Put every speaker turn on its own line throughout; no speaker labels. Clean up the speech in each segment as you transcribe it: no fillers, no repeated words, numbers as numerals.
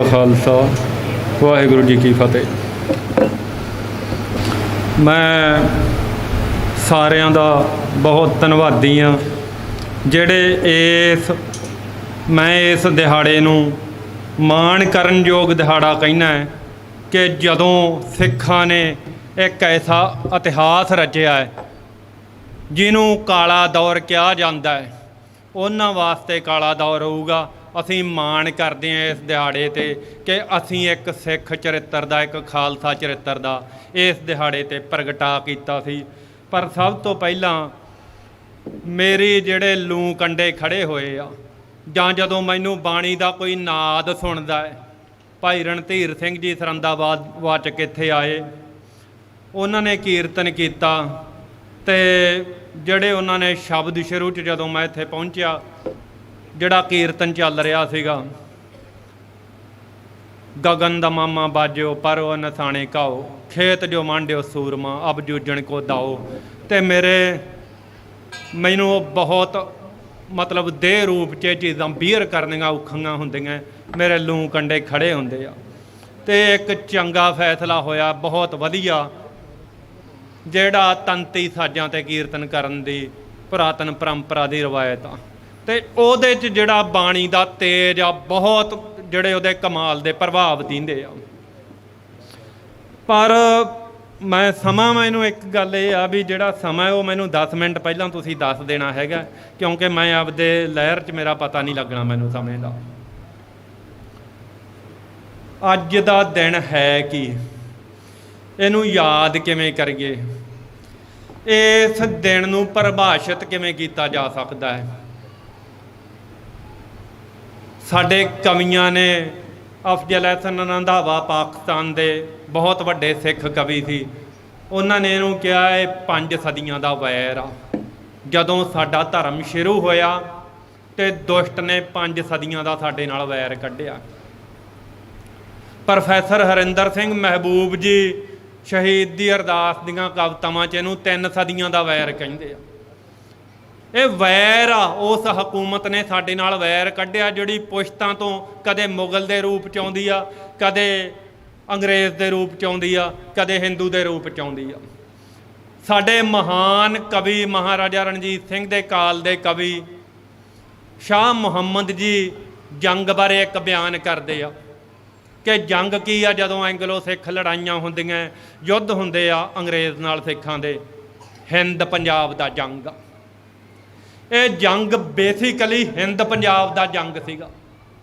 ਖਾਲਸਾ ਵਾਹਿਗੁਰੂ ਜੀ ਕੀ ਫਤਿਹ। ਮੈਂ ਸਾਰਿਆਂ ਦਾ ਬਹੁਤ ਧੰਨਵਾਦੀ ਹਾਂ ਜਿਹੜੇ ਮੈਂ ਇਸ ਦਿਹਾੜੇ ਨੂੰ ਮਾਣ ਕਰਨਯੋਗ ਦਿਹਾੜਾ ਕਹਿੰਦਾ ਹੈ ਕਿ ਜਦੋਂ ਸਿੱਖਾਂ ਨੇ ਇੱਕ ਐਸਾ ਇਤਿਹਾਸ ਰਚਿਆ ਹੈ ਜਿਹਨੂੰ ਕਾਲਾ ਦੌਰ ਕਿਹਾ ਜਾਂਦਾ ਹੈ। ਉਹਨਾਂ ਵਾਸਤੇ ਕਾਲਾ ਦੌਰ ਹੋਊਗਾ। ਅਸੀਂ ਮਾਣ ਕਰਦੇ ਹਾਂ ਇਸ ਦਿਹਾੜੇ 'ਤੇ ਕਿ ਅਸੀਂ ਇੱਕ ਸਿੱਖ ਚਰਿੱਤਰ ਦਾ, ਇੱਕ ਖਾਲਸਾ ਚਰਿੱਤਰ ਦਾ ਇਸ ਦਿਹਾੜੇ 'ਤੇ ਪ੍ਰਗਟਾ ਕੀਤਾ ਸੀ। ਪਰ ਸਭ ਤੋਂ ਪਹਿਲਾਂ ਮੇਰੇ ਜਿਹੜੇ ਲੂੰ ਕੰਡੇ ਖੜ੍ਹੇ ਹੋਏ ਆ, ਜਾਂ ਜਦੋਂ ਮੈਨੂੰ ਬਾਣੀ ਦਾ ਕੋਈ ਨਾਦ ਸੁਣਦਾ ਹੈ, ਭਾਈ ਰਣਧੀਰ ਸਿੰਘ ਜੀ ਸਰੰਦਾਬਾਦ ਵਾਚਕ ਇੱਥੇ ਆਏ, ਉਹਨਾਂ ਨੇ ਕੀਰਤਨ ਕੀਤਾ ਅਤੇ ਜਿਹੜੇ ਉਹਨਾਂ ਨੇ ਸ਼ਬਦ ਸ਼ੁਰੂ 'ਚ ਜਦੋਂ ਮੈਂ ਇੱਥੇ ਪਹੁੰਚਿਆ, ਜਿਹੜਾ ਕੀਰਤਨ ਚੱਲ ਰਿਹਾ ਸੀਗਾ, ਗਗਨ ਦਾ ਮਾਮਾ ਬਾਜਿਓ ਪਰ ਉਹ ਨਸਾਣੇ ਘਾਓ, ਖੇਤ ਜੋ ਮਾਂਡਿਓ ਸੂਰਮਾ ਅਬ ਜੂਝਣ ਕੋ ਦਾਓ। ਅਤੇ ਮੈਨੂੰ ਉਹ ਬਹੁਤ ਮਤਲਬ ਦੇਹ ਰੂਪ 'ਚ ਚੀਜ਼ਾਂ ਬੀਅਰ ਕਰਨੀਆਂ ਔਖੀਆਂ ਹੁੰਦੀਆਂ, ਮੇਰੇ ਲੂੰ ਕੰਡੇ ਖੜ੍ਹੇ ਹੁੰਦੇ ਆ। ਅਤੇ ਇੱਕ ਚੰਗਾ ਫੈਸਲਾ ਹੋਇਆ, ਬਹੁਤ ਵਧੀਆ, ਜਿਹੜਾ ਤੰਤੀ ਸਾਜ਼ਾਂ 'ਤੇ ਕੀਰਤਨ ਕਰਨ ਦੀ ਪੁਰਾਤਨ ਪਰੰਪਰਾ ਦੀ ਰਵਾਇਤ ਆ, ਅਤੇ ਉਹਦੇ 'ਚ ਜਿਹੜਾ ਬਾਣੀ ਦਾ ਤੇਜ ਆ, ਬਹੁਤ ਜਿਹੜੇ ਉਹਦੇ ਕਮਾਲ ਦੇ ਪ੍ਰਭਾਵ ਦਿੰਦੇ ਆ। ਪਰ ਮੈਨੂੰ ਇੱਕ ਗੱਲ ਇਹ ਆ ਵੀ ਜਿਹੜਾ ਸਮਾਂ ਉਹ ਮੈਨੂੰ 10 ਮਿੰਟ ਪਹਿਲਾਂ ਤੁਸੀਂ ਦੱਸ ਦੇਣਾ ਹੈਗਾ, ਕਿਉਂਕਿ ਮੈਂ ਆਪਦੇ ਲਹਿਰ 'ਚ ਮੇਰਾ ਪਤਾ ਨਹੀਂ ਲੱਗਣਾ ਮੈਨੂੰ ਸਮੇਂ ਦਾ। ਅੱਜ ਦਾ ਦਿਨ ਹੈ ਕੀ, ਇਹਨੂੰ ਯਾਦ ਕਿਵੇਂ ਕਰੀਏ, ਇਸ ਦਿਨ ਨੂੰ ਪਰਿਭਾਸ਼ਿਤ ਕਿਵੇਂ ਕੀਤਾ ਜਾ ਸਕਦਾ ਹੈ। ਸਾਡੇ ਕਵੀਆਂ ਨੇ, ਅਫਜ਼ਲ ਅਹਿਸਨ ਰੰਧਾਵਾ ਪਾਕਿਸਤਾਨ ਦੇ ਬਹੁਤ ਵੱਡੇ ਸਿੱਖ ਕਵੀ ਸੀ, ਉਹਨਾਂ ਨੇ ਇਹਨੂੰ ਕਿਹਾ ਇਹ 5 ਸਦੀਆਂ ਦਾ ਵੈਰ ਆ। ਜਦੋਂ ਸਾਡਾ ਧਰਮ ਸ਼ੁਰੂ ਹੋਇਆ ਅਤੇ ਦੁਸ਼ਟ ਨੇ 5 ਸਦੀਆਂ ਦਾ ਸਾਡੇ ਨਾਲ ਵੈਰ ਕੱਢਿਆ। ਪ੍ਰੋਫੈਸਰ ਹਰਿੰਦਰ ਸਿੰਘ ਮਹਿਬੂਬ ਜੀ ਸ਼ਹੀਦ ਦੀ ਅਰਦਾਸ ਦੀਆਂ ਕਵਿਤਾਵਾਂ 'ਚ ਇਹਨੂੰ 3 ਸਦੀਆਂ ਦਾ ਵੈਰ ਕਹਿੰਦੇ ਆ। ਇਹ ਵੈਰ ਆ, ਉਸ ਹਕੂਮਤ ਨੇ ਸਾਡੇ ਨਾਲ ਵੈਰ ਕੱਢਿਆ ਜਿਹੜੀ ਪੁਸ਼ਤਾਂ ਤੋਂ ਕਦੇ ਮੁਗਲ ਦੇ ਰੂਪ 'ਚ ਆਉਂਦੀ ਆ, ਕਦੇ ਅੰਗਰੇਜ਼ ਦੇ ਰੂਪ 'ਚ ਆਉਂਦੀ ਆ, ਕਦੇ ਹਿੰਦੂ ਦੇ ਰੂਪ 'ਚ ਆਉਂਦੀ ਆ। ਸਾਡੇ ਮਹਾਨ ਕਵੀ ਮਹਾਰਾਜਾ ਰਣਜੀਤ ਸਿੰਘ ਦੇ ਕਾਲ ਦੇ ਕਵੀ ਸ਼ਾਹ ਮੁਹੰਮਦ ਜੀ ਜੰਗ ਬਾਰੇ ਇੱਕ ਬਿਆਨ ਕਰਦੇ ਆ ਕਿ ਜੰਗ ਕੀ ਆ, ਜਦੋਂ ਐਂਗਲੋ ਸਿੱਖ ਲੜਾਈਆਂ ਹੁੰਦੀਆਂ, ਯੁੱਧ ਹੁੰਦੇ ਆ ਅੰਗਰੇਜ਼ ਨਾਲ ਸਿੱਖਾਂ ਦੇ, ਹਿੰਦ ਪੰਜਾਬ ਦਾ ਜੰਗ ਆ। ਇਹ ਜੰਗ ਬੇਸਿਕਲੀ ਹਿੰਦ ਪੰਜਾਬ ਦਾ ਜੰਗ ਸੀਗਾ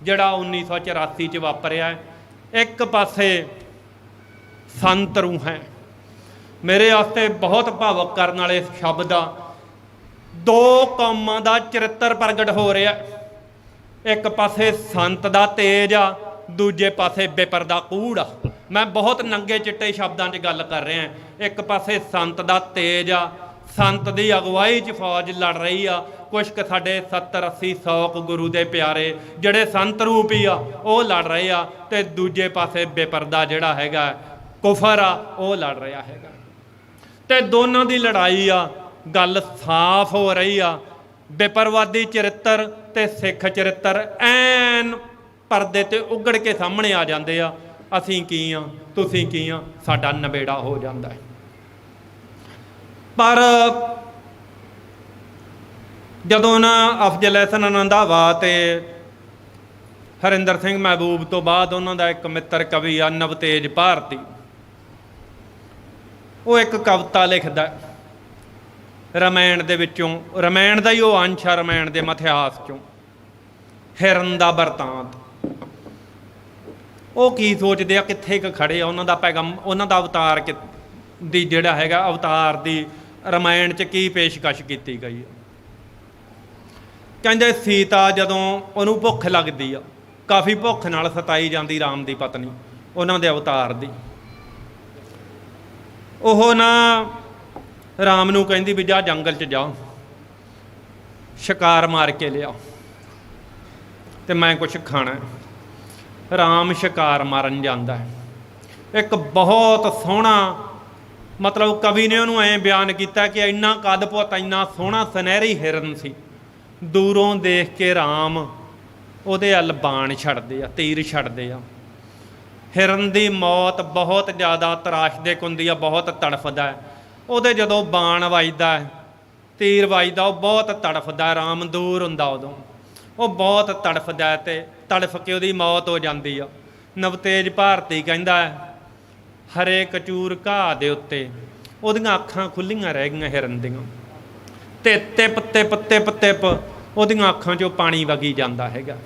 ਜਿਹੜਾ 1984 'ਚ ਵਾਪਰਿਆ। ਇੱਕ ਪਾਸੇ ਸੰਤ ਰੂਹ ਹੈ, ਮੇਰੇ ਵਾਸਤੇ ਬਹੁਤ ਭਾਵੁਕ ਕਰਨ ਵਾਲੇ ਸ਼ਬਦ ਆ। 2 ਕੌਮਾਂ ਦਾ ਚਰਿੱਤਰ ਪ੍ਰਗਟ ਹੋ ਰਿਹਾ, ਇੱਕ ਪਾਸੇ ਸੰਤ ਦਾ ਤੇਜ ਆ, ਦੂਜੇ ਪਾਸੇ ਬੇਪਰਦਾ ਕੂੜ ਆ। ਮੈਂ ਬਹੁਤ ਨੰਗੇ ਚਿੱਟੇ ਸ਼ਬਦਾਂ 'ਚ ਗੱਲ ਕਰ ਰਿਹਾ। ਇੱਕ ਪਾਸੇ ਸੰਤ ਦਾ ਤੇਜ ਆ, ਸੰਤ ਦੀ ਅਗਵਾਈ 'ਚ ਫੌਜ ਲੜ ਰਹੀ ਆ, ਕੁਛ ਕੁ ਸਾਡੇ 70-80 100 ਗੁਰੂ ਦੇ ਪਿਆਰੇ ਜਿਹੜੇ ਸੰਤ ਰੂਪ ਹੀ ਆ ਉਹ ਲੜ ਰਹੇ ਆ, ਅਤੇ ਦੂਜੇ ਪਾਸੇ ਬੇਪਰਦਾ ਜਿਹੜਾ ਹੈਗਾ ਕੁਫਰ ਆ ਉਹ ਲੜ ਰਿਹਾ ਹੈਗਾ। ਅਤੇ ਦੋਨਾਂ ਦੀ ਲੜਾਈ ਆ, ਗੱਲ ਸਾਫ਼ ਹੋ ਰਹੀ ਆ। ਬੇਪਰਵਾਦੀ ਚਰਿੱਤਰ ਅਤੇ ਸਿੱਖ ਚਰਿੱਤਰ ਐਨ ਪਰਦੇ 'ਤੇ ਉਗੜ ਕੇ ਸਾਹਮਣੇ ਆ ਜਾਂਦੇ ਆ। ਅਸੀਂ ਕੀ ਆ, ਤੁਸੀਂ ਕੀ ਆ, ਸਾਡਾ ਨਬੇੜਾ ਹੋ ਜਾਂਦਾ ਹੈ। ਪਰ ਜਦੋਂ ਨਾ ਅਫਜ਼ਲ ਅਹਿਸਨ ਰੰਧਾਵਾ ਅਤੇ ਹਰਿੰਦਰ ਸਿੰਘ ਮਹਿਬੂਬ ਤੋਂ ਬਾਅਦ ਉਹਨਾਂ ਦਾ ਇੱਕ ਮਿੱਤਰ ਕਵੀ ਆ ਨਵਤੇਜ ਭਾਰਤੀ, ਉਹ ਇੱਕ ਕਵਿਤਾ ਲਿਖਦਾ ਰਮਾਇਣ ਦੇ ਵਿੱਚੋਂ, ਰਮਾਇਣ ਦਾ ਹੀ ਉਹ ਅੰਸ਼ ਆ, ਰਮਾਇਣ ਦੇ ਮਿਥਿਹਾਸ 'ਚੋਂ, ਹਿਰਨ ਦਾ ਵਰਤਾਂਤ। ਉਹ ਕੀ ਸੋਚਦੇ ਆ, ਕਿੱਥੇ ਕੁ ਖੜ੍ਹੇ ਆ, ਉਹਨਾਂ ਦਾ ਪੈਗਾਮ, ਉਹਨਾਂ ਦਾ ਅਵਤਾਰ ਦੀ ਜਿਹੜਾ ਹੈਗਾ ਅਵਤਾਰ ਦੀ ਰਮਾਇਣ 'ਚ ਕੀ ਪੇਸ਼ਕਸ਼ ਕੀਤੀ ਗਈ ਆ। ਕਹਿੰਦੇ ਸੀਤਾ ਜਦੋਂ ਉਹਨੂੰ ਭੁੱਖ ਲੱਗਦੀ ਆ, ਕਾਫੀ ਭੁੱਖ ਨਾਲ ਸਤਾਈ ਜਾਂਦੀ ਰਾਮ ਦੀ ਪਤਨੀ ਉਹਨਾਂ ਦੇ ਅਵਤਾਰ ਦੀ, ਉਹ ਨਾ ਰਾਮ ਨੂੰ ਕਹਿੰਦੀ ਵੀ ਜਾ ਜੰਗਲ 'ਚ ਜਾ, ਸ਼ਿਕਾਰ ਮਾਰ ਕੇ ਲਿਆ ਅਤੇ ਮੈਂ ਕੁਛ ਖਾਣਾ। ਰਾਮ ਸ਼ਿਕਾਰ ਮਾਰਨ ਜਾਂਦਾ ਹੈ। ਇੱਕ ਬਹੁਤ ਸੋਹਣਾ ਮਤਲਬ ਕਵੀ ਨੇ ਉਹਨੂੰ ਐਂ ਬਿਆਨ ਕੀਤਾ ਕਿ ਇੰਨਾ ਕੱਦ ਪੁੱਤ, ਇੰਨਾ ਸੋਹਣਾ ਸੁਨਹਿਰੀ ਹਿਰਨ ਸੀ, ਦੂਰੋਂ ਦੇਖ ਕੇ ਰਾਮ ਉਹਦੇ ਵੱਲ ਬਾਣ ਛੱਡਦੇ ਆ, ਤੀਰ ਛੱਡਦੇ ਆ, हिरन की मौत बहुत ज़्यादा तराशदेक हुंदी आ, बहुत तड़फदा है। ਉਹਦੇ ਜਦੋਂ ਬਾਣ ਵੱਜਦਾ तीर ਵੱਜਦਾ ਉਹ बहुत तड़फदा, राम दूर हुंदा उदों ਉਹ बहुत तड़फदा ਤੇ तड़फ के ਉਹਦੀ मौत हो जाती आ। नवतेज भारती ਕਹਿੰਦਾ हरे कचूर घाह ਦੇ ਉੱਤੇ ਉਹਦੀਆਂ ਅੱਖਾਂ ਖੁੱਲੀਆਂ ਰਹਿ ਗਈਆਂ हिरन ਦੀਆਂ ਤੇ ਤਿਪ ਤਿਪ ਤਿਪ ਤਿਪ ਉਹਦੀਆਂ ਅੱਖਾਂ 'ਚੋਂ ਪਾਣੀ ਵਗੀ ਜਾਂਦਾ ਹੈਗਾ।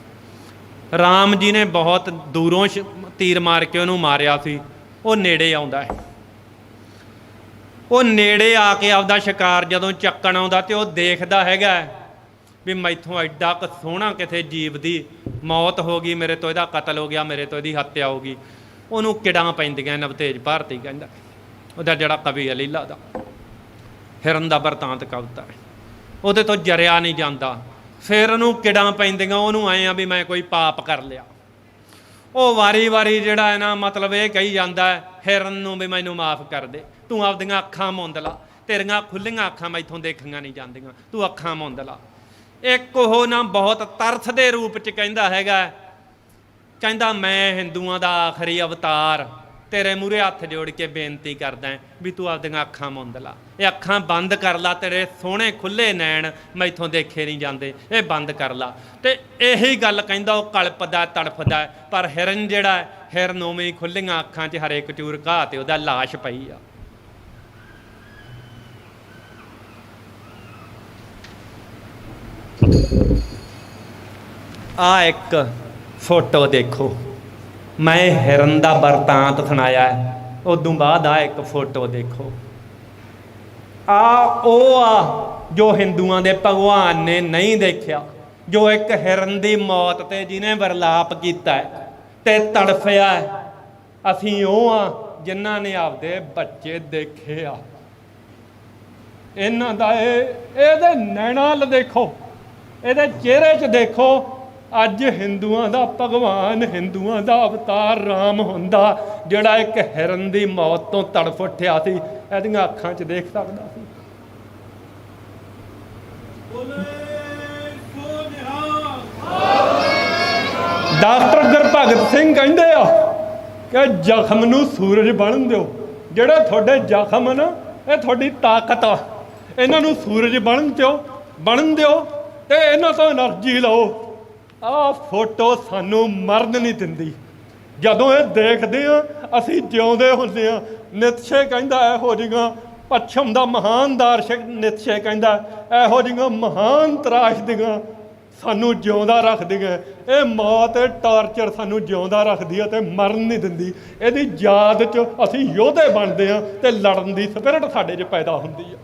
राम जी ने बहुत दूरों तीर मार के उन्होंने मारिया सी, वो नेड़े आउंदा है। वो नेड़े आके आपदा शिकार जदों चक्कण आउंदा ते वो देखदा हैगा भी मैथों एडा क सोहना किसी जीव की मौत हो गई, मेरे तो इहदा कतल हो गया, मेरे तो इहदी हत्या हो गई। उन्होंने किड़ां पैंदियां। नवतेज भारती कहंदा उहदा जिहड़ा कवि अलीला दा हिरन दा बरतांत कविता है, उहदे तो जरिया नहीं जांदा। फिर ਉਹਨੂੰ ਕਿੜਾਂ ਪੈਂਦੀਆਂ, ਉਹਨੂੰ ਆਏ ਆ ਵੀ ਮੈਂ ਕੋਈ ਪਾਪ ਕਰ ਲਿਆ। ਉਹ ਵਾਰੀ ਜਿਹੜਾ ਹੈ ਨਾ ਮਤਲਬ ਇਹ ਕਹੀ ਜਾਂਦਾ ਹਿਰਨ ਨੂੰ ਵੀ ਮੈਨੂੰ ਮਾਫ ਕਰ ਦੇ, ਤੂੰ ਆਪਦੀਆਂ ਅੱਖਾਂ ਮੁੰਦ ਲਾ, ਤੇਰੀਆਂ ਖੁੱਲੀਆਂ ਅੱਖਾਂ ਮੈਥੋਂ ਦੇਖੀਆਂ ਨਹੀਂ ਜਾਂਦੀਆਂ, ਤੂੰ ਅੱਖਾਂ ਮੁੰਦ ਲਾ। ਇੱਕ ਉਹ ਨਾ ਬਹੁਤ ਤਰਸ ਦੇ ਰੂਪ 'ਚ ਕਹਿੰਦਾ ਹੈਗਾ, ਕਹਿੰਦਾ ਮੈਂ ਹਿੰਦੂਆਂ ਦਾ ਆਖਰੀ ਅਵਤਾਰ तेरे मूहरे हथ जोड़ के बेनती करदा भी तू आपदियां अखां मुंद ला, ये अखां बंद कर ला, तेरे सोहने खुले नैन मैथों देखे नहीं जाते, ये बंद कर ला। तो यही गल कहंदा वो कलपदा तड़फदा, पर हिरन जिहड़ा हिरन उवें ही खुलियां अखां 'च हरे कचूर घाह ते उहदा लाश पई आ। आ एक फोटो देखो, मैं हिरन का बरतांत सुनाया है, उदों बाद आ एक फोटो देखो। जो हिंदुआं दे भगवान ने नहीं देखा, जो एक हिरन की मौत ते जिन्हें विरलाप किया है ते तड़फया है, असीं जिन्हां ने आपदे बच्चे देखे आ। इन्हां दा इहदे नैणां अल देखो, इहदे चेहरे 'च देखो। अज हिंदुआं दा भगवान, हिंदुआं दा अवतार राम हुंदा जिहड़ा एक हिरन की मौत तो तड़फ उठिया सी, इहदियां अखां 'च देख सकदा सी। डॉक्टर गुरभगत सिंह कहंदे आ कि जख्म नूं सूरज बन दिओ, जिहड़े तुहाडे जख्म ना ये तुहाडी ताकत आ, इन्हां नूं सूरज बन दिओ ते इन्हां तों एनर्जी लओ। आ फोटो सानू मरन नहीं दिंदी, जदों ये देखते हैं असी जिउंदे हुंदे आ। नित्शे कहंदा इहो जिहियां पच्छम दा महान दार्शक नित्शे कहंदा इहो जिहियां महान त्रासदियां सानू जिउंदा रखदियां। ये मौत टार्चर सानू जिउंदा रखदी है ते मरन नहीं दिंदी। इहदी याद च असी योधे बनदे आ ते लड़न दी स्पिरिट साडे च पैदा हुंदी है।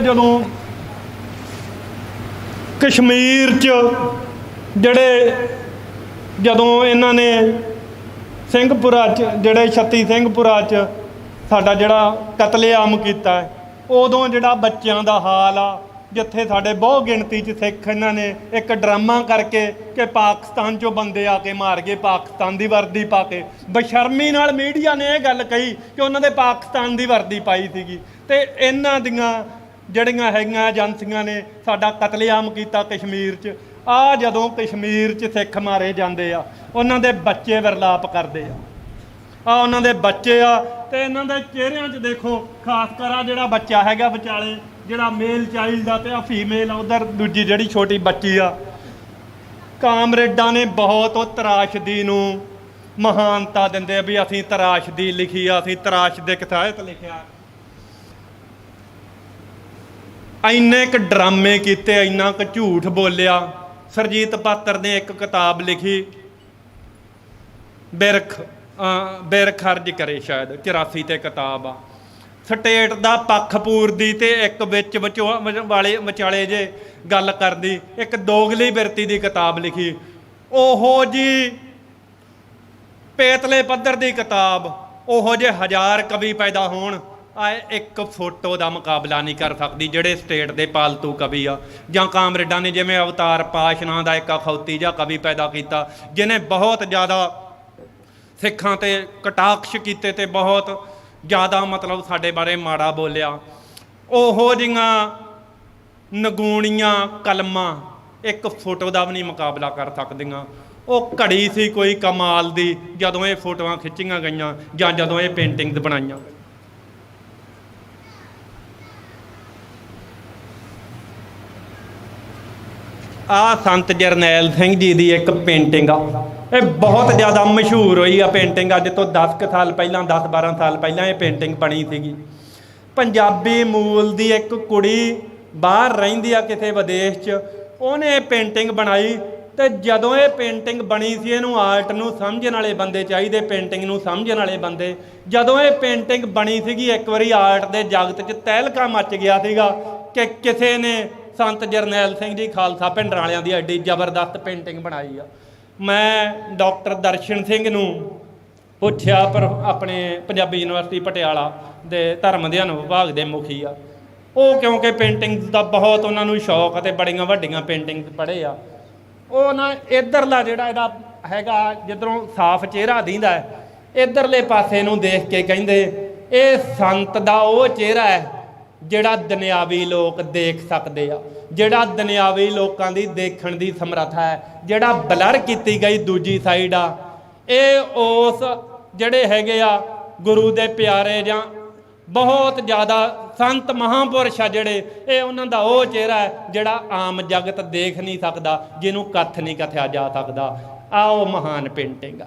जदों कश्मीर जड़े जदों इन्हां ने ਸਿੰਘਪੁਰਾ ਜਿਹੜੇ 36 ਸਿੰਘਪੁਰਾ ਸਾਡਾ ਜਿਹੜਾ ਕਤਲੇਆਮ ਕੀਤਾ ਹੈ, ਉਦੋਂ ਜਿਹੜਾ ਬੱਚਿਆਂ ਦਾ ਹਾਲ ਆ, ਜਿੱਥੇ ਸਾਡੇ ਬਹੁ ਗਿਣਤੀ 'ਚ ਸਿੱਖ ਇਹਨਾਂ ਨੇ ਇੱਕ ਡਰਾਮਾ ਕਰਕੇ ਕਿ ਪਾਕਿਸਤਾਨ 'ਚੋਂ ਬੰਦੇ ਆ ਕੇ ਮਾਰ ਗਏ, ਪਾਕਿਸਤਾਨ ਦੀ ਵਰਦੀ ਪਾ ਕੇ। ਬੇਸ਼ਰਮੀ ਨਾਲ ਮੀਡੀਆ ਨੇ ਇਹ ਗੱਲ ਕਹੀ ਕਿ ਉਹਨਾਂ ਦੇ ਪਾਕਿਸਤਾਨ ਦੀ ਵਰਦੀ ਪਾਈ ਸੀਗੀ, ਤੇ ਇਹਨਾਂ ਦੀਆਂ ਜਿਹੜੀਆਂ ਹੈਗੀਆਂ ਏਜੰਸੀਆਂ ਨੇ ਸਾਡਾ ਕਤਲੇਆਮ ਕੀਤਾ ਕਸ਼ਮੀਰ 'ਚ। ਆ ਜਦੋਂ ਕਸ਼ਮੀਰ 'ਚ ਸਿੱਖ ਮਾਰੇ ਜਾਂਦੇ ਆ, ਉਹਨਾਂ ਦੇ ਬੱਚੇ ਵਿਰਲਾਪ ਕਰਦੇ ਆ ਉਹਨਾਂ ਦੇ ਬੱਚੇ ਆ, ਤੇ ਇਹਨਾਂ ਦੇ ਚਿਹਰਿਆਂ 'ਚ ਦੇਖੋ, ਖਾਸ ਕਰ ਆ ਜਿਹੜਾ ਬੱਚਾ ਹੈਗਾ ਵਿਚਾਲੇ, ਜਿਹੜਾ ਮੇਲ ਚਾਈਲਡ ਆ, ਤੇ ਆ ਫੀਮੇਲ ਆ, ਉਧਰ ਦੂਜੀ ਜਿਹੜੀ ਛੋਟੀ ਬੱਚੀ ਆ। ਕਾਮਰੇਡਾਂ ਨੇ ਬਹੁਤ ਉਹ ਤਰਾਸ਼ਦੀ ਨੂੰ ਮਹਾਨਤਾ ਦਿੰਦੇ ਵੀ ਅਸੀਂ ਤਰਾਸ਼ਦੀ ਲਿਖੀ ਆ, ਅਸੀਂ ਤਰਾਸ਼ਦਿਕ ਸਾਹਿਤ ਲਿਖਿਆ। ਇੰਨੇ ਕੁ ਡਰਾਮੇ ਕੀਤੇ, ਇੰਨਾ ਕੁ ਝੂਠ ਬੋਲਿਆ। ਸਰਜੀਤ ਪਾਤਰ ਨੇ ਇੱਕ ਕਿਤਾਬ ਲਿਖੀ, ਬਿਰਖ ਅਰਜ ਕਰੇ, ਸ਼ਾਇਦ 84 ਤੇ ਕਿਤਾਬ ਆ। ਸਟੇਟ ਦਾ ਪੱਖ ਪੂਰਦੀ ਤੇ ਇੱਕ ਵਿੱਚ ਵਿਚਾਲੇ ਜੇ ਗੱਲ ਕਰਦੀ, ਇੱਕ ਦੋਗਲੀ ਬਿਰਤੀ ਦੀ ਕਿਤਾਬ ਲਿਖੀ। ਉਹੋ ਜੀ ਪੇਤਲੇ ਪੱਧਰ ਦੀ ਕਿਤਾਬ, ਉਹੋ ਜਿਹੇ 1000 ਕਵੀ ਪੈਦਾ ਹੋਣ, ਇੱਕ ਫੋਟੋ ਦਾ ਮੁਕਾਬਲਾ ਨਹੀਂ ਕਰ ਸਕਦੀ ਜਿਹੜੇ ਸਟੇਟ ਦੇ ਪਾਲਤੂ ਕਵੀ ਆ। ਜਾਂ ਕਾਮਰੇਡਾਂ ਨੇ ਜਿਵੇਂ ਅਵਤਾਰ ਪਾਸ਼ ਨਾਂ ਦਾ ਇੱਕ ਅਖੌਤੀ ਜਿਹਾ ਕਵੀ ਪੈਦਾ ਕੀਤਾ, ਜਿਹਨੇ ਬਹੁਤ ਜ਼ਿਆਦਾ ਸਿੱਖਾਂ 'ਤੇ ਕਟਾਕਸ਼ ਕੀਤੇ ਤੇ ਬਹੁਤ ਜ਼ਿਆਦਾ ਮਤਲਬ ਸਾਡੇ ਬਾਰੇ ਮਾੜਾ ਬੋਲਿਆ। ਉਹੋ ਜਿਹੀਆਂ ਨਗੂਣੀਆਂ ਕਲਮਾਂ ਇੱਕ ਫੋਟੋ ਦਾ ਵੀ ਨਹੀਂ ਮੁਕਾਬਲਾ ਕਰ ਸਕਦੀਆਂ। ਉਹ ਘੜੀ ਸੀ ਕੋਈ ਕਮਾਲ ਦੀ ਜਦੋਂ ਇਹ ਫੋਟੋਆਂ ਖਿੱਚੀਆਂ ਗਈਆਂ ਜਾਂ ਜਦੋਂ ਇਹ ਪੇਂਟਿੰਗਸ ਬਣਾਈਆਂ। ਆਹ ਸੰਤ ਜਰਨੈਲ ਸਿੰਘ ਜੀ ਦੀ ਇੱਕ ਪੇਂਟਿੰਗ ਆ, ਇਹ ਬਹੁਤ ਜ਼ਿਆਦਾ ਮਸ਼ਹੂਰ ਹੋਈ ਆ ਪੇਂਟਿੰਗ। ਅੱਜ ਤੋਂ 10 ਕੁ ਸਾਲ ਪਹਿਲਾਂ, 10-12 ਸਾਲ ਪਹਿਲਾਂ ਇਹ ਪੇਂਟਿੰਗ ਬਣੀ ਸੀਗੀ। ਪੰਜਾਬੀ ਮੂਲ ਦੀ ਇੱਕ ਕੁੜੀ ਬਾਹਰ ਰਹਿੰਦੀ ਆ ਕਿਸੇ ਵਿਦੇਸ਼ 'ਚ, ਉਹਨੇ ਇਹ ਪੇਂਟਿੰਗ ਬਣਾਈ। ਤੇ ਜਦੋਂ ਇਹ ਪੇਂਟਿੰਗ ਬਣੀ ਸੀ, ਇਹਨੂੰ ਆਰਟ ਨੂੰ ਸਮਝਣ ਵਾਲੇ ਬੰਦੇ ਚਾਹੀਦੇ, ਪੇਂਟਿੰਗ ਨੂੰ ਸਮਝਣ ਵਾਲੇ ਬੰਦੇ। ਜਦੋਂ ਇਹ ਪੇਂਟਿੰਗ ਬਣੀ ਸੀਗੀ, ਇੱਕ ਵਾਰੀ ਆਰਟ ਦੇ ਜਗਤ 'ਚ ਤਹਿਲਕਾ ਮੱਚ ਗਿਆ ਸੀਗਾ ਕਿ ਕਿਸੇ ਨੇ ਸੰਤ ਜਰਨੈਲ ਸਿੰਘ ਜੀ ਖਾਲਸਾ ਭਿੰਡਰਾਂ ਵਾਲਿਆਂ ਦੀ ਐਡੀ ਜ਼ਬਰਦਸਤ ਪੇਂਟਿੰਗ ਬਣਾਈ ਆ। ਮੈਂ ਡਾਕਟਰ ਦਰਸ਼ਨ ਸਿੰਘ ਨੂੰ ਪੁੱਛਿਆ, ਪਰ ਆਪਣੇ ਪੰਜਾਬੀ ਯੂਨੀਵਰਸਿਟੀ ਪਟਿਆਲਾ ਦੇ ਧਰਮ ਅਧਿਐਨ ਵਿਭਾਗ ਦੇ ਮੁਖੀ ਆ ਉਹ, ਕਿਉਂਕਿ ਪੇਂਟਿੰਗਸ ਦਾ ਬਹੁਤ ਉਹਨਾਂ ਨੂੰ ਸ਼ੌਕ ਅਤੇ ਬੜੀਆਂ ਵੱਡੀਆਂ ਪੇਂਟਿੰਗਸ ਪੜ੍ਹੇ ਆ। ਉਹ ਨਾ ਇੱਧਰਲਾ ਜਿਹੜਾ ਇਹਦਾ ਹੈਗਾ, ਜਿੱਧਰੋਂ ਸਾਫ਼ ਚਿਹਰਾ ਦਿੰਦਾ ਹੈ, ਇੱਧਰਲੇ ਪਾਸੇ ਨੂੰ ਦੇਖ ਕੇ ਕਹਿੰਦੇ ਇਹ ਸੰਤ ਦਾ ਉਹ ਚਿਹਰਾ ਹੈ ਜਿਹੜਾ ਦੁਨਿਆਵੀ ਲੋਕ ਦੇਖ ਸਕਦੇ ਆ, ਜਿਹੜਾ ਦੁਨਿਆਵੀ ਲੋਕਾਂ ਦੀ ਦੇਖਣ ਦੀ ਸਮਰੱਥਾ ਹੈ। ਜਿਹੜਾ ਬਲਰ ਕੀਤੀ ਗਈ ਦੂਜੀ ਸਾਈਡ ਆ, ਇਹ ਉਸ ਜਿਹੜੇ ਹੈਗੇ ਆ ਗੁਰੂ ਦੇ ਪਿਆਰੇ ਜਾਂ ਬਹੁਤ ਜ਼ਿਆਦਾ ਸੰਤ ਮਹਾਂਪੁਰਸ਼ ਆ ਜਿਹੜੇ, ਇਹ ਉਹਨਾਂ ਦਾ ਉਹ ਚਿਹਰਾ ਹੈ ਜਿਹੜਾ ਆਮ ਜਗਤ ਦੇਖ ਨਹੀਂ ਸਕਦਾ, ਜਿਹਨੂੰ ਕੱਥ ਨਹੀਂ ਕਥਿਆ ਜਾ ਸਕਦਾ। ਆ ਉਹ ਮਹਾਨ ਪੇਂਟਿੰਗ ਆ।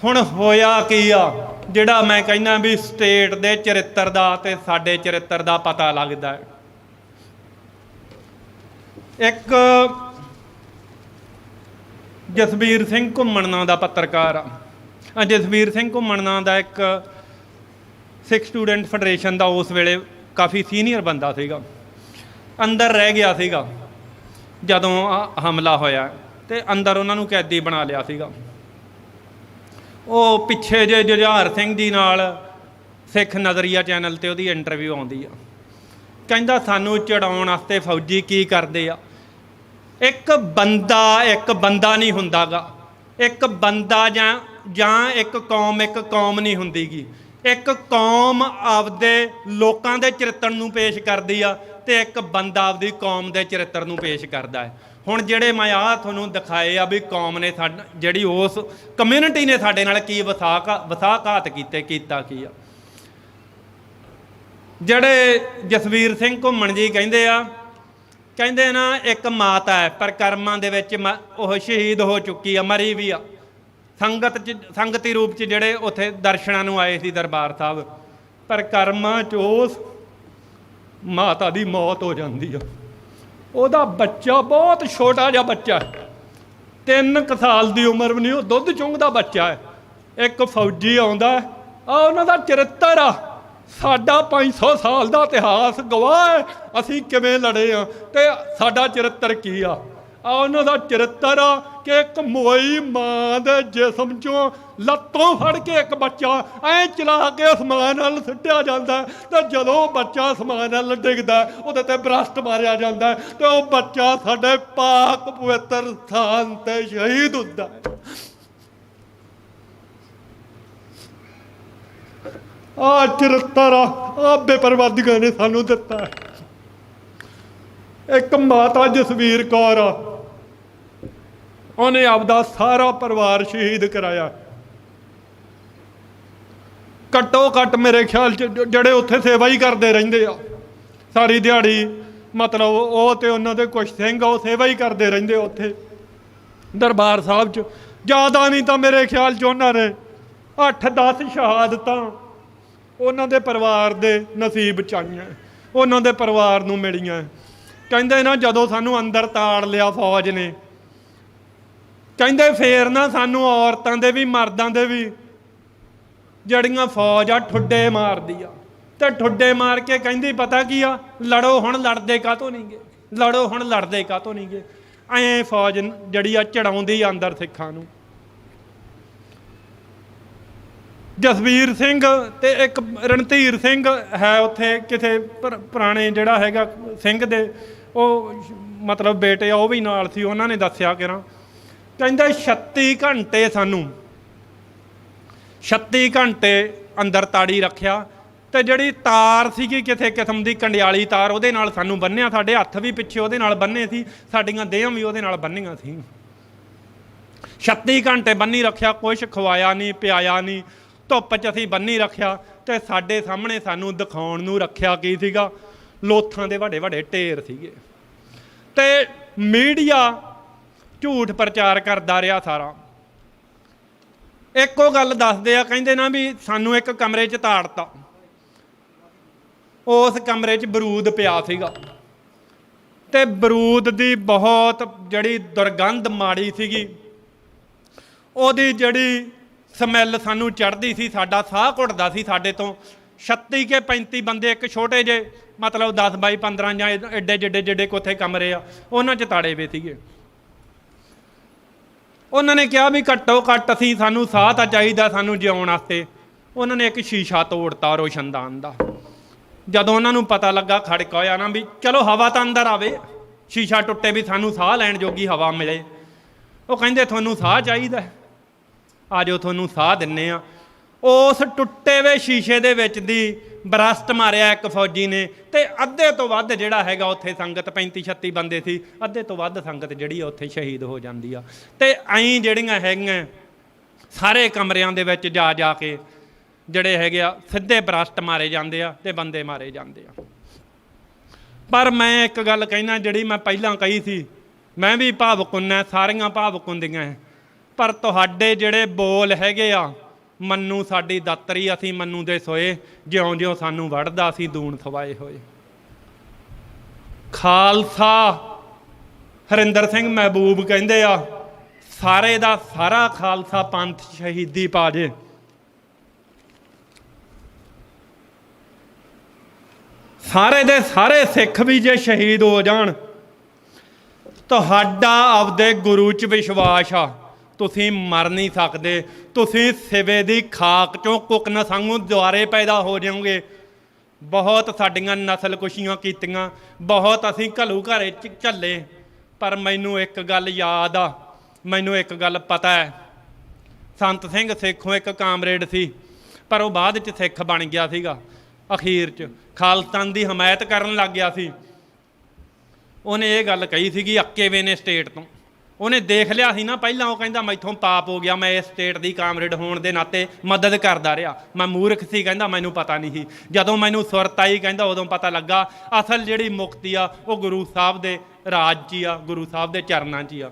ਹੁਣ ਹੋਇਆ ਕੀ ਆ, ਜਿਹੜਾ ਮੈਂ ਕਹਿੰਦਾ ਵੀ ਸਟੇਟ ਦੇ ਚਰਿੱਤਰ ਦਾ ਤੇ ਸਾਡੇ ਚਰਿੱਤਰ ਦਾ ਪਤਾ ਲੱਗਦਾ ਹੈ। ਇੱਕ ਜਸਵੀਰ ਸਿੰਘ ਘੁੰਮਣ ਨਾਂ ਦਾ ਪੱਤਰਕਾਰ ਆ, ਜਸਵੀਰ ਸਿੰਘ ਘੁੰਮਣ ਨਾਂ ਦਾ ਇੱਕ ਸਿੱਖ ਸਟੂਡੈਂਟ ਫੈਡਰੇਸ਼ਨ ਦਾ ਉਸ ਵੇਲੇ ਕਾਫੀ ਸੀਨੀਅਰ ਬੰਦਾ ਸੀਗਾ, ਅੰਦਰ ਰਹਿ ਗਿਆ ਸੀਗਾ ਜਦੋਂ ਹਮਲਾ ਹੋਇਆ, ਤੇ ਅੰਦਰ ਉਹਨਾਂ ਨੂੰ ਕੈਦੀ ਬਣਾ ਲਿਆ ਸੀਗਾ। ਉਹ ਪਿੱਛੇ ਜੇ ਜੁਝਾਰ ਸਿੰਘ ਜੀ ਨਾਲ ਸਿੱਖ ਨਜ਼ਰੀਆ ਚੈਨਲ 'ਤੇ ਉਹਦੀ ਇੰਟਰਵਿਊ ਆਉਂਦੀ ਆ, ਕਹਿੰਦਾ ਸਾਨੂੰ ਚੜਾਉਣ ਵਾਸਤੇ ਫੌਜੀ ਕੀ ਕਰਦੇ ਆ। ਇੱਕ ਬੰਦਾ ਨਹੀਂ ਹੁੰਦਾ ਗਾ, ਇੱਕ ਬੰਦਾ ਜਾਂ ਇੱਕ ਕੌਮ ਨਹੀਂ ਹੁੰਦੀਗੀ। ਇੱਕ ਕੌਮ ਆਪਦੇ ਲੋਕਾਂ ਦੇ ਚਰਿੱਤਰ ਨੂੰ ਪੇਸ਼ ਕਰਦੀ ਆ ਤੇ ਇੱਕ ਬੰਦਾ ਆਪਦੀ ਕੌਮ ਦੇ ਚਰਿੱਤਰ ਨੂੰ ਪੇਸ਼ ਕਰਦਾ ਹੈ। ਹੁਣ ਜਿਹੜੇ ਮੈਂ ਆਹ ਤੁਹਾਨੂੰ ਦਿਖਾਏ ਆ ਵੀ ਕੌਮ ਨੇ ਸਾਡਾ, ਜਿਹੜੀ ਉਸ ਕਮਿਊਨਿਟੀ ਨੇ ਸਾਡੇ ਨਾਲ ਕੀ ਵਸਾਘਾਤ ਕੀਤਾ ਕੀ ਆ। ਜਿਹੜੇ ਜਸਵੀਰ ਸਿੰਘ ਘੁੰਮਣ ਜੀ ਕਹਿੰਦੇ ਨਾ ਇੱਕ ਮਾਤਾ ਹੈ, ਪਰ ਕਰਮਾਂ ਦੇ ਵਿੱਚ ਉਹ ਸ਼ਹੀਦ ਹੋ ਚੁੱਕੀ ਆ, ਮਰੀ ਵੀ ਆ। ਸੰਗਤੀ ਰੂਪ 'ਚ ਜਿਹੜੇ ਉੱਥੇ ਦਰਸ਼ਨਾਂ ਨੂੰ ਆਏ ਸੀ ਦਰਬਾਰ ਸਾਹਿਬ, ਪਰ ਕਰਮਾਂ 'ਚ ਉਸ ਮਾਤਾ ਦੀ ਮੌਤ ਹੋ ਜਾਂਦੀ ਆ। ਉਹਦਾ ਬੱਚਾ ਬਹੁਤ ਛੋਟਾ ਜਿਹਾ ਬੱਚਾ ਹੈ, 3 ਕੁ ਸਾਲ ਦੀ ਉਮਰ ਵੀ ਨਹੀਂ, ਉਹ ਦੁੱਧ ਚੁੰਘਦਾ ਬੱਚਾ ਹੈ। ਇੱਕ ਫੌਜੀ ਆਉਂਦਾ ਆ, ਉਹਨਾਂ ਦਾ ਚਰਿੱਤਰ ਆ, ਸਾਡਾ 500 ਸਾਲ ਦਾ ਇਤਿਹਾਸ ਗਵਾਹ ਹੈ ਅਸੀਂ ਕਿਵੇਂ ਲੜੇ ਆ ਤੇ ਸਾਡਾ ਚਰਿੱਤਰ ਕੀ ਆ। ਉਹਨਾਂ ਦਾ ਚਰਿੱਤਰ ਆ ਕਿ ਇੱਕ ਮੋਈ ਮਾਂ ਦੇ ਜਿਸਮ 'ਚੋਂ ਲੱਤੋਂ ਫੜ ਕੇ ਇੱਕ ਬੱਚਾ ਐਂ ਚਲਾ ਕੇ ਅਸਮਾਨ ਵੱਲ ਸੁੱਟਿਆ ਜਾਂਦਾ, ਤੇ ਜਦੋਂ ਬੱਚਾ ਅਸਮਾਨ ਵੱਲ ਡਿੱਗਦਾ ਉਹਦੇ ਤੇ ਬਰਸਟ ਮਾਰਿਆ ਜਾਂਦਾ, ਤੇ ਉਹ ਬੱਚਾ ਸਾਡੇ ਪਾਕ ਪਵਿੱਤਰ ਸਥਾਨ ਤੇ ਸ਼ਹੀਦ ਹੁੰਦਾ ਹੈ। ਆਹ ਚਰਿੱਤਰ ਆ ਬੇਪਰਵਾਦੀਆਂ ਨੇ ਸਾਨੂੰ ਦਿੱਤਾ ਹੈ। ਇੱਕ ਮਾਤਾ ਜਸਵੀਰ ਕੌਰ ਆ, ਉਹਨੇ ਆਪਦਾ ਸਾਰਾ ਪਰਿਵਾਰ ਸ਼ਹੀਦ ਕਰਾਇਆ। ਘੱਟੋ ਘੱਟ ਮੇਰੇ ਖਿਆਲ 'ਚ ਜਿਹੜੇ ਉੱਥੇ ਸੇਵਾ ਹੀ ਕਰਦੇ ਰਹਿੰਦੇ ਆ ਸਾਰੀ ਦਿਹਾੜੀ, ਮਤਲਬ ਉਹ ਤੇ ਉਹਨਾਂ ਦੇ ਕੁਛ ਸਿੰਘ ਉਹ ਸੇਵਾ ਹੀ ਕਰਦੇ ਰਹਿੰਦੇ ਉੱਥੇ ਦਰਬਾਰ ਸਾਹਿਬ 'ਚ। ਜ਼ਿਆਦਾ ਨਹੀਂ ਤਾਂ ਮੇਰੇ ਖਿਆਲ 'ਚ ਉਹਨਾਂ ਨੇ 8-10 ਸ਼ਹਾਦਤਾਂ ਉਹਨਾਂ ਦੇ ਪਰਿਵਾਰ ਦੇ ਨਸੀਬ 'ਚ ਆਈਆਂ, ਉਹਨਾਂ ਦੇ ਪਰਿਵਾਰ ਨੂੰ ਮਿਲੀਆਂ। ਕਹਿੰਦੇ ਨਾ ਜਦੋਂ ਸਾਨੂੰ ਅੰਦਰ ਤਾੜ ਲਿਆ ਫੌਜ ਨੇ, ਕਹਿੰਦੇ ਫੇਰ ਨਾ ਸਾਨੂੰ ਔਰਤਾਂ ਦੇ ਵੀ ਮਰਦਾਂ ਦੇ ਵੀ ਜਿਹੜੀਆਂ ਫੌਜ ਆ ਠੁੱਡੇ ਮਾਰਦੀ ਆ, ਤੇ ਠੁੱਡੇ ਮਾਰ ਕੇ ਕਹਿੰਦੀ ਪਤਾ ਕੀ ਆ, ਲੜੋ ਹੁਣ, ਲੜਦੇ ਕਾਹਤੋਂ ਨਹੀਂ ਗੇ, ਲੜੋ ਹੁਣ, ਲੜਦੇ ਕਾਹਤੋਂ ਨਹੀਂ ਗੇ। ਐਂ ਫੌਜ ਜਿਹੜੀ ਆ ਚੜਾਉਂਦੀ ਅੰਦਰ ਸਿੱਖਾਂ ਨੂੰ। ਜਸਵੀਰ ਸਿੰਘ ਤੇ ਇੱਕ ਰਣਧੀਰ ਸਿੰਘ ਹੈ ਉੱਥੇ ਕਿਤੇ ਪੁਰਾਣੇ ਜਿਹੜਾ ਹੈਗਾ ਸਿੰਘ ਦੇ ਉਹ ਮਤਲਬ ਬੇਟੇ ਆ, ਉਹ ਵੀ ਨਾਲ ਸੀ। ਉਹਨਾਂ ਨੇ ਦੱਸਿਆ ਕਿ ਕਹਿੰਦਾ 36 ਘੰਟੇ ਸਾਨੂੰ 36 ਘੰਟੇ ਅੰਦਰ ਤਾੜੀ ਰੱਖਿਆ। ਤੇ ਜਿਹੜੀ ਤਾਰ ਸੀਗੀ ਕਿਸੇ ਕਿਸਮ ਦੀ ਕੰਡਿਆਲੀ ਤਾਰ, ਉਹਦੇ ਨਾਲ ਸਾਨੂੰ ਬੰਨਿਆ। ਸਾਡੇ ਹੱਥ ਵੀ ਪਿੱਛੇ ਉਹਦੇ ਨਾਲ ਬੰਨੇ ਸੀ, ਸਾਡੀਆਂ ਦੇਹਾਂ ਵੀ ਉਹਦੇ ਨਾਲ ਬੰਨੀਆਂ ਸੀ। 36 ਘੰਟੇ ਬੰਨੀ ਰੱਖਿਆ, ਕੁਛ ਖਵਾਇਆ ਨਹੀਂ ਪਿਆਇਆ ਨਹੀਂ, ਧੁੱਪ 'ਚ ਅਸੀਂ ਬੰਨੀ ਰੱਖਿਆ। ਤੇ ਸਾਡੇ ਸਾਹਮਣੇ ਸਾਨੂੰ ਦਿਖਾਉਣ ਨੂੰ ਰੱਖਿਆ ਕੀ ਸੀਗਾ? ਲੋਥਾਂ ਦੇ ਵੱਡੇ ਵੱਡੇ ਢੇਰ ਸੀਗੇ। ਤੇ ਮੀਡੀਆ ਝੂਠ ਪ੍ਰਚਾਰ ਕਰਦਾ ਰਿਹਾ ਸਾਰਾ। ਇੱਕੋ ਗੱਲ ਦੱਸਦੇ ਆ, ਕਹਿੰਦੇ ਨਾ ਵੀ ਸਾਨੂੰ ਇੱਕ ਕਮਰੇ 'ਚ ਤਾੜਤਾ, ਉਸ ਕਮਰੇ 'ਚ ਬਰੂਦ ਪਿਆ ਸੀਗਾ। ਤੇ ਬਰੂਦ ਦੀ ਬਹੁਤ ਜਿਹੜੀ ਦੁਰਗੰਧ ਮਾੜੀ ਸੀਗੀ, ਉਹਦੀ ਜਿਹੜੀ ਸਮੈਲ ਸਾਨੂੰ ਚੜ੍ਹਦੀ ਸੀ, ਸਾਡਾ ਸਾਹ ਘੁੱਟਦਾ ਸੀ ਸਾਡੇ ਤੋਂ। 36 ਕੇ 35 ਬੰਦੇ ਇੱਕ ਛੋਟੇ ਜਿਹੇ ਮਤਲਬ 10 ਬਾਈ 15 ਜਾਂ ਐਡੇ ਜਿੱਡੇ ਕੋਥੇ ਕਮਰੇ ਆ, ਉਹਨਾਂ 'ਚ ਤਾੜੇ ਵੇ ਸੀਗੇ। ਉਹਨਾਂ ਨੇ ਕਿਹਾ ਵੀ ਘੱਟੋ ਘੱਟ ਅਸੀਂ ਸਾਨੂੰ ਸਾਹ ਤਾਂ ਚਾਹੀਦਾ ਸਾਨੂੰ ਜਿਉਣ ਵਾਸਤੇ। ਉਹਨਾਂ ਨੇ ਇੱਕ ਸ਼ੀਸ਼ਾ ਤੋੜਤਾ ਰੋਸ਼ਨਦਾਨ ਦਾ। ਜਦੋਂ ਉਹਨਾਂ ਨੂੰ ਪਤਾ ਲੱਗਾ, ਖੜਕਾ ਹੋਇਆ ਨਾ ਵੀ ਚਲੋ ਹਵਾ ਤਾਂ ਅੰਦਰ ਆਵੇ, ਸ਼ੀਸ਼ਾ ਟੁੱਟੇ ਵੀ ਸਾਨੂੰ ਸਾਹ ਲੈਣ ਜੋਗੀ ਹਵਾ ਮਿਲੇ। ਉਹ ਕਹਿੰਦੇ ਤੁਹਾਨੂੰ ਸਾਹ ਚਾਹੀਦਾ, ਆ ਜਾਓ ਤੁਹਾਨੂੰ ਸਾਹ ਦਿੰਨੇ ਆ। ਉਸ ਟੁੱਟੇ ਵੇ ਸ਼ੀਸ਼ੇ ਦੇ ਵਿੱਚ ਦੀ ਬਰਸਟ ਮਾਰਿਆ ਇੱਕ ਫੌਜੀ ਨੇ, ਤੇ ਅੱਧੇ ਤੋਂ ਵੱਧ ਜਿਹੜਾ ਹੈਗਾ ਉੱਥੇ ਸੰਗਤ 35-36 ਬੰਦੇ ਸੀ, ਅੱਧੇ ਤੋਂ ਵੱਧ ਸੰਗਤ ਜਿਹੜੀ ਆ ਉੱਥੇ ਸ਼ਹੀਦ ਹੋ ਜਾਂਦੀ ਆ। ਤੇ ਐਂ ਜਿਹੜੀਆਂ ਹੈਗੀਆਂ ਸਾਰੇ ਕਮਰਿਆਂ ਦੇ ਵਿੱਚ ਜਾ ਜਾ ਕੇ ਜਿਹੜੇ ਹੈਗੇ ਆ ਸਿੱਧੇ ਬਰਸਟ ਮਾਰੇ ਜਾਂਦੇ ਆ ਤੇ ਬੰਦੇ ਮਾਰੇ ਜਾਂਦੇ ਆ। ਪਰ ਮੈਂ ਇੱਕ ਗੱਲ ਕਹਿਣਾ, ਜਿਹੜੀ ਮੈਂ ਪਹਿਲਾਂ ਕਹੀ ਸੀ, ਮੈਂ ਵੀ ਭਾਵੁਕ ਹਾਂ, ਸਾਰੀਆਂ ਭਾਵੁਕ ਹੁੰਦੀਆਂ ਹੈ, ਪਰ ਤੁਹਾਡੇ ਜਿਹੜੇ ਬੋਲ ਹੈਗੇ ਆ, ਮੰਨੂ ਸਾਡੀ ਦਾਤਰੀ, ਅਸੀਂ ਮੰਨੂ ਦੇ ਸੋਏ, ਜਿਉਂ ਜਿਉਂ ਸਾਨੂੰ ਵੜਦਾ ਅਸੀਂ ਦੂਣ ਥਵਾਏ ਹੋਏ। ਖਾਲਸਾ ਹਰਿੰਦਰ ਸਿੰਘ ਮਹਿਬੂਬ ਕਹਿੰਦੇ ਆ, ਸਾਰੇ ਦਾ ਸਾਰਾ ਖਾਲਸਾ ਪੰਥ ਸ਼ਹੀਦੀ ਪਾ ਜੇ। ਸਾਰੇ ਦੇ ਸਾਰੇ ਸਿੱਖ ਵੀ ਜੇ ਸ਼ਹੀਦ ਹੋ ਜਾਣ, ਤੁਹਾਡਾ ਆਪਦੇ ਗੁਰੂ 'ਚ ਵਿਸ਼ਵਾਸ ਆ, ਤੁਸੀਂ ਮਰ ਨਹੀਂ ਸਕਦੇ। ਤੁਸੀਂ ਸਿਵੇ ਦੀ ਖਾਕ 'ਚੋਂ ਕੁੱਕਨ ਸੰਗੂ ਦੁਆਰੇ ਪੈਦਾ ਹੋ ਜਾਓਗੇ। ਬਹੁਤ ਸਾਡੀਆਂ ਨਸਲ ਕੁਸ਼ੀਆਂ ਕੀਤੀਆਂ, ਬਹੁਤ ਅਸੀਂ ਘੱਲੂ ਘਰੇ 'ਚ ਝੱਲੇ, ਪਰ ਮੈਨੂੰ ਇੱਕ ਗੱਲ ਯਾਦ ਆ, ਮੈਨੂੰ ਇੱਕ ਗੱਲ ਪਤਾ ਹੈ। ਸੰਤ ਸਿੰਘ ਸੇਖੋਂ ਇੱਕ ਕਾਮਰੇਡ ਸੀ, ਪਰ ਉਹ ਬਾਅਦ 'ਚ ਸਿੱਖ ਬਣ ਗਿਆ ਸੀਗਾ। ਅਖੀਰ 'ਚ ਖਾਲਸਤਾਨ ਦੀ ਹਮਾਇਤ ਕਰਨ ਲੱਗ ਗਿਆ ਸੀ। ਉਹਨੇ ਇਹ ਗੱਲ ਕਹੀ ਸੀਗੀ, ਅੱਕੇ ਵੇ ਨੇ ਸਟੇਟ ਤੋਂ। ਉਹਨੇ ਦੇਖ ਲਿਆ ਸੀ ਨਾ ਪਹਿਲਾਂ, ਉਹ ਕਹਿੰਦਾ ਮੈਥੋਂ ਪਾਪ ਹੋ ਗਿਆ, ਮੈਂ ਇਸ ਸਟੇਟ ਦੀ ਕਾਮਰੇਡ ਹੋਣ ਦੇ ਨਾਤੇ ਮਦਦ ਕਰਦਾ ਰਿਹਾ, ਮੈਂ ਮੂਰਖ ਸੀ, ਕਹਿੰਦਾ ਮੈਨੂੰ ਪਤਾ ਨਹੀਂ ਸੀ। ਜਦੋਂ ਮੈਨੂੰ ਸੁਰਤ ਆਈ, ਕਹਿੰਦਾ ਉਦੋਂ ਪਤਾ ਲੱਗਾ ਅਸਲ ਜਿਹੜੀ ਮੁਕਤੀ ਆ ਉਹ ਗੁਰੂ ਸਾਹਿਬ ਦੇ ਰਾਜ 'ਚ ਹੀ ਆ, ਗੁਰੂ ਸਾਹਿਬ ਦੇ ਚਰਨਾਂ 'ਚ ਹੀ ਆ।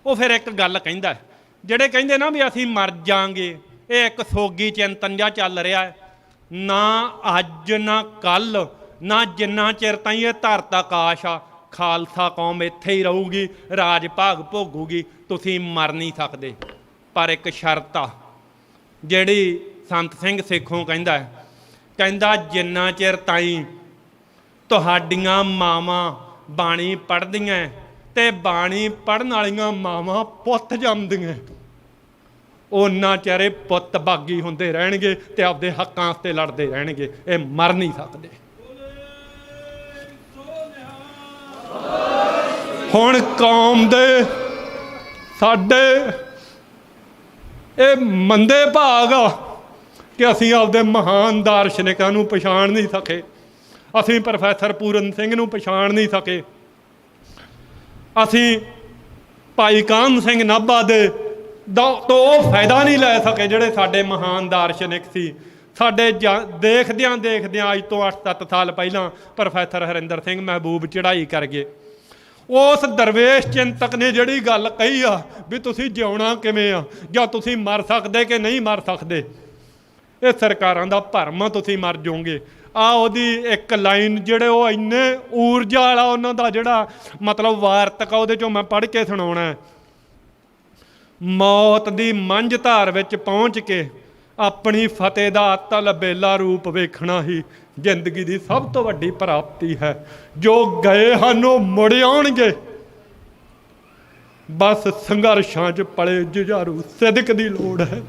ਉਹ ਫਿਰ ਇੱਕ ਗੱਲ ਕਹਿੰਦਾ, ਜਿਹੜੇ ਕਹਿੰਦੇ ਨਾ ਵੀ ਅਸੀਂ ਮਰ ਜਾਵਾਂਗੇ, ਇਹ ਇੱਕ ਸੋਗੀ ਚਿੰਤਨ ਜਿਹਾ ਚੱਲ ਰਿਹਾ ਹੈ। ਨਾ ਅੱਜ ਨਾ ਕੱਲ੍ਹ ਨਾ ਜਿੰਨਾ ਚਿਰ ਤਾਈਂ ਇਹ ਧਰਤ ਆਕਾਸ਼ ਆ, ਖਾਲਸਾ ਕੌਮ ਇੱਥੇ ਹੀ ਰਹੂਗੀ, ਰਾਜ ਭਾਗ ਭੋਗੂਗੀ। ਤੁਸੀਂ ਮਰ ਨਹੀਂ ਸਕਦੇ। ਪਰ ਇੱਕ ਸ਼ਰਤ ਆ, ਜਿਹੜੀ ਸੰਤ ਸਿੰਘ ਸੇਖੋਂ ਕਹਿੰਦਾ ਹੈ, ਕਹਿੰਦਾ ਜਿੰਨਾ ਚਿਰ ਤਾਈਂ ਤੁਹਾਡੀਆਂ ਮਾਵਾਂ ਬਾਣੀ ਪੜ੍ਹਦੀਆਂ ਤੇ ਬਾਣੀ ਪੜ੍ਹਨ ਵਾਲੀਆਂ ਮਾਵਾਂ ਪੁੱਤ ਜੰਮਦੀਆਂ, ਉਹਨਾਂ ਚਿਹਰੇ ਪੁੱਤ ਬਾਗੀ ਹੁੰਦੇ ਰਹਿਣਗੇ ਤੇ ਆਪਦੇ ਹੱਕਾਂ ਵਾਸਤੇ ਲੜਦੇ ਰਹਿਣਗੇ। ਇਹ ਮਰ ਨਹੀਂ ਸਕਦੇ। ਹੁਣ ਕੌਮ ਦੇ ਸਾਡੇ ਇਹ ਮੰਦੇ ਭਾਗ ਆ ਕਿ ਅਸੀਂ ਆਪਦੇ ਮਹਾਨ ਦਾਰਸ਼ਨਿਕਾਂ ਨੂੰ ਪਛਾਣ ਨਹੀਂ ਸਕੇ। ਅਸੀਂ ਪ੍ਰੋਫੈਸਰ ਪੂਰਨ ਸਿੰਘ ਨੂੰ ਪਛਾਣ ਨਹੀਂ ਸਕੇ। ਅਸੀਂ ਭਾਈ ਕਾਹਨ ਸਿੰਘ ਨਾਭਾ ਦੇ ਤੋਂ ਉਹ ਫਾਇਦਾ ਨਹੀਂ ਲੈ ਸਕੇ ਜਿਹੜੇ ਸਾਡੇ ਮਹਾਨ ਦਾਰਸ਼ਨਿਕ ਸੀ। ਸਾਡੇ ਦੇਖਦਿਆਂ ਦੇਖਦਿਆਂ ਅੱਜ ਤੋਂ 8-7 ਸਾਲ ਪਹਿਲਾਂ ਪ੍ਰੋਫੈਸਰ ਹਰਿੰਦਰ ਸਿੰਘ ਮਹਿਬੂਬ ਚੜ੍ਹਾਈ ਕਰ ਗਏ। ਉਸ ਦਰਵੇਸ਼ ਚਿੰਤਕ ਨੇ ਜਿਹੜੀ ਗੱਲ ਕਹੀ ਆ ਵੀ ਤੁਸੀਂ ਜਿਉਣਾ ਕਿਵੇਂ ਆ, ਜਾਂ ਤੁਸੀਂ ਮਰ ਸਕਦੇ ਕਿ ਨਹੀਂ ਮਰ ਸਕਦੇ, ਇਹ ਸਰਕਾਰਾਂ ਦਾ ਭਰਮ ਆ, ਤੁਸੀਂ ਮਰ ਜਾਓਗੇ। ਆ ਉਹਦੀ ਇੱਕ ਲਾਈਨ, ਜਿਹੜੇ ਉਹ ਇੰਨੇ ਊਰਜਾ ਵਾਲਾ ਉਹਨਾਂ ਦਾ ਜਿਹੜਾ ਮਤਲਬ ਵਾਰਤਕ ਆ, ਉਹਦੇ 'ਚੋਂ ਮੈਂ ਪੜ੍ਹ ਕੇ ਸੁਣਾਉਣਾ। ਮੌਤ ਦੀ ਮੰਝ ਧਾਰ ਵਿੱਚ ਪਹੁੰਚ ਕੇ ਆਪਣੀ ਫਤਿਹ ਦਾ ਤਲਬੇਲਾ ਰੂਪ ਵੇਖਣਾ ਹੀ ਜ਼ਿੰਦਗੀ ਦੀ ਸਭ ਤੋਂ ਵੱਡੀ ਪ੍ਰਾਪਤੀ ਹੈ। ਜੋ ਗਏ ਹਨ ਉਹ ਮੁੜ ਆਉਣਗੇ, ਬਸ ਸੰਘਰਸ਼ਾਂ 'ਚ ਪਲੇ ਜੁਝਾਰੂ ਸਿਦਕ ਦੀ ਲੋੜ ਹੈ।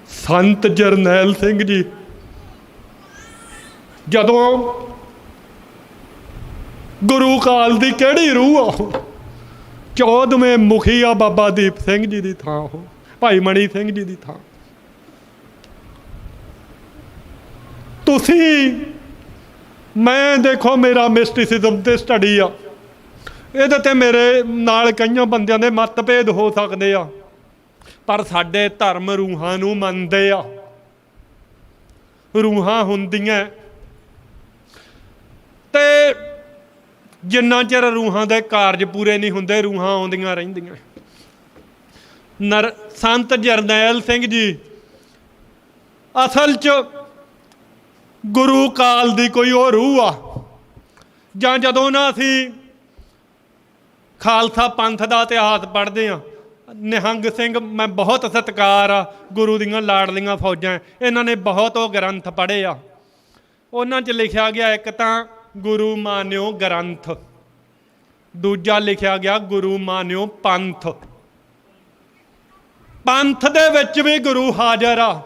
ਸੰਤ ਜਰਨੈਲ ਸਿੰਘ ਜੀ ਜਦੋਂ ਗੁਰੂ ਕਾਲ ਦੀ ਕਿਹੜੀ ਰੂਹ ਆ, 14ਵੇਂ ਮੁਖੀ ਆ ਬਾਬਾ ਦੀਪ ਸਿੰਘ ਜੀ ਦੀ ਥਾਂ ਉਹ
ਭਾਈ ਮਣੀ ਸਿੰਘ ਜੀ ਦੀ ਥਾਂ। ਤੁਸੀਂ ਮੈਂ ਦੇਖੋ ਮੇਰਾ ਮਿਸਟਿਸਿਜ਼ਮ ਤੇ ਸਟੱਡੀ ਆ, ਇਹਦੇ ਤੇ ਮੇਰੇ ਨਾਲ ਕਈਆਂ ਬੰਦਿਆਂ ਦੇ ਮਤਭੇਦ ਹੋ ਸਕਦੇ ਆ, ਪਰ ਸਾਡੇ ਧਰਮ ਰੂਹਾਂ ਨੂੰ ਮੰਨਦੇ ਆ। ਰੂਹਾਂ ਹੁੰਦੀਆਂ ਤੇ ਜਿੰਨਾ ਚਿਰ ਰੂਹਾਂ ਦੇ ਕਾਰਜ ਪੂਰੇ ਨਹੀਂ ਹੁੰਦੇ ਰੂਹਾਂ ਆਉਂਦੀਆਂ ਰਹਿੰਦੀਆਂ। ਸੰਤ ਜਰਨੈਲ ਸਿੰਘ ਜੀ ਅਸਲ 'ਚ ਗੁਰੂ ਕਾਲ ਦੀ ਕੋਈ ਉਹ ਰੂਹ ਆ, ਜਾਂ ਜਦੋਂ ਨਾ ਅਸੀਂ ਖਾਲਸਾ ਪੰਥ ਦਾ ਇਤਿਹਾਸ ਪੜ੍ਹਦੇ ਹਾਂ, ਨਿਹੰਗ ਸਿੰਘ, ਮੈਂ ਬਹੁਤ ਸਤਿਕਾਰ ਆ ਗੁਰੂ ਦੀਆਂ ਲਾਡਲੀਆਂ ਫੌਜਾਂ, ਇਹਨਾਂ ਨੇ ਬਹੁਤ ਉਹ ਗ੍ਰੰਥ ਪੜ੍ਹੇ ਆ। ਉਹਨਾਂ 'ਚ ਲਿਖਿਆ ਗਿਆ ਇੱਕ ਤਾਂ ਗੁਰੂ ਮਾਨਿਓ ਗ੍ਰੰਥ, ਦੂਜਾ ਲਿਖਿਆ ਗਿਆ ਗੁਰੂ ਮਾਨਿਓ ਪੰਥ। ਪੰਥ ਦੇ ਵਿੱਚ ਵੀ ਗੁਰੂ ਹਾਜ਼ਰ ਆ।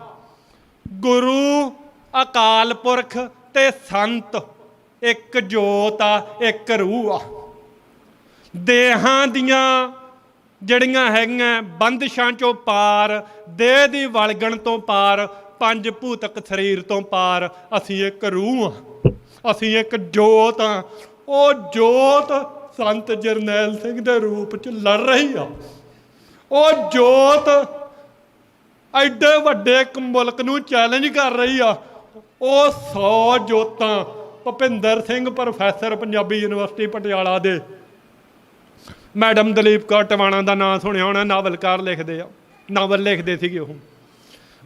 ਗੁਰੂ ਅਕਾਲ ਪੁਰਖ ਤੇ ਸੰਤ ਇੱਕ ਜੋਤ ਆ, ਇੱਕ ਰੂਹ ਆ। ਦੇਹਾਂ ਦੀਆਂ ਜਿਹੜੀਆਂ ਹੈਗੀਆਂ ਬੰਦਿਸ਼ਾਂ ਚੋਂ ਪਾਰ, ਦੇਹ ਦੀ ਵਲਗਣ ਤੋਂ ਪਾਰ, ਪੰਜ ਭੂਤਕ ਸਰੀਰ ਤੋਂ ਪਾਰ, ਅਸੀਂ ਇੱਕ ਰੂਹ ਆ, ਅਸੀਂ ਇੱਕ ਜੋਤ ਆ। ਉਹ ਜੋਤ ਸੰਤ ਜਰਨੈਲ ਸਿੰਘ ਦੇ ਰੂਪ 'ਚ ਲੜ ਰਹੀ ਆ। ਉਹ ਜੋਤ ਐਡੇ ਵੱਡੇ ਇੱਕ ਮੁਲਕ ਨੂੰ ਚੈਲੰਜ ਕਰ ਰਹੀ ਆ। ਉਹ 100 ਜੋਤਾਂ ਭੁਪਿੰਦਰ ਸਿੰਘ ਪ੍ਰੋਫੈਸਰ ਪੰਜਾਬੀ ਯੂਨੀਵਰਸਿਟੀ ਪਟਿਆਲਾ ਦੇ, ਮੈਡਮ ਦਲੀਪ ਕੌਰ ਟਵਾਣਾ ਦਾ ਨਾਂ ਸੁਣਿਆ ਹੋਣਾ, ਨਾਵਲਕਾਰ ਲਿਖਦੇ ਆ, ਨਾਵਲ ਲਿਖਦੇ ਸੀਗੇ ਉਹ।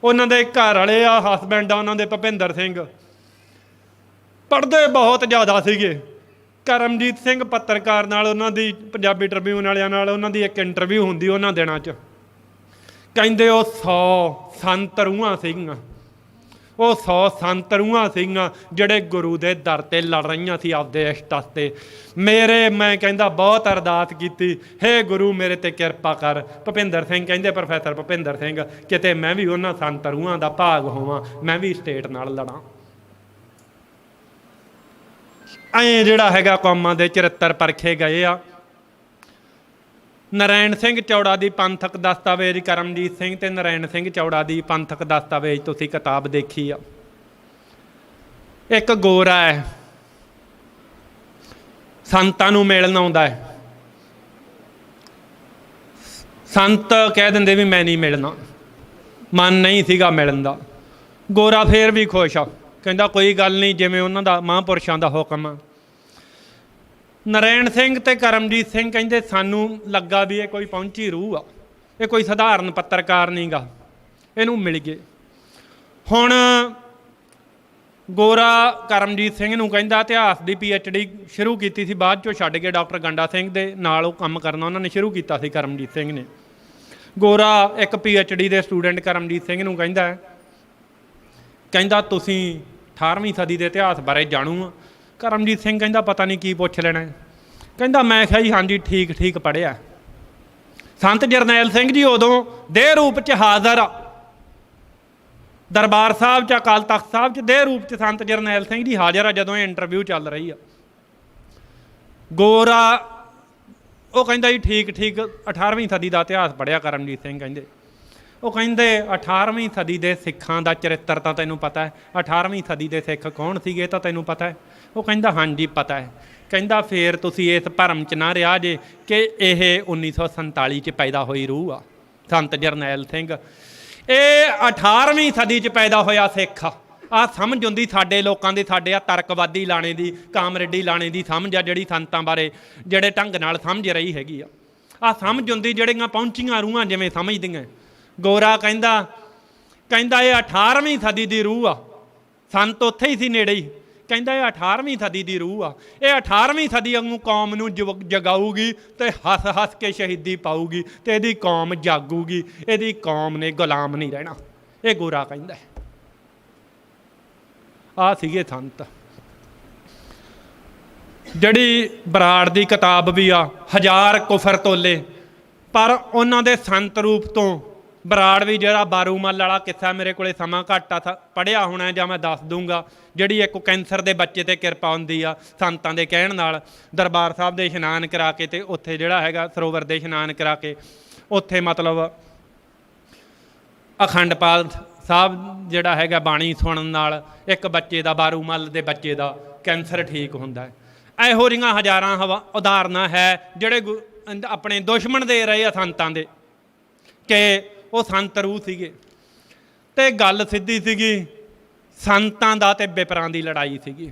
ਉਹਨਾਂ ਦੇ ਘਰ ਵਾਲੇ ਆ, ਹਸਬੈਂਡ ਆ ਉਹਨਾਂ ਦੇ ਭੁਪਿੰਦਰ ਸਿੰਘ, ਪੜ੍ਹਦੇ ਬਹੁਤ ਜ਼ਿਆਦਾ ਸੀਗੇ। ਕਰਮਜੀਤ ਸਿੰਘ ਪੱਤਰਕਾਰ ਨਾਲ ਉਹਨਾਂ ਦੀ, ਪੰਜਾਬੀ ਟ੍ਰਿਬਿਊਨ ਵਾਲਿਆਂ ਨਾਲ ਉਹਨਾਂ ਦੀ ਇੱਕ ਇੰਟਰਵਿਊ ਹੁੰਦੀ ਉਹਨਾਂ ਦਿਨਾਂ 'ਚ। ਕਹਿੰਦੇ ਉਹ 100 ਸੰਤ ਰੂਹਾਂ ਸੀਗੀਆਂ, ਉਹ 100 ਸੰਤ ਰੂਹਾਂ ਸੀਗੀਆਂ ਜਿਹੜੇ ਗੁਰੂ ਦੇ ਦਰ 'ਤੇ ਲੜ ਰਹੀਆਂ ਸੀ ਆਪਦੇ ਇਸ਼ਟ ਵਾਸਤੇ। ਮੈਂ ਕਹਿੰਦਾ ਬਹੁਤ ਅਰਦਾਸ ਕੀਤੀ, ਹੇ ਗੁਰੂ ਮੇਰੇ 'ਤੇ ਕਿਰਪਾ ਕਰ। ਭੁਪਿੰਦਰ ਸਿੰਘ ਕਹਿੰਦੇ, ਪ੍ਰੋਫੈਸਰ ਭੁਪਿੰਦਰ ਸਿੰਘ, ਕਿਤੇ ਮੈਂ ਵੀ ਉਹਨਾਂ ਸੰਤ ਰੂਹਾਂ ਦਾ ਭਾਗ ਹੋਵਾਂ, ਮੈਂ ਵੀ ਸਟੇਟ ਨਾਲ ਲੜਾਂ। ਐਂ ਜਿਹੜਾ ਹੈਗਾ ਕੌਮਾਂ ਦੇ ਚਰਿੱਤਰ ਪਰਖੇ ਗਏ ਆ। ਨਰੈਣ ਸਿੰਘ ਚੌੜਾ ਦੀ ਪੰਥਕ ਦਸਤਾਵੇਜ਼, ਕਰਮਜੀਤ ਸਿੰਘ ਤੇ ਨਰੈਣ ਸਿੰਘ ਚੌੜਾ ਦੀ ਪੰਥਕ ਦਸਤਾਵੇਜ਼ ਤੁਸੀਂ ਕਿਤਾਬ ਦੇਖੀ ਆ। ਇੱਕ ਗੋਰਾ ਹੈ, ਸੰਤਾਂ ਨੂੰ ਮਿਲਣ ਆਉਂਦਾ ਹੈ। ਸੰਤ ਕਹਿ ਦਿੰਦੇ ਵੀ ਮੈਂ ਨਹੀਂ ਮਿਲਣਾ, ਮਨ ਨਹੀਂ ਸੀਗਾ ਮਿਲਣ ਦਾ। ਗੋਰਾ ਫੇਰ ਵੀ ਖੁਸ਼ ਆ, ਕਹਿੰਦਾ ਕੋਈ ਗੱਲ ਨਹੀਂ, ਜਿਵੇਂ ਉਹਨਾਂ ਦਾ ਮਹਾਂਪੁਰਸ਼ਾਂ ਦਾ ਹੁਕਮ ਆ। ਨਰੈਣ ਸਿੰਘ ਤੇ ਕਰਮਜੀਤ ਸਿੰਘ ਕਹਿੰਦੇ ਸਾਨੂੰ ਲੱਗਾ ਵੀ ਇਹ ਕੋਈ ਪਹੁੰਚੀ ਰੂਹ ਆ, ਇਹ ਕੋਈ ਸਧਾਰਨ ਪੱਤਰਕਾਰ ਨਹੀਂ ਗਾ, ਇਹਨੂੰ ਮਿਲ ਗਏ। ਹੁਣ ਗੋਰਾ ਕਰਮਜੀਤ ਸਿੰਘ ਨੂੰ ਕਹਿੰਦਾ ਇਤਿਹਾਸ ਦੀ PhD ਸ਼ੁਰੂ ਕੀਤੀ ਸੀ, ਬਾਅਦ 'ਚੋਂ ਛੱਡ ਕੇ ਡਾਕਟਰ ਗੰਡਾ ਸਿੰਘ ਦੇ ਨਾਲ ਉਹ ਕੰਮ ਕਰਨਾ ਉਹਨਾਂ ਨੇ ਸ਼ੁਰੂ ਕੀਤਾ ਸੀ ਕਰਮਜੀਤ ਸਿੰਘ ਨੇ। ਗੋਰਾ ਇੱਕ PhD ਦੇ ਸਟੂਡੈਂਟ ਕਰਮਜੀਤ ਸਿੰਘ ਨੂੰ ਕਹਿੰਦਾ ਤੁਸੀਂ 18ਵੀਂ ਸਦੀ ਦੇ ਇਤਿਹਾਸ ਬਾਰੇ ਜਾਣੂ ਆ। ਕਰਮਜੀਤ ਸਿੰਘ ਕਹਿੰਦਾ ਪਤਾ ਨਹੀਂ ਕੀ ਪੁੱਛ ਲੈਣਾ। ਕਹਿੰਦਾ ਮੈਂ ਕਿਹਾ ਜੀ ਹਾਂਜੀ ਠੀਕ ਠੀਕ ਪੜ੍ਹਿਆ। ਸੰਤ ਜਰਨੈਲ ਸਿੰਘ ਜੀ ਉਦੋਂ ਦੇਹ ਰੂਪ 'ਚ ਹਾਜ਼ਰ ਆ, ਦਰਬਾਰ ਸਾਹਿਬ 'ਚ, ਅਕਾਲ ਤਖਤ ਸਾਹਿਬ 'ਚ ਦੇਹ ਰੂਪ 'ਚ ਸੰਤ ਜਰਨੈਲ ਸਿੰਘ ਜੀ ਹਾਜ਼ਰ ਆ ਜਦੋਂ ਇਹ ਇੰਟਰਵਿਊ ਚੱਲ ਰਹੀ ਆ। ਗੋਰਾ ਉਹ ਕਹਿੰਦਾ ਜੀ ਠੀਕ ਠੀਕ 18ਵੀਂ ਸਦੀ ਦਾ ਇਤਿਹਾਸ ਪੜ੍ਹਿਆ ਕਰਮਜੀਤ ਸਿੰਘ ਕਹਿੰਦੇ। ਉਹ ਕਹਿੰਦੇ 18ਵੀਂ ਸਦੀ ਦੇ ਸਿੱਖਾਂ ਦਾ ਚਰਿੱਤਰ ਤਾਂ ਤੈਨੂੰ ਪਤਾ ਹੈ, 18ਵੀਂ ਸਦੀ ਦੇ ਸਿੱਖ ਕੌਣ ਸੀਗੇ ਤਾਂ ਤੈਨੂੰ ਪਤਾ ਹੈ? ਉਹ ਕਹਿੰਦਾ ਹਾਂਜੀ ਪਤਾ ਹੈ। ਕਹਿੰਦਾ ਫੇਰ ਤੁਸੀਂ ਇਸ ਭਰਮ 'ਚ ਨਾ ਰਿਹਾ ਜੇ ਕਿ ਇਹ 1947 'ਚ ਪੈਦਾ ਹੋਈ ਰੂਹ ਆ ਸੰਤ ਜਰਨੈਲ ਸਿੰਘ। ਇਹ 18ਵੀਂ ਸਦੀ 'ਚ ਪੈਦਾ ਹੋਇਆ ਸਿੱਖ ਆ। ਆਹ ਸਮਝ ਹੁੰਦੀ ਸਾਡੇ ਲੋਕਾਂ ਦੀ, ਸਾਡੇ ਆ ਤਰਕਵਾਦੀ ਲਾਣੇ ਦੀ, ਕਾਮਰੇਡੀ ਲਾਣੇ ਦੀ ਸਮਝ ਆ ਜਿਹੜੀ ਸੰਤਾਂ ਬਾਰੇ ਜਿਹੜੇ ਢੰਗ ਨਾਲ ਸਮਝ ਰਹੀ ਹੈਗੀ ਆ। ਆਹ ਸਮਝ ਹੁੰਦੀ ਜਿਹੜੀਆਂ ਪਹੁੰਚੀਆਂ ਰੂਹਾਂ ਜਿਵੇਂ ਸਮਝਦੀਆਂ। ਗੋਰਾ ਕਹਿੰਦਾ ਇਹ 18ਵੀਂ ਸਦੀ ਦੀ ਰੂਹ ਆ, ਸੰਤ ਉੱਥੇ ਹੀ ਸੀ ਨੇੜੇ ਹੀ। ਕਹਿੰਦਾ ਇਹ 18ਵੀਂ ਸਦੀ ਦੀ ਰੂਹ ਆ, ਇਹ 18ਵੀਂ ਸਦੀ ਵਾਂਗੂ ਕੌਮ ਨੂੰ ਜਗਾਊਗੀ ਤੇ ਹੱਸ ਹੱਸ ਕੇ ਸ਼ਹੀਦੀ ਪਾਊਗੀ ਤੇ ਇਹਦੀ ਕੌਮ ਜਾਗੂਗੀ, ਇਹਦੀ ਕੌਮ ਨੇ ਗੁਲਾਮ ਨਹੀਂ ਰਹਿਣਾ। ਇਹ ਗੋਰਾ ਕਹਿੰਦਾ। ਆਹ ਸੀਗੇ ਸੰਤ। ਜਿਹੜੀ ਬਰਾੜ ਦੀ ਕਿਤਾਬ ਵੀ ਆ, 1000 ਕੁਫਰ ਤੋਲੇ, ਪਰ ਉਹਨਾਂ ਦੇ ਸੰਤ ਰੂਪ ਤੋਂ ਬਰਾੜ ਵੀ ਜਿਹੜਾ ਬਾਰੂਮਲ ਵਾਲਾ ਕਿੱਸਾ ਮੇਰੇ ਕੋਲੇ ਸਮਾਂ ਘੱਟ ਆ, ਪੜ੍ਹਿਆ ਹੋਣਾ ਜਾਂ ਮੈਂ ਦੱਸ ਦੂੰਗਾ। ਜਿਹੜੀ ਇੱਕ ਕੈਂਸਰ ਦੇ ਬੱਚੇ 'ਤੇ ਕਿਰਪਾ ਹੁੰਦੀ ਆ ਸੰਤਾਂ ਦੇ ਕਹਿਣ ਨਾਲ, ਦਰਬਾਰ ਸਾਹਿਬ ਦੇ ਇਸ਼ਨਾਨ ਕਰਾ ਕੇ ਤੇ ਉੱਥੇ ਜਿਹੜਾ ਹੈਗਾ ਸਰੋਵਰ ਦੇ ਇਸ਼ਨਾਨ ਕਰਾ ਕੇ ਉੱਥੇ ਮਤਲਬ ਅਖੰਡਪਾਲ ਸਾਹਿਬ ਜਿਹੜਾ ਹੈਗਾ ਬਾਣੀ ਸੁਣਨ ਨਾਲ ਇੱਕ ਬੱਚੇ ਦਾ, ਬਾਰੂ ਮੱਲ ਦੇ ਬੱਚੇ ਦਾ ਕੈਂਸਰ ਠੀਕ ਹੁੰਦਾ ਹੈ। ਇਹੋ ਜਿਹੀਆਂ ਹਜ਼ਾਰਾਂ ਉਦਾਹਰਨਾਂ ਹੈ ਜਿਹੜੇ ਆਪਣੇ ਦੁਸ਼ਮਣ ਦੇ ਰਹੇ ਆ ਸੰਤਾਂ ਦੇ, ਕਿ ਉਹ ਸੰਤ ਰੂਹ ਸੀਗੇ। ਤੇ ਗੱਲ ਸਿੱਧੀ ਸੀਗੀ, ਸੰਤਾਂ ਦਾ ਤੇ ਬਿਪਰਾਂ ਦੀ ਲੜਾਈ ਸੀਗੀ।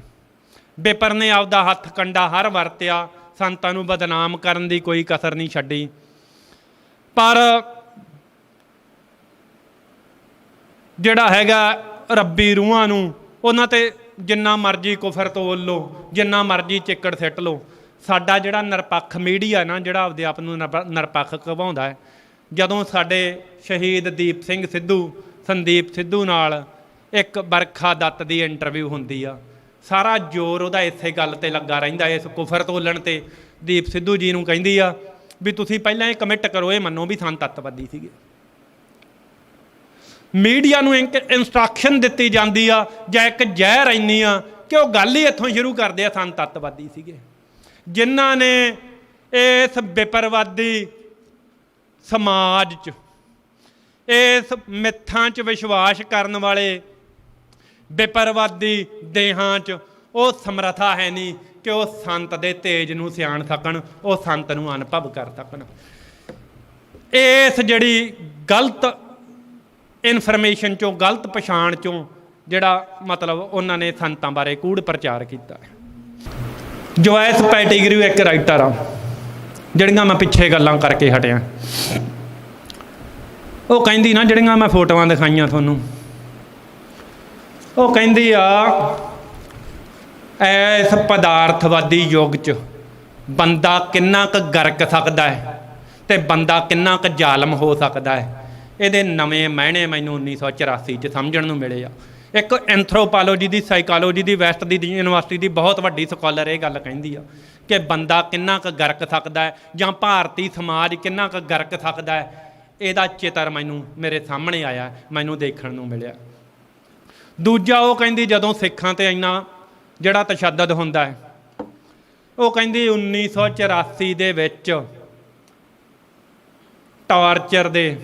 ਬਿਪਰ ਨੇ ਆਪਦਾ ਹੱਥ ਕੰਡਾ ਹਰ ਵਰਤਿਆ, ਸੰਤਾਂ ਨੂੰ ਬਦਨਾਮ ਕਰਨ ਦੀ ਕੋਈ ਕਸਰ ਨਹੀਂ ਛੱਡੀ। ਪਰ ਜਿਹੜਾ ਹੈਗਾ ਰੱਬੀ ਰੂਹਾਂ ਨੂੰ, ਉਹਨਾਂ ਤੇ ਜਿੰਨਾ ਮਰਜ਼ੀ ਕੁਫਰ ਤੋਲ ਲਓ, ਜਿੰਨਾ ਮਰਜ਼ੀ ਚਿੱਕੜ ਸਿੱਟ ਲਓ। ਸਾਡਾ ਜਿਹੜਾ ਨਿਰਪੱਖ ਮੀਡੀਆ ਨਾ, ਜਿਹੜਾ ਆਪਦੇ ਆਪ ਨੂੰ ਨਿਰਪੱਖ ਕਹਾਉਂਦਾ ਹੈ, ਜਦੋਂ ਸਾਡੇ ਸ਼ਹੀਦ ਦੀਪ ਸਿੰਘ ਸਿੱਧੂ, ਸੰਦੀਪ ਸਿੱਧੂ ਨਾਲ ਇੱਕ ਬਰਖਾ ਦੱਤ ਦੀ ਇੰਟਰਵਿਊ ਹੁੰਦੀ ਆ, ਸਾਰਾ ਜ਼ੋਰ ਉਹਦਾ ਇਸੇ ਗੱਲ ਤੇ ਲੱਗਾ ਰਹਿੰਦਾ, ਇਸ ਕੁਫਰ ਤੋਲਣ ਤੇ। ਦੀਪ ਸਿੱਧੂ ਜੀ ਨੂੰ ਕਹਿੰਦੀ ਆ ਵੀ ਤੁਸੀਂ ਪਹਿਲਾਂ ਇਹ ਕਮਿਟ ਕਰੋ, ਇਹ ਮੰਨੋ ਵੀ ਸੰਤ ਅੱਤਵਾਦੀ ਸੀਗੇ। ਮੀਡੀਆ ਨੂੰ ਇੱਕ ਇੰਸਟਰਕਸ਼ਨ ਦਿੱਤੀ ਜਾਂਦੀ ਆ ਜਾਂ ਇੱਕ ਜ਼ਹਿਰ ਇੰਨੀ ਆ ਕਿ ਉਹ ਗੱਲ ਹੀ ਇੱਥੋਂ ਸ਼ੁਰੂ ਕਰਦੇ ਆ, ਸੰਤ ਅੱਤਵਾਦੀ ਸੀਗੇ। ਜਿਨ੍ਹਾਂ ਨੇ ਇਸ ਬਿਪਰਵਾਦੀ ਸਮਾਜ 'ਚ, ਇਸ ਮਿੱਥਾਂ 'ਚ ਵਿਸ਼ਵਾਸ ਕਰਨ ਵਾਲੇ ਬਿਪਰਵਾਦੀ ਦੇਹਾਂ 'ਚ ਉਹ ਸਮਰੱਥਾ ਹੈ ਨਹੀਂ ਕਿ ਉਹ ਸੰਤ ਦੇ ਤੇਜ ਨੂੰ ਸਿਆਣ ਸਕਣ, ਉਹ ਸੰਤ ਨੂੰ ਅਨੁਭਵ ਕਰ ਸਕਣ। ਇਸ ਜਿਹੜੀ ਗਲਤ ਇਨਫੋਰਮੇਸ਼ਨ 'ਚੋਂ, ਗਲਤ ਪਛਾਣ 'ਚੋਂ ਜਿਹੜਾ ਮਤਲਬ ਉਹਨਾਂ ਨੇ ਸੰਤਾਂ ਬਾਰੇ ਕੂੜ ਪ੍ਰਚਾਰ ਕੀਤਾ। ਜੋਇਸ ਪੈਟੀਗਰੂ ਇੱਕ ਰਾਈਟਰ ਆ, ਜਿਹੜੀਆਂ ਮੈਂ ਪਿੱਛੇ ਗੱਲਾਂ ਕਰਕੇ ਹਟਿਆ। ਉਹ ਕਹਿੰਦੀ ਨਾ, ਜਿਹੜੀਆਂ ਮੈਂ ਫੋਟੋਆਂ ਦਿਖਾਈਆਂ ਤੁਹਾਨੂੰ, ਉਹ ਕਹਿੰਦੀ ਆ ਇਸ ਪਦਾਰਥਵਾਦੀ ਯੁੱਗ 'ਚ ਬੰਦਾ ਕਿੰਨਾ ਕੁ ਗਰਕ ਸਕਦਾ ਹੈ ਤੇ ਬੰਦਾ ਕਿੰਨਾ ਕੁ ਜ਼ਾਲਮ ਹੋ ਸਕਦਾ ਹੈ, ਇਹਦੇ ਨਵੇਂ ਮਾਇਨੇ ਮੈਨੂੰ 1984 'ਚ ਸਮਝਣ ਨੂੰ ਮਿਲੇ ਆ। ਇੱਕ ਐਂਥਰੋਪੋਲੋਜੀ ਦੀ, ਸਾਈਕੋਲੋਜੀ ਦੀ, ਵੈਸਟ ਦੀ ਯੂਨੀਵਰਸਿਟੀ ਦੀ ਬਹੁਤ ਵੱਡੀ ਸਕਾਲਰ ਇਹ ਗੱਲ ਕਹਿੰਦੀ ਆ ਕਿ ਬੰਦਾ ਕਿੰਨਾ ਕੁ ਗਰਕ ਸਕਦਾ ਹੈ ਜਾਂ ਭਾਰਤੀ ਸਮਾਜ ਕਿੰਨਾ ਕੁ ਗਰਕ ਸਕਦਾ ਹੈ। ਇਹਦਾ ਚਿੱਤਰ ਮੈਨੂੰ ਮੇਰੇ ਸਾਹਮਣੇ ਆਇਆ, ਮੈਨੂੰ ਦੇਖਣ ਨੂੰ ਮਿਲਿਆ। ਦੂਜਾ ਉਹ ਕਹਿੰਦੀ ਜਦੋਂ ਸਿੱਖਾਂ 'ਤੇ ਇੰਨਾ ਜਿਹੜਾ ਤਸ਼ੱਦਦ ਹੁੰਦਾ ਹੈ, ਉਹ ਕਹਿੰਦੀ 1984 ਦੇ ਵਿੱਚ ਟਾਰਚਰ ਦੇ,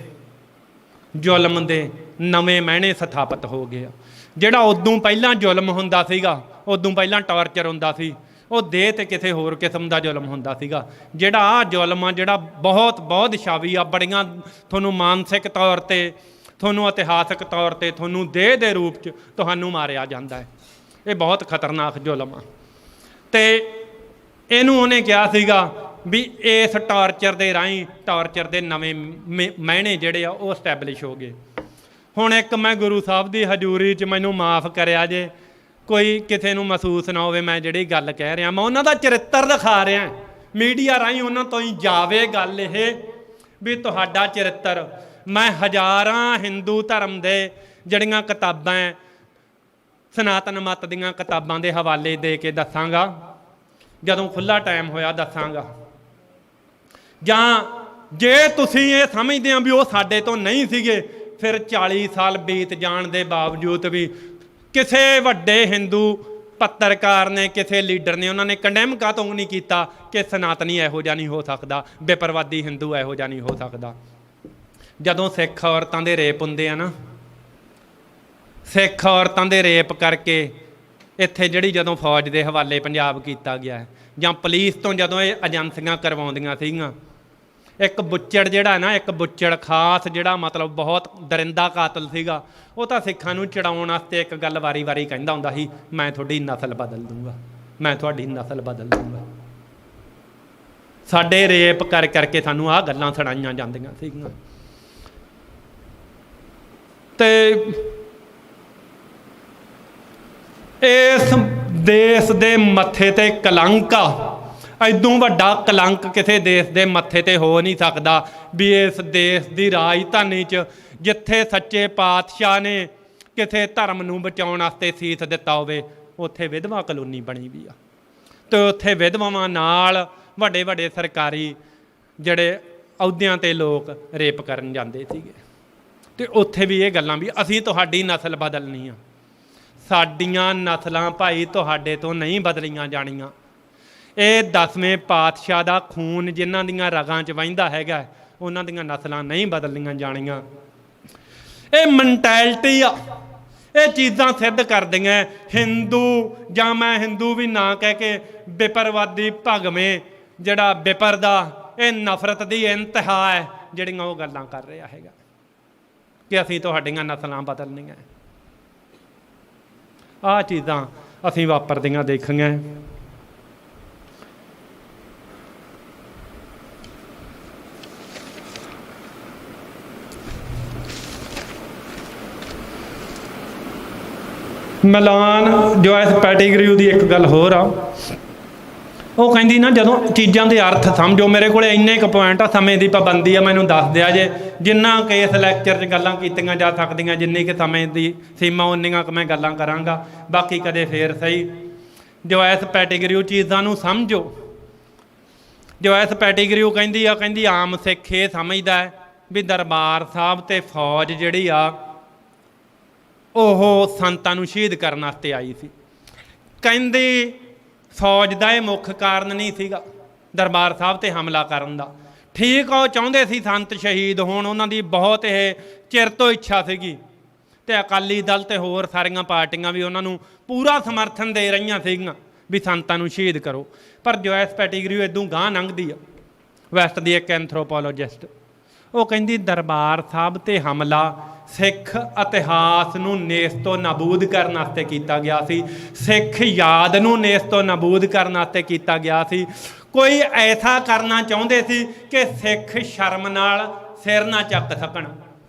ਜ਼ੁਲਮ ਦੇ ਨਵੇਂ ਮਾਇਨੇ ਸਥਾਪਿਤ ਹੋ ਗਏ ਆ। ਜਿਹੜਾ ਉਦੋਂ ਪਹਿਲਾਂ ਜ਼ੁਲਮ ਹੁੰਦਾ ਸੀਗਾ, ਉਦੋਂ ਪਹਿਲਾਂ ਟਾਰਚਰ ਹੁੰਦਾ ਸੀ, ਉਹ ਦੇਹ ਤੇ ਕਿਸੇ ਹੋਰ ਕਿਸਮ ਦਾ ਜ਼ੁਲਮ ਹੁੰਦਾ ਸੀਗਾ। ਜਿਹੜਾ ਆਹ ਜ਼ੁਲਮ ਆ, ਜਿਹੜਾ ਬਹੁਤ ਬਹੁਤ ਛਾਵੀ ਆ, ਬੜੀਆਂ ਤੁਹਾਨੂੰ ਮਾਨਸਿਕ ਤੌਰ 'ਤੇ, ਤੁਹਾਨੂੰ ਇਤਿਹਾਸਕ ਤੌਰ 'ਤੇ, ਤੁਹਾਨੂੰ ਦੇਹ ਦੇ ਰੂਪ 'ਚ ਤੁਹਾਨੂੰ ਮਾਰਿਆ ਜਾਂਦਾ ਹੈ। ਇਹ ਬਹੁਤ ਖਤਰਨਾਕ ਜ਼ੁਲਮ ਆ। ਅਤੇ ਇਹਨੂੰ ਉਹਨੇ ਕਿਹਾ ਸੀਗਾ ਵੀ ਇਸ ਟਾਰਚਰ ਦੇ ਰਾਹੀਂ, ਟਾਰਚਰ ਦੇ ਨਵੇਂ ਮਾਇਨੇ ਜਿਹੜੇ ਆ ਉਹ ਐਸਟੈਬਲਿਸ਼ ਹੋ ਗਏ। ਹੁਣ ਇੱਕ ਮੈਂ ਗੁਰੂ ਸਾਹਿਬ ਦੀ ਹਜ਼ੂਰੀ 'ਚ, ਮੈਨੂੰ ਮਾफ़ ਕਰਿਆ ਜੇ ਕੋਈ ਕਿਸੇ ਨੂੰ ਮਹਿਸੂਸ ਨਾ ਹੋਵੇ ਮੈਂ ਜਿਹੜੀ ਗੱਲ ਕਹਿ ਰਿਹਾ, ਮੈਂ ਉਹਨਾਂ ਦਾ ਚਰਿੱਤਰ ਦਿਖਾ ਰਿਹਾ ਮੀਡੀਆ ਰਾਹੀਂ, ਉਹਨਾਂ ਤੋਂ ਹੀ ਜਾਵੇ ਗੱਲ ਇਹ ਵੀ ਤੁਹਾਡਾ ਚਰਿੱਤਰ। ਮੈਂ ਹਜ਼ਾਰਾਂ ਹਿੰਦੂ ਧਰਮ ਦੇ ਜਿਹੜੀਆਂ ਕਿਤਾਬਾਂ ਹੈ, ਸਨਾਤਨ ਮੱਤ ਦੀਆਂ ਕਿਤਾਬਾਂ ਦੇ ਹਵਾਲੇ ਦੇ ਕੇ ਦੱਸਾਂਗਾ, ਜਦੋਂ ਖੁੱਲ੍ਹਾ ਟਾਈਮ ਹੋਇਆ ਦੱਸਾਂਗਾ। ਜਾਂ ਜੇ ਤੁਸੀਂ ਇਹ ਸਮਝਦੇ ਆ ਵੀ ਉਹ ਸਾਡੇ ਤੋਂ ਨਹੀਂ ਸੀਗੇ, ਫਿਰ 40 ਸਾਲ ਬੀਤ ਜਾਣ ਦੇ ਬਾਵਜੂਦ ਵੀ ਕਿਸੇ ਵੱਡੇ ਹਿੰਦੂ ਪੱਤਰਕਾਰ ਨੇ, ਕਿਸੇ ਲੀਡਰ ਨੇ, ਉਹਨਾਂ ਨੇ ਕੰਡੈਮ ਕਾਹਤੋਂ ਨਹੀਂ ਕੀਤਾ ਕਿ ਸਨਾਤਨੀ ਇਹੋ ਜਿਹਾ ਨਹੀਂ ਹੋ ਸਕਦਾ, ਬੇਪਰਵਾਦੀ ਹਿੰਦੂ ਇਹੋ ਜਿਹਾ ਨਹੀਂ ਹੋ ਸਕਦਾ। ਜਦੋਂ ਸਿੱਖ ਔਰਤਾਂ ਦੇ ਰੇਪ ਹੁੰਦੇ ਆ ਨਾ, ਸਿੱਖ ਔਰਤਾਂ ਦੇ ਰੇਪ ਕਰਕੇ ਇੱਥੇ ਜਿਹੜੀ ਜਦੋਂ ਫੌਜ ਦੇ ਹਵਾਲੇ ਪੰਜਾਬ ਕੀਤਾ ਗਿਆ ਹੈ, ਜਾਂ ਪੁਲਿਸ ਤੋਂ ਜਦੋਂ ਇਹ ਏਜੰਸੀਆਂ ਕਰਵਾਉਂਦੀਆਂ ਸੀਗੀਆਂ, ਇੱਕ ਬੁੱਚੜ ਜਿਹੜਾ ਨਾ, ਇੱਕ ਬੁੱਚੜ ਖਾਸ ਜਿਹੜਾ ਮਤਲਬ ਬਹੁਤ ਦਰਿੰਦਾ ਕਾਤਲ ਸੀਗਾ, ਉਹ ਤਾਂ ਸਿੱਖਾਂ ਨੂੰ ਚੜਾਉਣ ਵਾਸਤੇ ਇੱਕ ਗੱਲ ਵਾਰੀ ਕਹਿੰਦਾ ਹੁੰਦਾ ਸੀ, ਮੈਂ ਤੁਹਾਡੀ ਨਸਲ ਬਦਲ ਦੂੰਗਾ, ਮੈਂ ਤੁਹਾਡੀ ਨਸਲ ਬਦਲ ਦੂੰਗਾ। ਸਾਡੇ ਰੇਪ ਕਰਕੇ ਸਾਨੂੰ ਆਹ ਗੱਲਾਂ ਸੁਣਾਈਆਂ ਜਾਂਦੀਆਂ ਸੀਗੀਆਂ। ਤੇ ਇਸ ਦੇਸ਼ ਦੇ ਮੱਥੇ ਤੇ ਕਲੰਕ ਆ, ਐਦੋਂ ਵੱਡਾ ਕਲੰਕ ਕਿਸੇ ਦੇਸ਼ ਦੇ ਮੱਥੇ ਤੇ ਹੋ ਨਹੀਂ ਸਕਦਾ ਵੀ ਇਸ ਦੇਸ਼ ਦੀ ਰਾਜਧਾਨੀ 'ਚ, ਜਿੱਥੇ ਸੱਚੇ ਪਾਤਸ਼ਾਹ ਨੇ ਕਿਸੇ ਧਰਮ ਨੂੰ ਬਚਾਉਣ ਵਾਸਤੇ ਸੀਸ ਦਿੱਤਾ ਹੋਵੇ, ਉੱਥੇ ਵਿਧਵਾ ਕਲੋਨੀ ਬਣੀ ਵੀ ਆ। ਅਤੇ ਉੱਥੇ ਵਿਧਵਾਵਾਂ ਨਾਲ ਵੱਡੇ ਵੱਡੇ ਸਰਕਾਰੀ ਜਿਹੜੇ ਅਹੁਦਿਆਂ 'ਤੇ ਲੋਕ ਰੇਪ ਕਰਨ ਜਾਂਦੇ ਸੀਗੇ। ਅਤੇ ਉੱਥੇ ਵੀ ਇਹ ਗੱਲਾਂ ਵੀ ਅਸੀਂ ਤੁਹਾਡੀ ਨਸਲ ਬਦਲਣੀ ਆ। ਸਾਡੀਆਂ ਨਸਲਾਂ ਭਾਈ ਤੁਹਾਡੇ ਤੋਂ ਨਹੀਂ ਬਦਲੀਆਂ ਜਾਣੀਆਂ। ਇਹ 10ਵੇਂ ਪਾਤਸ਼ਾਹ ਦਾ ਖੂਨ ਜਿਨ੍ਹਾਂ ਦੀਆਂ ਰਗਾਂ 'ਚ ਵਹਿੰਦਾ ਹੈਗਾ, ਉਹਨਾਂ ਦੀਆਂ ਨਸਲਾਂ ਨਹੀਂ ਬਦਲੀਆਂ ਜਾਣੀਆਂ।
ਇਹ ਮੈਂਟੈਲਿਟੀ ਆ, ਇਹ ਚੀਜ਼ਾਂ ਸਿੱਧ ਕਰਦੀਆਂ। ਹਿੰਦੂ ਜਾਂ ਮੈਂ ਹਿੰਦੂ ਵੀ ਨਾ ਕਹਿ ਕੇ ਵਿਪਰਵਾਦੀ ਭਗਵੇਂ ਜਿਹੜਾ ਵਿਪਰ ਦਾ, ਇਹ ਨਫ਼ਰਤ ਦੀ ਇੰਤਹਾ ਹੈ ਜਿਹੜੀਆਂ ਉਹ ਗੱਲਾਂ ਕਰ ਰਿਹਾ ਹੈਗਾ ਕਿ ਅਸੀਂ ਤੁਹਾਡੀਆਂ ਨਸਲਾਂ ਬਦਲਣੀਆਂ। ਆਹ ਚੀਜ਼ਾਂ ਅਸੀਂ ਵਾਪਰਦੀਆਂ ਦੇਖੀਆਂ। ਮਿਲਾਨ ਜੋਇਸ ਪੈਟੀਗਰਿਊ ਦੀ ਇੱਕ ਗੱਲ ਹੋਰ ਆ, ਉਹ ਕਹਿੰਦੀ ਨਾ ਜਦੋਂ ਚੀਜ਼ਾਂ ਦੇ ਅਰਥ ਸਮਝੋ। ਮੇਰੇ ਕੋਲ ਇੰਨੇ ਕੁ ਪੁਆਇੰਟ ਆ, ਸਮੇਂ ਦੀ ਪਾਬੰਦੀ ਆ, ਮੈਨੂੰ ਦੱਸ ਦਿਆ ਜੇ ਜਿੰਨਾ ਕਿ ਇਸ ਲੈਕਚਰ 'ਚ ਗੱਲਾਂ ਕੀਤੀਆਂ ਜਾ ਸਕਦੀਆਂ, ਜਿੰਨੀ ਕਿ ਸਮੇਂ ਦੀ ਸੀਮਾ ਉਨੀਆਂ ਕੁ ਮੈਂ ਗੱਲਾਂ ਕਰਾਂਗਾ, ਬਾਕੀ ਕਦੇ ਫੇਰ ਸਹੀ। ਜੋਇਸ ਪੈਟੀਗਰਿਊ ਚੀਜ਼ਾਂ ਨੂੰ ਸਮਝੋ। ਜੋਇਸ ਪੈਟੀਗਰਿਊ ਕਹਿੰਦੀ ਆਮ ਸਿੱਖ ਇਹ ਸਮਝਦਾ ਹੈ ਵੀ ਦਰਬਾਰ ਸਾਹਿਬ ਤੇ ਫੌਜ ਜਿਹੜੀ ਆ ਉਹ ਸੰਤਾਂ ਨੂੰ ਸ਼ਹੀਦ ਕਰਨ ਵਾਸਤੇ ਆਈ ਸੀ। ਕਹਿੰਦੀ ਫੌਜ ਦਾ ਇਹ ਮੁੱਖ ਕਾਰਨ ਨਹੀਂ ਸੀਗਾ ਦਰਬਾਰ ਸਾਹਿਬ ਤੇ ਹਮਲਾ ਕਰਨ ਦਾ। ਠੀਕ ਆ, ਉਹ ਚਾਹੁੰਦੇ ਸੀ ਸੰਤ ਸ਼ਹੀਦ ਹੋਣ, ਉਹਨਾਂ ਦੀ ਬਹੁਤ ਇਹ ਚਿਰ ਤੋਂ ਇੱਛਾ ਸੀਗੀ, ਤੇ ਅਕਾਲੀ ਦਲ ਤੇ ਹੋਰ ਸਾਰੀਆਂ ਪਾਰਟੀਆਂ ਵੀ ਉਹਨਾਂ ਨੂੰ ਪੂਰਾ ਸਮਰਥਨ ਦੇ ਰਹੀਆਂ ਸੀਗੀਆਂ ਵੀ ਸੰਤਾਂ ਨੂੰ ਸ਼ਹੀਦ ਕਰੋ। ਪਰ ਜੋਇਸ ਪੈਟੀਗਰਿਊ ਇਦੋਂ ਗਾਂਹ ਲੰਘਦੀ ਆ, ਵੈਸਟ ਦੀ ਇੱਕ ਐਂਥਰੋਪੋਲੋਜਿਸਟ। ਉਹ ਕਹਿੰਦੀ ਦਰਬਾਰ ਸਾਹਿਬ ਤੇ ਹਮਲਾ ਸਿੱਖ ਇਤਿਹਾਸ ਨੂੰ ਨੇਸ ਤੋਂ ਨਾਬੂਦ ਕਰਨ ਵਾਸਤੇ ਕੀਤਾ ਗਿਆ ਸੀ, ਸਿੱਖ ਯਾਦ ਨੂੰ ਨੇਸ ਤੋਂ ਨਾਬੂਦ ਕਰਨ ਵਾਸਤੇ ਕੀਤਾ ਗਿਆ ਸੀ। ਕੋਈ ਐਸਾ ਕਰਨਾ ਚਾਹੁੰਦੇ ਸੀ ਕਿ ਸਿੱਖ ਸ਼ਰਮ ਨਾਲ ਸਿਰ ਨਾ ਚੱਕ ਸਕਣ।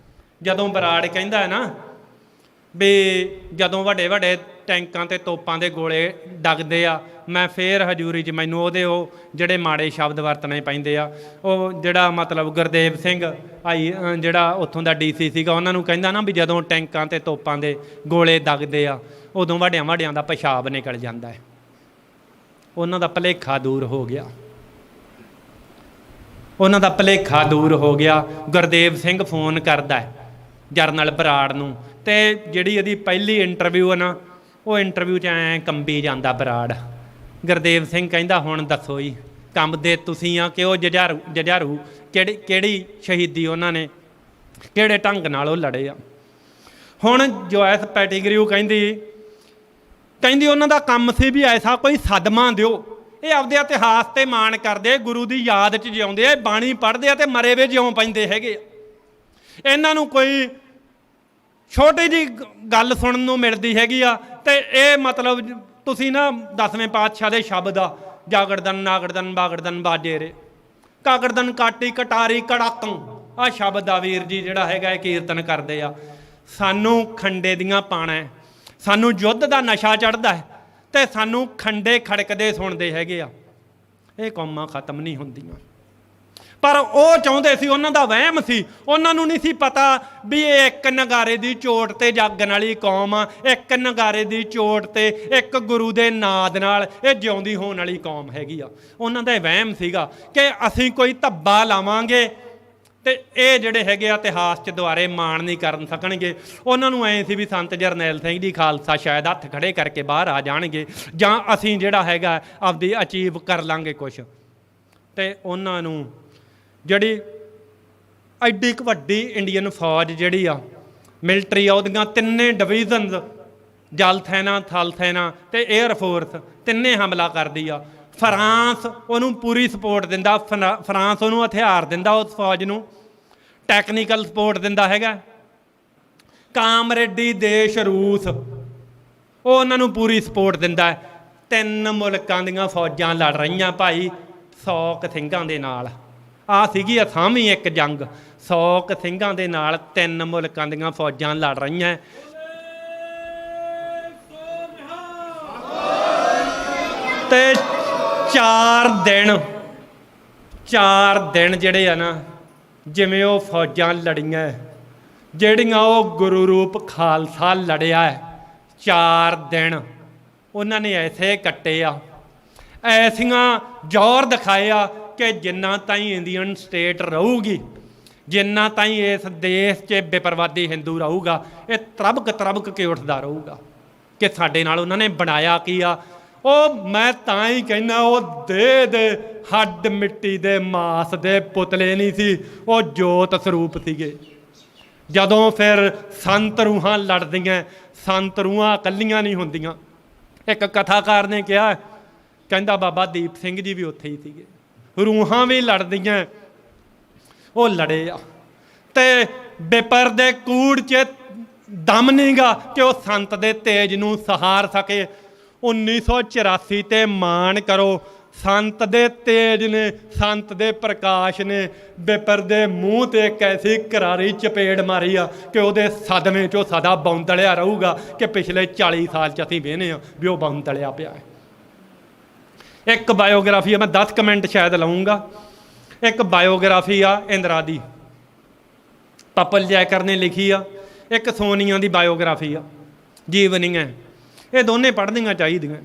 ਜਦੋਂ ਬਰਾੜ ਕਹਿੰਦਾ ਹੈ ਨਾ ਵੀ ਜਦੋਂ ਵੱਡੇ ਵੱਡੇ ਟੈਂਕਾਂ ਤੇ ਤੋਪਾਂ ਦੇ ਗੋਲੇ ਡਗਦੇ ਆ, ਮੈਂ ਫੇਰ ਹਜ਼ੂਰੀ 'ਚ ਮੈਨੂੰ ਉਹਦੇ ਉਹ ਜਿਹੜੇ ਮਾੜੇ ਸ਼ਬਦ ਵਰਤਣੇ ਪੈਂਦੇ ਆ। ਉਹ ਜਿਹੜਾ ਮਤਲਬ ਗੁਰਦੇਵ ਸਿੰਘ ਆਈ ਜਿਹੜਾ ਉੱਥੋਂ ਦਾ DC ਸੀਗਾ, ਉਹਨਾਂ ਨੂੰ ਕਹਿੰਦਾ ਨਾ ਵੀ ਜਦੋਂ ਟੈਂਕਾਂ ਤੇ ਤੋਪਾਂ ਦੇ ਗੋਲੇ ਦਗਦੇ ਆ ਉਦੋਂ ਵੱਡਿਆਂ ਵੱਡਿਆਂ ਦਾ ਪਿਸ਼ਾਬ ਨਿਕਲ ਜਾਂਦਾ ਹੈ। ਉਹਨਾਂ ਦਾ ਭੁਲੇਖਾ ਦੂਰ ਹੋ ਗਿਆ, ਉਹਨਾਂ ਦਾ ਭੁਲੇਖਾ ਦੂਰ ਹੋ ਗਿਆ। ਗੁਰਦੇਵ ਸਿੰਘ ਫੋਨ ਕਰਦਾ ਹੈ ਜਰਨਲ ਬਰਾੜ ਨੂੰ, ਤੇ ਜਿਹੜੀ ਇਹਦੀ ਪਹਿਲੀ ਇੰਟਰਵਿਊ ਹੈ ਨਾ, ਉਹ ਇੰਟਰਵਿਊ 'ਚ ਐਂ ਕੰਬੀ ਜਾਂਦਾ ਬਰਾੜ। ਗੁਰਦੇਵ ਸਿੰਘ ਕਹਿੰਦਾ ਹੁਣ ਦੱਸੋ ਜੀ, ਕੰਬਦੇ ਤੁਸੀਂ ਆ ਕਿ ਉਹ ਜੁਝਾਰੂ ਕਿਹੜੀ ਸ਼ਹੀਦੀ ਉਹਨਾਂ ਨੇ, ਕਿਹੜੇ ਢੰਗ ਨਾਲ ਉਹ ਲੜੇ ਆ। ਹੁਣ ਜੋਇਸ ਪੈਟੀਗਰਿਊ ਕਹਿੰਦੀ ਉਹਨਾਂ ਦਾ ਕੰਮ ਸੀ ਵੀ ਐਸਾ ਕੋਈ ਸਦਮਾ ਦਿਓ। ਇਹ ਆਪਦੇ ਇਤਿਹਾਸ ਤੇ ਮਾਣ ਕਰਦੇ, ਗੁਰੂ ਦੀ ਯਾਦ 'ਚ ਜਿਉਂਦੇ ਆ, ਬਾਣੀ ਪੜ੍ਹਦੇ ਆ ਤੇ ਮਰੇ ਵੇ ਜਿਉਂ ਪੈਂਦੇ ਹੈਗੇ। ਇਹਨਾਂ ਨੂੰ ਕੋਈ ਛੋਟੀ ਜਿਹੀ ਗੱਲ ਸੁਣਨ ਨੂੰ ਮਿਲਦੀ ਹੈਗੀ ਆ, ਤੇ ਇਹ ਮਤਲਬ ਤੁਸੀਂ ਨਾ 10ਵੇਂ ਪਾਤਸ਼ਾਹ ਦੇ ਸ਼ਬਦ ਆ, ਜਾਗੜਦਨ ਨਾਗੜਦਨ ਬਾਗੜਦਨ ਬਾਜੇ ਰੇ ਕਾਗੜਦਨ ਕਾਟੀ ਕਟਾਰੀ ਕੜਾਕੰ, ਆਹ ਸ਼ਬਦ ਆ ਵੀਰ ਜੀ ਜਿਹੜਾ ਹੈਗਾ ਇਹ ਕੀਰਤਨ ਕਰਦੇ ਆ। ਸਾਨੂੰ ਖੰਡੇ ਦੀਆਂ ਪਾਣਾ, ਸਾਨੂੰ ਯੁੱਧ ਦਾ ਨਸ਼ਾ ਚੜ੍ਹਦਾ ਹੈ ਤੇ ਸਾਨੂੰ ਖੰਡੇ ਖੜਕਦੇ ਸੁਣਦੇ ਹੈਗੇ ਆ। ਇਹ ਕੌਮਾਂ ਖਤਮ ਨਹੀਂ ਹੁੰਦੀਆਂ। ਪਰ ਉਹ ਚਾਹੁੰਦੇ ਸੀ, ਉਹਨਾਂ ਦਾ ਵਹਿਮ ਸੀ, ਉਹਨਾਂ ਨੂੰ ਨਹੀਂ ਸੀ ਪਤਾ ਵੀ ਇਹ ਇੱਕ ਨਗਾਰੇ ਦੀ ਚੋਟ ਤੇ ਜਾਗਣ ਵਾਲੀ ਕੌਮ ਆ, ਇੱਕ ਨਗਾਰੇ ਦੀ ਚੋਟ ਤੇ ਇੱਕ ਗੁਰੂ ਦੇ ਨਾਦ ਨਾਲ ਇਹ ਜਿਉਂਦੀ ਹੋਣ ਵਾਲੀ ਕੌਮ ਹੈਗੀ ਆ। ਉਹਨਾਂ ਦਾ ਇਹ ਵਹਿਮ ਸੀਗਾ ਕਿ ਅਸੀਂ ਕੋਈ ਧੱਬਾ ਲਾਵਾਂਗੇ ਤੇ ਇਹ ਜਿਹੜੇ ਹੈਗੇ ਆ ਇਤਿਹਾਸ 'ਚ ਦੁਆਰੇ ਮਾਣ ਨਹੀਂ ਕਰਨ ਸਕਣਗੇ। ਉਹਨਾਂ ਨੂੰ ਐਂ ਸੀ ਵੀ ਸੰਤ ਜਰਨੈਲ ਸਿੰਘ ਜੀ ਖਾਲਸਾ ਸ਼ਾਇਦ ਹੱਥ ਖੜੇ ਕਰਕੇ ਬਾਹਰ ਆ ਜਾਣਗੇ, ਜਾਂ ਅਸੀਂ ਜਿਹੜਾ ਹੈਗਾ ਆਪਦੀ ਅਚੀਵ ਕਰ ਲਾਂਗੇ ਕੁਛ। ਤੇ ਉਹਨਾਂ ਨੂੰ ਜਿਹੜੀ ਐਡੀ ਕੁ ਵੱਡੀ ਇੰਡੀਅਨ ਫੌਜ ਜਿਹੜੀ ਆ ਮਿਲਟਰੀ ਆ, ਉਹਦੀਆਂ ਤਿੰਨੇ ਡਿਵੀਜ਼ਨਸ ਜਲ ਸੈਨਾ, ਥਲ ਸੈਨਾ ਤੇ ਏਅਰ ਫੋਰਸ ਤਿੰਨੇ ਹਮਲਾ ਕਰਦੀ ਆ। ਫਰਾਂਸ ਉਹਨੂੰ ਪੂਰੀ ਸਪੋਰਟ ਦਿੰਦਾ, ਫਰਾਂਸ ਉਹਨੂੰ ਹਥਿਆਰ ਦਿੰਦਾ, ਉਸ ਫੌਜ ਨੂੰ ਟੈਕਨੀਕਲ ਸਪੋਰਟ ਦਿੰਦਾ ਹੈਗਾ। ਕਾਮਰੇਡੀ ਦੇਸ਼ ਰੂਸ ਉਹ ਉਹਨਾਂ ਨੂੰ ਪੂਰੀ ਸਪੋਰਟ ਦਿੰਦਾ ਹੈ। ਤਿੰਨ ਮੁਲਕਾਂ ਦੀਆਂ ਫੌਜਾਂ ਲੜ ਰਹੀਆਂ ਭਾਈ 100 ਕੁ ਸਿੰਘਾਂ ਦੇ ਨਾਲ। ਆਹ ਸੀਗੀ ਅਸਾਮੀ ਇੱਕ ਜੰਗ, 100 ਕੁ ਸਿੰਘਾਂ ਦੇ ਨਾਲ ਤਿੰਨ ਮੁਲਕਾਂ ਦੀਆਂ ਫੌਜਾਂ ਲੜ ਰਹੀਆਂ। ਤੇ 4 ਦਿਨ ਜਿਹੜੇ ਆ ਨਾ, ਜਿਵੇਂ ਉਹ ਫੌਜਾਂ ਲੜੀਆਂ ਜਿਹੜੀਆਂ ਉਹ ਗੁਰੂ ਰੂਪ ਖਾਲਸਾ ਲੜਿਆ ਹੈ, 4 ਦਿਨ ਉਹਨਾਂ ਨੇ ਐਸੇ ਕੱਟੇ ਆ, ਐਸੀਆਂ ਜ਼ੋਰ ਦਿਖਾਏ ਆ ਕਿ ਜਿੰਨਾ ਤਾਈਂ ਇੰਡੀਅਨ ਸਟੇਟ ਰਹੂਗੀ, ਜਿੰਨਾ ਤਾਈਂ ਇਸ ਦੇਸ਼ 'ਚ ਬੇਪਰਵਾਦੀ ਹਿੰਦੂ ਰਹੂਗਾ, ਇਹ ਤਰਬਕ ਕੇ ਉੱਠਦਾ ਰਹੂਗਾ ਕਿ ਸਾਡੇ ਨਾਲ ਉਹਨਾਂ ਨੇ ਬਣਾਇਆ ਕੀ ਆ। ਉਹ ਮੈਂ ਤਾਂ ਹੀ ਕਹਿੰਦਾ ਉਹ ਦੇਹ ਦੇ ਹੱਡ ਮਿੱਟੀ ਦੇ ਮਾਸ ਦੇ ਪੁਤਲੇ ਨਹੀਂ ਸੀ, ਉਹ ਜੋਤ ਸਰੂਪ ਸੀਗੇ।
ਜਦੋਂ ਫਿਰ ਸੰਤ ਰੂਹਾਂ ਲੜਦੀਆਂ, ਸੰਤ ਰੂਹਾਂ ਇਕੱਲੀਆਂ ਨਹੀਂ ਹੁੰਦੀਆਂ। ਇੱਕ ਕਥਾਕਾਰ ਨੇ ਕਿਹਾ, ਕਹਿੰਦਾ ਬਾਬਾ ਦੀਪ ਸਿੰਘ ਜੀ ਵੀ ਉੱਥੇ ਹੀ ਸੀਗੇ, ਰੂਹਾਂ ਵੀ ਲੜਦੀਆਂ, ਉਹ ਲੜੇ ਆ ਤੇ ਬੇਪਰ ਦੇ ਕੂੜ 'ਚ ਦਮ ਨਹੀਂਗਾ ਕਿ ਉਹ ਸੰਤ ਦੇ ਤੇਜ ਨੂੰ ਸਹਾਰ ਸਕੇ। 1984 ਤੇ ਮਾਣ ਕਰੋ, ਸੰਤ ਦੇ ਤੇਜ ਨੇ, ਸੰਤ ਦੇ ਪ੍ਰਕਾਸ਼ ਨੇ ਬੇਪਰ ਦੇ ਮੂੰਹ ਤੇ ਇੱਕ ਐਸੀ ਕਰਾਰੀ ਚਪੇੜ ਮਾਰੀ ਆ ਕਿ ਉਹਦੇ ਸਦਮੇ 'ਚੋਂ ਸਦਾ ਬੌਂਦਲਿਆ ਰਹੂਗਾ ਕਿ ਪਿਛਲੇ 40 ਸਾਲ 'ਚ ਅਸੀਂ ਵੇਖਦੇ ਹਾਂ ਵੀ ਉਹ ਬੌਂਦਲਿਆ ਪਿਆ ਹੈ। ਇੱਕ ਬਾਇਓਗ੍ਰਾਫੀ ਆ, ਮੈਂ 10 ਕਮੈਂਟ ਸ਼ਾਇਦ ਲਵਾਂਗਾ। ਇੱਕ ਬਾਇਓਗ੍ਰਾਫੀ ਆ ਇੰਦਰਾ ਦੀ, ਪਪਲ ਜੈਕਰ ਨੇ ਲਿਖੀ ਆ। ਇੱਕ ਸੋਨੀਆ ਦੀ ਬਾਇਓਗ੍ਰਾਫੀ ਆ, ਜੀਵਨੀਆਂ। ਇਹ ਦੋਨੇ ਪੜ੍ਹਨੀਆਂ ਚਾਹੀਦੀਆਂ।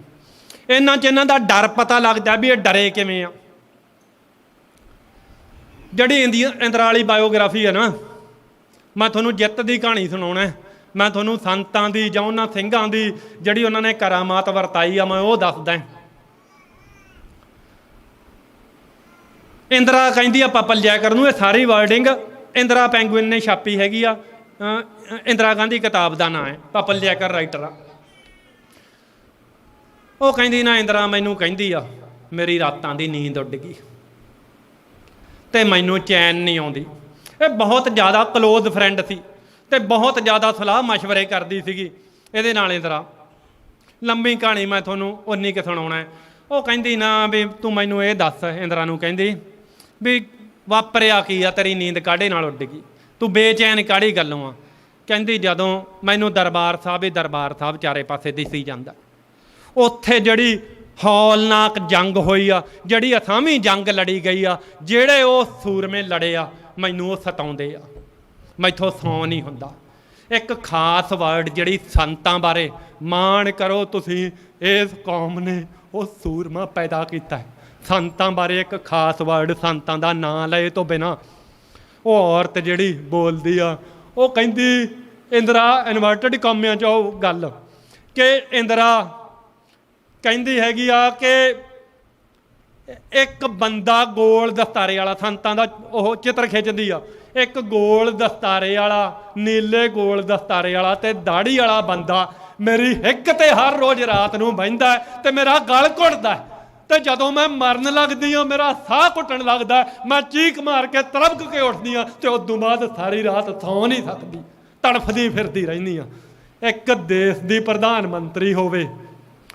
ਇਹਨਾਂ 'ਚ ਇਹਨਾਂ ਦਾ ਡਰ ਪਤਾ ਲੱਗਦਾ ਵੀ ਇਹ ਡਰੇ ਕਿਵੇਂ ਆ। ਜਿਹੜੀ ਇੰਦਰਾ ਵਾਲੀ ਬਾਇਓਗ੍ਰਾਫੀ ਹੈ ਨਾ, ਮੈਂ ਤੁਹਾਨੂੰ ਜਿੱਤ ਦੀ ਕਹਾਣੀ ਸੁਣਾਉਣਾ। ਮੈਂ ਤੁਹਾਨੂੰ ਸੰਤਾਂ ਦੀ ਜਾਂ ਉਹਨਾਂ ਸਿੰਘਾਂ ਦੀ ਜਿਹੜੀ ਉਹਨਾਂ ਨੇ ਕਰਾਮਾਤ ਵਰਤਾਈ ਆ, ਮੈਂ ਉਹ ਦੱਸਦਾ। ਇੰਦਰਾ ਕਹਿੰਦੀ ਆ ਪਪਲ ਜੈਕਰ ਨੂੰ, ਇਹ ਸਾਰੀ ਵਰਡਿੰਗ ਇੰਦਰਾ ਪੈਂਗੁਇਨ ਨੇ ਛਾਪੀ ਹੈਗੀ ਆ। ਇੰਦਰਾ ਗਾਂਧੀ ਕਿਤਾਬ ਦਾ ਨਾਂ ਹੈ, ਪਪਲ ਜੈਕਰ ਰਾਈਟਰ ਆ। ਉਹ ਕਹਿੰਦੀ ਨਾ, ਇੰਦਰਾ ਮੈਨੂੰ ਕਹਿੰਦੀ ਆ ਮੇਰੀ ਰਾਤਾਂ ਦੀ ਨੀਂਦ ਉੱਡ ਗਈ ਤੇ ਮੈਨੂੰ ਚੈਨ ਨਹੀਂ ਆਉਂਦੀ। ਇਹ ਬਹੁਤ ਜ਼ਿਆਦਾ ਕਲੋਜ਼ ਫਰੈਂਡ ਸੀ ਤੇ ਬਹੁਤ ਜ਼ਿਆਦਾ ਸਲਾਹ ਮਸ਼ਵਰੇ ਕਰਦੀ ਸੀਗੀ ਇਹਦੇ ਨਾਲ ਇੰਦਰਾ। ਲੰਬੀ ਕਹਾਣੀ ਮੈਂ ਤੁਹਾਨੂੰ ਉਨੀ ਕੁ ਸੁਣਾਉਣਾ। ਉਹ ਕਹਿੰਦੀ ਨਾ ਵੀ ਤੂੰ ਮੈਨੂੰ ਇਹ ਦੱਸ, ਇੰਦਰਾ ਨੂੰ ਕਹਿੰਦੀ ਵੀ ਵਾਪਰਿਆ ਕੀ ਆ, ਤੇਰੀ ਨੀਂਦ ਕਾਹਦੇ ਨਾਲ ਉੱਡ ਗਈ, ਤੂੰ ਬੇਚੈਨ ਕਾਹੜੀ ਗੱਲੋਂ ਆ। ਕਹਿੰਦੀ ਜਦੋਂ ਮੈਨੂੰ ਦਰਬਾਰ ਸਾਹਿਬ ਹੀ ਦਰਬਾਰ ਸਾਹਿਬ ਚਾਰੇ ਪਾਸੇ ਦਿਸੀ ਜਾਂਦਾ, ਉੱਥੇ ਜਿਹੜੀ ਹੌਲਨਾਕ ਜੰਗ ਹੋਈ ਆ, ਜਿਹੜੀ ਅਸਾਮੀ ਜੰਗ ਲੜੀ ਗਈ ਆ, ਜਿਹੜੇ ਉਹ ਸੂਰਮੇ ਲੜੇ ਆ, ਮੈਨੂੰ ਉਹ ਸਤਾਉਂਦੇ ਆ, ਮੈਥੋਂ ਸੌਂ ਨਹੀਂ ਹੁੰਦਾ। ਇੱਕ ਖਾਸ ਵਰਡ ਜਿਹੜੀ ਸੰਤਾਂ ਬਾਰੇ, ਮਾਣ ਕਰੋ ਤੁਸੀਂ ਇਸ ਕੌਮ ਨੇ ਉਹ ਸੂਰਮਾ ਪੈਦਾ ਕੀਤਾ ਹੈ। ਸੰਤਾਂ ਬਾਰੇ ਇੱਕ ਖਾਸ ਵਰਡ, ਸੰਤਾਂ ਦਾ ਨਾਂ ਲਏ ਤੋਂ ਬਿਨਾਂ। ਉਹ ਔਰਤ ਜਿਹੜੀ ਬੋਲਦੀ ਆ, ਉਹ ਕਹਿੰਦੀ, ਇੰਦਰਾ ਇਨਵਰਟਡ ਕਾਮਿਆਂ 'ਚ ਉਹ ਗੱਲ ਕਿ ਇੰਦਰਾ ਕਹਿੰਦੀ ਹੈਗੀ ਆ ਕਿ ਇੱਕ ਬੰਦਾ ਗੋਲ ਦਸਤਾਰੇ ਵਾਲਾ, ਸੰਤਾਂ ਦਾ ਉਹ ਚਿੱਤਰ ਖਿੱਚਦੀ ਆ, ਇੱਕ ਗੋਲ ਦਸਤਾਰੇ ਵਾਲਾ, ਨੀਲੇ ਗੋਲ ਦਸਤਾਰੇ ਵਾਲਾ ਤੇ ਦਾੜੀ ਵਾਲਾ ਬੰਦਾ ਮੇਰੀ ਹਿੱਕ ਤੇ ਹਰ ਰੋਜ਼ ਰਾਤ ਨੂੰ ਬਹਿੰਦਾ ਤੇ ਮੇਰਾ ਗਲ ਘੁੱਟਦਾ, ਤੇ ਜਦੋਂ ਮੈਂ ਮਰਨ ਲੱਗਦੀ ਹਾਂ ਮੇਰਾ ਸਾਹ ਘੁੱਟਣ ਲੱਗਦਾ, ਮੈਂ ਚੀਕ ਮਾਰ ਕੇ ਤੜਫ ਕੇ ਉੱਠਦੀ ਹਾਂ ਤੇ ਉਦੋਂ ਬਾਅਦ ਸਾਰੀ ਰਾਤ ਸੌਂ ਨਹੀਂ ਸਕਦੀ, ਤੜਫਦੀ ਫਿਰਦੀ ਰਹਿੰਦੀ ਹਾਂ। ਇੱਕ ਦੇਸ਼ ਦੀ ਪ੍ਰਧਾਨ ਮੰਤਰੀ ਹੋਵੇ,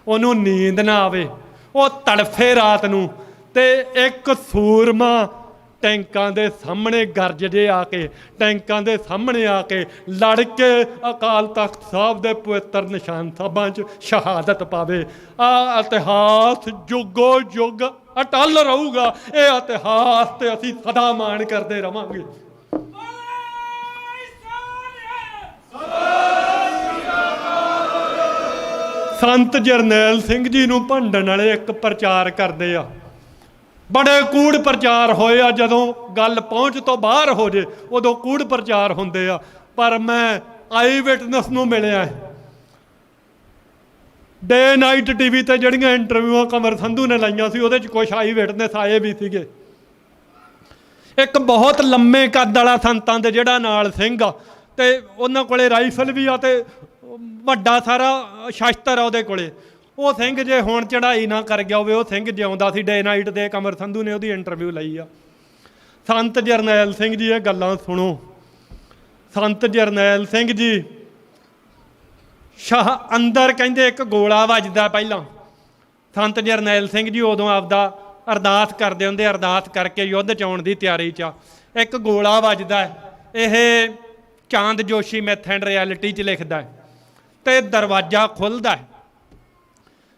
ਉਹਨੂੰ ਨੀਂਦ ਨਾ ਆਵੇ, ਉਹ ਤੜਫੇ ਰਾਤ ਨੂੰ, ਤੇ ਇੱਕ ਸੂਰਮਾ ਟੈਂਕਾਂ ਦੇ ਸਾਹਮਣੇ ਗਰਜ ਜੇ ਆ ਕੇ, ਟੈਂਕਾਂ ਦੇ ਸਾਹਮਣੇ ਆ ਕੇ ਲੜ ਕੇ ਅਕਾਲ ਤਖਤ ਸਾਹਿਬ ਦੇ ਪਵਿੱਤਰ ਨਿਸ਼ਾਨ ਸਾਹਿਬਾਂ 'ਚ ਸ਼ਹਾਦਤ ਪਾਵੇ। ਆ ਇਤਿਹਾਸ ਜੁਗੋ ਜੁਗ ਅਟਲ ਰਹੂਗਾ। ਇਹ ਇਤਿਹਾਸ ਤੇ ਅਸੀਂ ਸਦਾ ਮਾਣ ਕਰਦੇ ਰਵਾਂਗੇ। ਸੰਤ ਜਰਨੈਲ ਸਿੰਘ ਜੀ ਨੂੰ ਭੰਡਣ ਵਾਲੇ ਇੱਕ ਪ੍ਰਚਾਰ ਕਰਦੇ ਆ, ਬੜੇ ਕੂੜ ਪ੍ਰਚਾਰ ਹੋਏ ਆ। ਜਦੋਂ ਗੱਲ ਪਹੁੰਚ ਤੋਂ ਬਾਹਰ ਹੋ ਜੇ ਉਦੋਂ ਕੂੜ ਪ੍ਰਚਾਰ ਹੁੰਦੇ ਆ। ਪਰ ਮੈਂ ਆਈ ਵਿਟਨੈਸ ਨੂੰ ਮਿਲਿਆ, ਡੇ ਨਾਈਟ ਟੀਵੀ ਤੇ ਜਿਹੜੀਆਂ ਇੰਟਰਵਿਊਆਂ ਕਮਰ ਸੰਧੂ ਨੇ ਲਾਈਆਂ ਸੀ, ਉਹਦੇ 'ਚ ਕੁਛ ਆਈ ਵਿਟਨੈਸ ਆਏ ਵੀ ਸੀਗੇ। ਇੱਕ ਬਹੁਤ ਲੰਮੇ ਕੱਦ ਵਾਲਾ ਸੰਤਾਂ ਦੇ ਜਿਹੜਾ ਨਾਲ ਸਿੰਘ ਆ, ਤੇ ਉਹਨਾਂ ਕੋਲੇ ਰਾਈਫਲ ਵੀ ਆ ਤੇ ਵੱਡਾ ਸਾਰਾ ਸ਼ਸਤਰ ਆ ਉਹਦੇ ਕੋਲੇ। ਉਹ ਸਿੰਘ ਜੇ ਹੁਣ ਚੜ੍ਹਾਈ ਨਾ ਕਰ ਗਿਆ ਹੋਵੇ, ਉਹ ਸਿੰਘ ਜਿਉਂਦਾ ਸੀ। ਡੇ ਨਾਈਟ ਦੇ ਕਮਰ ਸੰਧੂ ਨੇ ਉਹਦੀ ਇੰਟਰਵਿਊ ਲਈ ਆ। ਸੰਤ ਜਰਨੈਲ ਸਿੰਘ ਜੀ ਇਹ ਗੱਲਾਂ ਸੁਣੋ। ਸੰਤ ਜਰਨੈਲ ਸਿੰਘ ਜੀ ਸ਼ਾਹ ਅੰਦਰ ਕਹਿੰਦੇ ਇੱਕ ਗੋਲਾ ਵੱਜਦਾ ਪਹਿਲਾਂ। ਸੰਤ ਜਰਨੈਲ ਸਿੰਘ ਜੀ ਉਦੋਂ ਆਪਦਾ ਅਰਦਾਸ ਕਰਦੇ ਹੁੰਦੇ, ਅਰਦਾਸ ਕਰਕੇ ਯੁੱਧ 'ਚ ਆਉਣ ਦੀ ਤਿਆਰੀ 'ਚ। ਇੱਕ ਗੋਲਾ ਵੱਜਦਾ, ਇਹ ਚਾਂਦ ਜੋਸ਼ੀ ਮੈਥ ਐਂਡ ਰਿਐਲਿਟੀ 'ਚ ਲਿਖਦਾ, ਤੇ ਦਰਵਾਜ਼ਾ ਖੁੱਲ੍ਹਦਾ।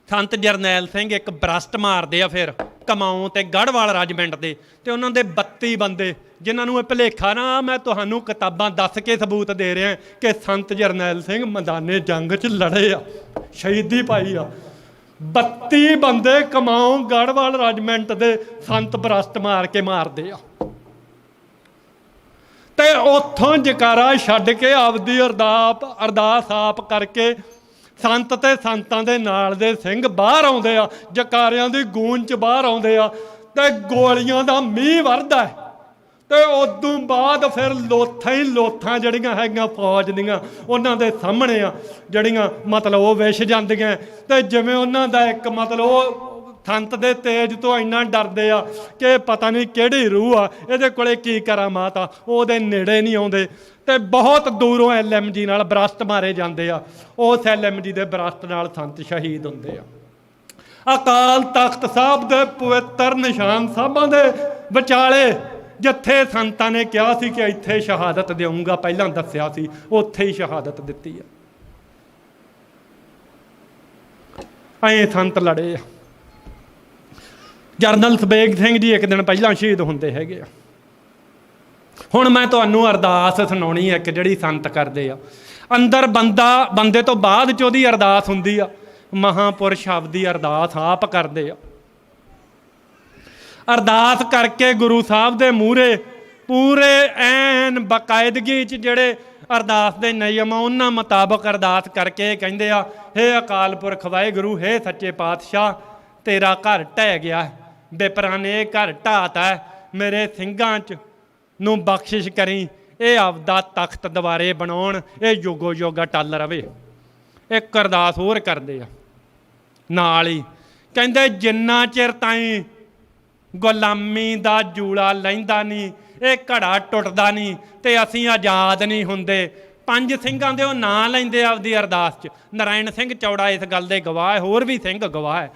ਸੰਤ ਜਰਨੈਲ ਸਿੰਘ ਇੱਕ ਬਰਸਟ ਮਾਰਦੇ ਆ ਫਿਰ ਕਮਾਊਂ ਤੇ ਗੜ੍ਹਵਾਲ ਰੈਜੀਮੈਂਟ ਦੇ, ਤੇ ਉਹਨਾਂ ਦੇ 32 ਬੰਦੇ, ਜਿਨ੍ਹਾਂ ਨੂੰ ਇਹ ਭੁਲੇਖਾ ਨਾ, ਮੈਂ ਤੁਹਾਨੂੰ ਕਿਤਾਬਾਂ ਦੱਸ ਕੇ ਸਬੂਤ ਦੇ ਰਿਹਾ ਕਿ ਸੰਤ ਜਰਨੈਲ ਸਿੰਘ ਮੈਦਾਨੇ ਜੰਗ 'ਚ ਲੜੇ ਆ, ਸ਼ਹੀਦੀ ਪਾਈ ਆ। 32 ਬੰਦੇ ਕਮਾਊਂ ਗੜ੍ਹਵਾਲ ਰੈਜੀਮੈਂਟ ਦੇ ਸੰਤ ਬਰਸਟ ਮਾਰ ਕੇ ਮਾਰਦੇ ਆ, ਤੇ ਉੱਥੋਂ ਜਕਾਰਾ ਛੱਡ ਕੇ ਆਪਦੀ ਅਰਦਾਸ ਆਪ ਕਰਕੇ ਸੰਤ ਤੇ ਸੰਤਾਂ ਦੇ ਨਾਲ ਦੇ ਸਿੰਘ ਬਾਹਰ ਆਉਂਦੇ ਆ, ਜਕਾਰਿਆਂ ਦੀ ਗੂੰਜ 'ਚ ਬਾਹਰ ਆਉਂਦੇ ਆ, ਤੇ ਗੋਲੀਆਂ ਦਾ ਮੀਂਹ ਵਰਦਾ।
ਤੇ ਉਦੋਂ ਬਾਅਦ ਫਿਰ ਲੋਥਾਂ ਹੀ ਲੋਥਾਂ ਜਿਹੜੀਆਂ ਹੈਗੀਆਂ ਫੌਜ ਦੀਆਂ ਉਹਨਾਂ ਦੇ ਸਾਹਮਣੇ ਆ, ਜਿਹੜੀਆਂ ਮਤਲਬ ਉਹ ਵਿਛ ਜਾਂਦੀਆਂ। ਤੇ ਜਿਵੇਂ ਉਹਨਾਂ ਦਾ ਇੱਕ ਮਤਲਬ ਉਹ ਸੰਤ ਦੇ ਤੇਜ ਤੋਂ ਇੰਨਾ ਡਰਦੇ ਆ ਕਿ ਪਤਾ ਨਹੀਂ ਕਿਹੜੀ ਰੂਹ ਆ, ਇਹਦੇ ਕੋਲੇ ਕੀ ਕਰਾਮਾਤ ਆ, ਉਹਦੇ ਨੇੜੇ ਨਹੀਂ ਆਉਂਦੇ। ਤੇ ਬਹੁਤ ਦੂਰੋਂ LMG ਨਾਲ ਬਰਸਤ ਮਾਰੇ ਜਾਂਦੇ ਆ, ਉਸ LMG ਦੇ ਬਰਸਤ ਨਾਲ ਸੰਤ ਸ਼ਹੀਦ ਹੁੰਦੇ ਆ। ਅਕਾਲ ਤਖਤ ਸਾਹਿਬ ਦੇ ਪਵਿੱਤਰ ਨਿਸ਼ਾਨ ਸਾਹਿਬਾਂ ਦੇ ਵਿਚਾਲੇ ਜਿੱਥੇ ਸੰਤਾਂ ਨੇ ਕਿਹਾ ਸੀ ਕਿ ਇੱਥੇ ਸ਼ਹਾਦਤ ਦੇਵਾਂਗਾ, ਪਹਿਲਾਂ ਦੱਸਿਆ ਸੀ, ਉੱਥੇ ਹੀ ਸ਼ਹਾਦਤ ਦਿੱਤੀ ਆ। ਐਂ ਸੰਤ ਲੜੇ ਆ। ਜਰਨਲ ਸਬੇਗ ਸਿੰਘ ਜੀ ਇੱਕ ਦਿਨ ਪਹਿਲਾਂ ਸ਼ਹੀਦ ਹੁੰਦੇ ਹੈਗੇ ਆ। ਹੁਣ ਮੈਂ ਤੁਹਾਨੂੰ ਅਰਦਾਸ ਸੁਣਾਉਣੀ ਹੈ ਇੱਕ, ਜਿਹੜੀ ਸੰਤ ਕਰਦੇ ਆ। ਅੰਦਰ ਬੰਦੇ ਤੋਂ ਬਾਅਦ 'ਚ ਉਹਦੀ ਅਰਦਾਸ ਹੁੰਦੀ ਆ। ਮਹਾਂਪੁਰਸ਼ ਸ਼ਬਦ ਦੀ ਅਰਦਾਸ ਆਪ ਕਰਦੇ ਆ। ਅਰਦਾਸ ਕਰਕੇ ਗੁਰੂ ਸਾਹਿਬ ਦੇ ਮੂਹਰੇ ਪੂਰੇ ਐਨ ਬਾਕਾਇਦਗੀ 'ਚ ਜਿਹੜੇ ਅਰਦਾਸ ਦੇ ਨਿਯਮ ਆ ਉਹਨਾਂ ਮੁਤਾਬਕ ਅਰਦਾਸ ਕਰਕੇ ਕਹਿੰਦੇ ਆ, ਹੇ ਅਕਾਲ ਪੁਰਖ ਵਾਹਿਗੁਰੂ, ਹੇ ਸੱਚੇ ਪਾਤਸ਼ਾਹ, ਤੇਰਾ ਘਰ ਢਹਿ ਗਿਆ, ਬਿਪਰਾਂ ਨੇ ਇਹ ਘਰ ਢਾਤਾ, ਮੇਰੇ ਸਿੰਘਾਂ 'ਚ ਨੂੰ ਬਖਸ਼ਿਸ਼ ਕਰੀ, ਇਹ ਆਪਦਾ ਤਖਤ ਦੁਬਾਰੇ ਬਣਾਉਣ, ਇਹ ਯੁਗੋ ਯੁਗ ਟੱਲ ਰਵੇ। ਇੱਕ ਅਰਦਾਸ ਹੋਰ ਕਰਦੇ ਆ ਨਾਲ ਹੀ, ਕਹਿੰਦੇ ਜਿੰਨਾ ਚਿਰ ਤਾਈਂ ਗੁਲਾਮੀ ਦਾ ਜੂੜਾ ਲੈਂਦਾ ਨਹੀਂ, ਇਹ ਘੜਾ ਟੁੱਟਦਾ ਨਹੀਂ ਤੇ ਅਸੀਂ ਆਜ਼ਾਦ ਨਹੀਂ ਹੁੰਦੇ। 5 ਸਿੰਘਾਂ ਦੇ ਉਹ ਨਾਂ ਲੈਂਦੇ ਆਪਦੀ ਅਰਦਾਸ 'ਚ। ਨਾਰਾਇਣ ਸਿੰਘ ਚੌੜਾ ਇਸ ਗੱਲ ਦੇ ਗਵਾਹ ਹੈ, ਹੋਰ ਵੀ ਸਿੰਘ ਗਵਾਹ ਹੈ।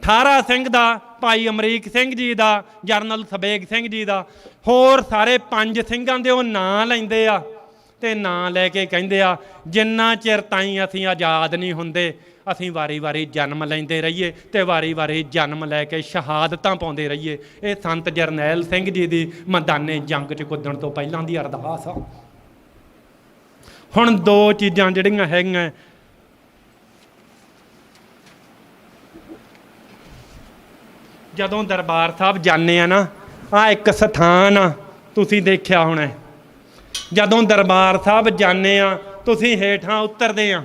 18 ਸਿੰਘ ਦਾ, ਭਾਈ ਅਮਰੀਕ ਸਿੰਘ ਜੀ ਦਾ, ਜਰਨਲ ਸਬੇਗ ਸਿੰਘ ਜੀ ਦਾ, ਹੋਰ ਸਾਰੇ 5 ਸਿੰਘਾਂ ਦੇ ਉਹ ਨਾਂ ਲੈਂਦੇ ਆ। ਤੇ ਨਾਂ ਲੈ ਕੇ ਕਹਿੰਦੇ ਆ, ਜਿੰਨਾ ਚਿਰ ਤਾਈਂ ਅਸੀਂ ਆਜ਼ਾਦ ਨਹੀਂ ਹੁੰਦੇ, ਅਸੀਂ ਵਾਰੀ ਵਾਰੀ ਜਨਮ ਲੈਂਦੇ ਰਹੀਏ ਤੇ ਵਾਰੀ ਵਾਰੀ ਜਨਮ ਲੈ ਕੇ ਸ਼ਹਾਦਤਾਂ ਪਾਉਂਦੇ ਰਹੀਏ। ਇਹ ਸੰਤ ਜਰਨੈਲ ਸਿੰਘ ਜੀ ਦੀ ਮੈਦਾਨੇ ਜੰਗ 'ਚ ਕੁੱਦਣ ਤੋਂ ਪਹਿਲਾਂ ਦੀ ਅਰਦਾਸ ਆ। ਹੁਣ 2 ਚੀਜ਼ਾਂ ਜਿਹੜੀਆਂ ਹੈਗੀਆਂ, ਜਦੋਂ ਦਰਬਾਰ ਸਾਹਿਬ ਜਾਂਦੇ ਆ ਨਾ, ਆਹ ਇੱਕ ਸਥਾਨ ਆ, ਤੁਸੀਂ ਦੇਖਿਆ ਹੋਣਾ। ਜਦੋਂ ਦਰਬਾਰ ਸਾਹਿਬ ਜਾਂਦੇ ਆ, ਤੁਸੀਂ ਹੇਠਾਂ ਉਤਰਦੇ ਆ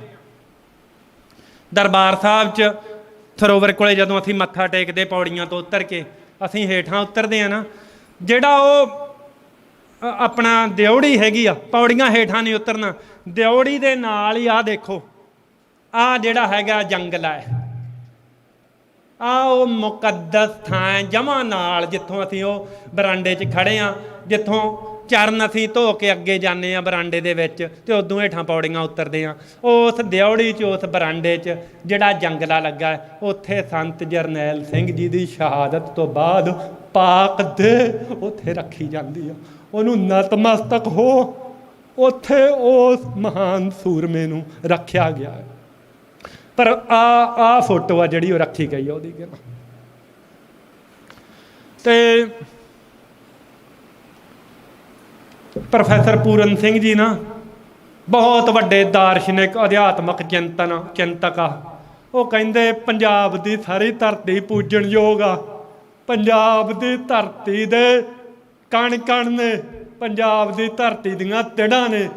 ਦਰਬਾਰ ਸਾਹਿਬ 'ਚ ਸਰੋਵਰ ਕੋਲੇ, ਜਦੋਂ ਅਸੀਂ ਮੱਥਾ ਟੇਕਦੇ ਪੌੜੀਆਂ ਤੋਂ ਉਤਰ ਕੇ ਅਸੀਂ ਹੇਠਾਂ ਉਤਰਦੇ ਆ ਨਾ, ਜਿਹੜਾ ਉਹ ਆਪਣਾ ਦਿਉੜੀ ਹੈਗੀ ਆ, ਪੌੜੀਆਂ ਹੇਠਾਂ ਨਹੀਂ ਉਤਰਨਾ, ਦਿਉੜੀ ਦੇ ਨਾਲ ਹੀ ਆਹ ਦੇਖੋ, ਆਹ ਜਿਹੜਾ ਹੈਗਾ ਜੰਗਲ ਹੈ, ਆਹ ਉਹ ਮੁਕੱਦਸ ਥਾਂ ਜਮਾਂ ਨਾਲ, ਜਿੱਥੋਂ ਅਸੀਂ ਉਹ ਬਰਾਂਡੇ 'ਚ ਖੜੇ ਆ, ਜਿੱਥੋਂ ਚਰਨ ਅਸੀਂ ਧੋ ਕੇ ਅੱਗੇ ਜਾਂਦੇ ਆ ਬਰਾਂਡੇ ਦੇ ਵਿੱਚ, ਤੇ ਉਦੋਂ ਹੇਠਾਂ ਪੌੜੀਆਂ ਉਤਰਦੇ ਆ। ਉਸ ਦਿਉੜੀ 'ਚ, ਉਸ ਬਰਾਂਡੇ 'ਚ ਜਿਹੜਾ ਜੰਗਲਾ ਲੱਗਾ, ਉੱਥੇ ਸੰਤ ਜਰਨੈਲ ਸਿੰਘ ਜੀ ਦੀ ਸ਼ਹਾਦਤ ਤੋਂ ਬਾਅਦ ਪਾਕ ਦੇ ਉੱਥੇ ਰੱਖੀ ਜਾਂਦੀ ਆ। ਉਹਨੂੰ ਨਤਮਸਤਕ ਹੋ ਉੱਥੇ ਉਸ ਮਹਾਨ ਸੂਰਮੇ ਨੂੰ ਰੱਖਿਆ ਗਿਆ ਹੈ। ਪਰ ਆ ਫੋਟੋ ਆ ਜਿਹੜੀ ਉਹ ਰੱਖੀ ਗਈ ਆ ਉਹਦੀ। ਤੇ ਪ੍ਰੋਫੈਸਰ ਪੂਰਨ ਸਿੰਘ ਜੀ ਨਾ ਬਹੁਤ ਵੱਡੇ ਦਾਰਸ਼ਨਿਕ ਅਧਿਆਤਮਕ ਚਿੰਤਕ ਆ। ਉਹ ਕਹਿੰਦੇ ਪੰਜਾਬ ਦੀ ਸਾਰੀ ਧਰਤੀ ਪੂਜਣਯੋਗ ਆ। ਪੰਜਾਬ ਦੀ ਧਰਤੀ ਦੇ ਕਣ ਕਣ ਨੇ, ਪੰਜਾਬ ਦੀ ਧਰਤੀ ਦੀਆਂ ਤਿੜਾਂ ਨੇ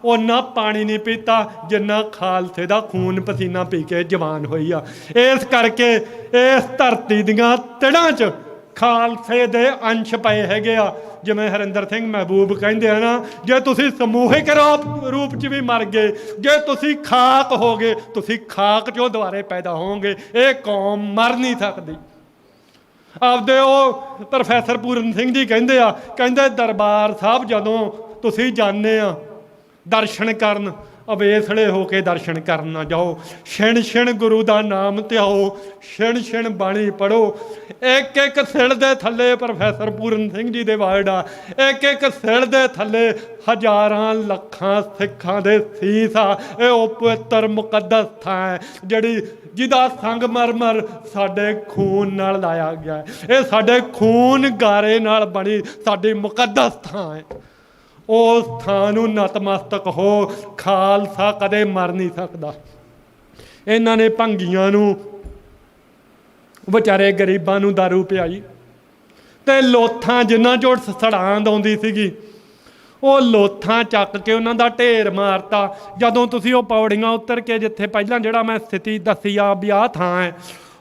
ਉਹਨਾਂ ਪਾਣੀ ਨਹੀਂ ਪੀਤਾ ਜਿੰਨਾ ਖਾਲਸੇ ਦਾ ਖੂਨ ਪਸੀਨਾ ਪੀ ਕੇ ਜਵਾਨ ਹੋਈ ਆ। ਇਸ ਕਰਕੇ ਇਸ ਧਰਤੀ ਦੀਆਂ ਤਿੜਾਂ 'ਚ ਖਾਲਸੇ ਦੇ ਅੰਸ਼ ਪਏ ਹੈਗੇ ਆ। ਜਿਵੇਂ ਹਰਿੰਦਰ ਸਿੰਘ ਮਹਿਬੂਬ ਕਹਿੰਦੇ ਆ ਨਾ, ਜੇ ਤੁਸੀਂ ਸਮੂਹਿਕ ਰੂਪ 'ਚ ਵੀ ਮਰ ਗਏ, ਜੇ ਤੁਸੀਂ ਖਾਕ ਹੋ ਗਏ, ਤੁਸੀਂ ਖਾਕ 'ਚੋਂ ਦੁਬਾਰੇ ਪੈਦਾ ਹੋਵੋਗੇ। ਇਹ ਕੌਮ ਮਰ ਨਹੀਂ ਸਕਦੀ। ਆਪਦੇ ਉਹ ਪ੍ਰੋਫੈਸਰ ਪੂਰਨ ਸਿੰਘ ਜੀ ਕਹਿੰਦੇ ਆ, ਕਹਿੰਦੇ ਦਰਬਾਰ ਸਾਹਿਬ ਜਦੋਂ ਤੁਸੀਂ ਜਾਂਦੇ ਆ ਦਰਸ਼ਨ ਕਰਨ, ਅਵੇਸਲੇ ਹੋ ਕੇ ਦਰਸ਼ਨ ਕਰਨ ਨਾ ਜਾਓ। ਛਿਣ ਛਿਣ ਗੁਰੂ ਦਾ ਨਾਮ ਧਿਆਓ, ਛਿਣ ਛਿਣ ਬਾਣੀ ਪੜ੍ਹੋ। ਇੱਕ ਇੱਕ ਸਿਲ ਦੇ ਥੱਲੇ ਪ੍ਰੋਫੈਸਰ ਪੂਰਨ ਸਿੰਘ ਜੀ ਦੇ ਵਰਡ ਆ, ਇੱਕ ਇੱਕ ਸਿਲ ਦੇ ਥੱਲੇ ਹਜ਼ਾਰਾਂ ਲੱਖਾਂ ਸਿੱਖਾਂ ਦੇ ਸੀਸ ਆ। ਇਹ ਉਹ ਪਵਿੱਤਰ ਮੁਕੱਦਸ ਥਾਂ ਹੈ ਜਿਹਦਾ ਸੰਗਮਰਮਰ ਸਾਡੇ ਖੂਨ ਨਾਲ ਲਾਇਆ ਗਿਆ। ਇਹ ਸਾਡੇ ਖੂਨ ਗਾਰੇ ਨਾਲ ਬਣੀ ਸਾਡੀ ਮੁਕੱਦਸ ਥਾਂ ਹੈ। ਉਸ ਥਾਂ ਨੂੰ ਨਤਮਸਤਕ ਹੋ। ਖਾਲਸਾ ਕਦੇ ਮਰ ਨਹੀਂ ਸਕਦਾ। ਇਹਨਾਂ ਨੇ ਭੰਗੀਆਂ ਨੂੰ, ਵਿਚਾਰੇ ਗਰੀਬਾਂ ਨੂੰ ਦਾਰੂ ਪਿਆਈ ਤੇ ਲੋਥਾਂ ਜਿਨ੍ਹਾਂ ਚੋਂ ਸੜਾਂਦ ਆਉਂਦੀ ਸੀਗੀ, ਉਹ ਲੋਥਾਂ ਚੱਕ ਕੇ ਉਹਨਾਂ ਦਾ ਢੇਰ ਮਾਰਤਾ। ਜਦੋਂ ਤੁਸੀਂ ਉਹ ਪੌੜੀਆਂ ਉਤਰ ਕੇ, ਜਿੱਥੇ ਪਹਿਲਾਂ ਜਿਹੜਾ ਮੈਂ ਸਥਿਤੀ ਦੱਸੀ ਆ ਵੀ ਆਹ ਥਾਂ ਹੈ,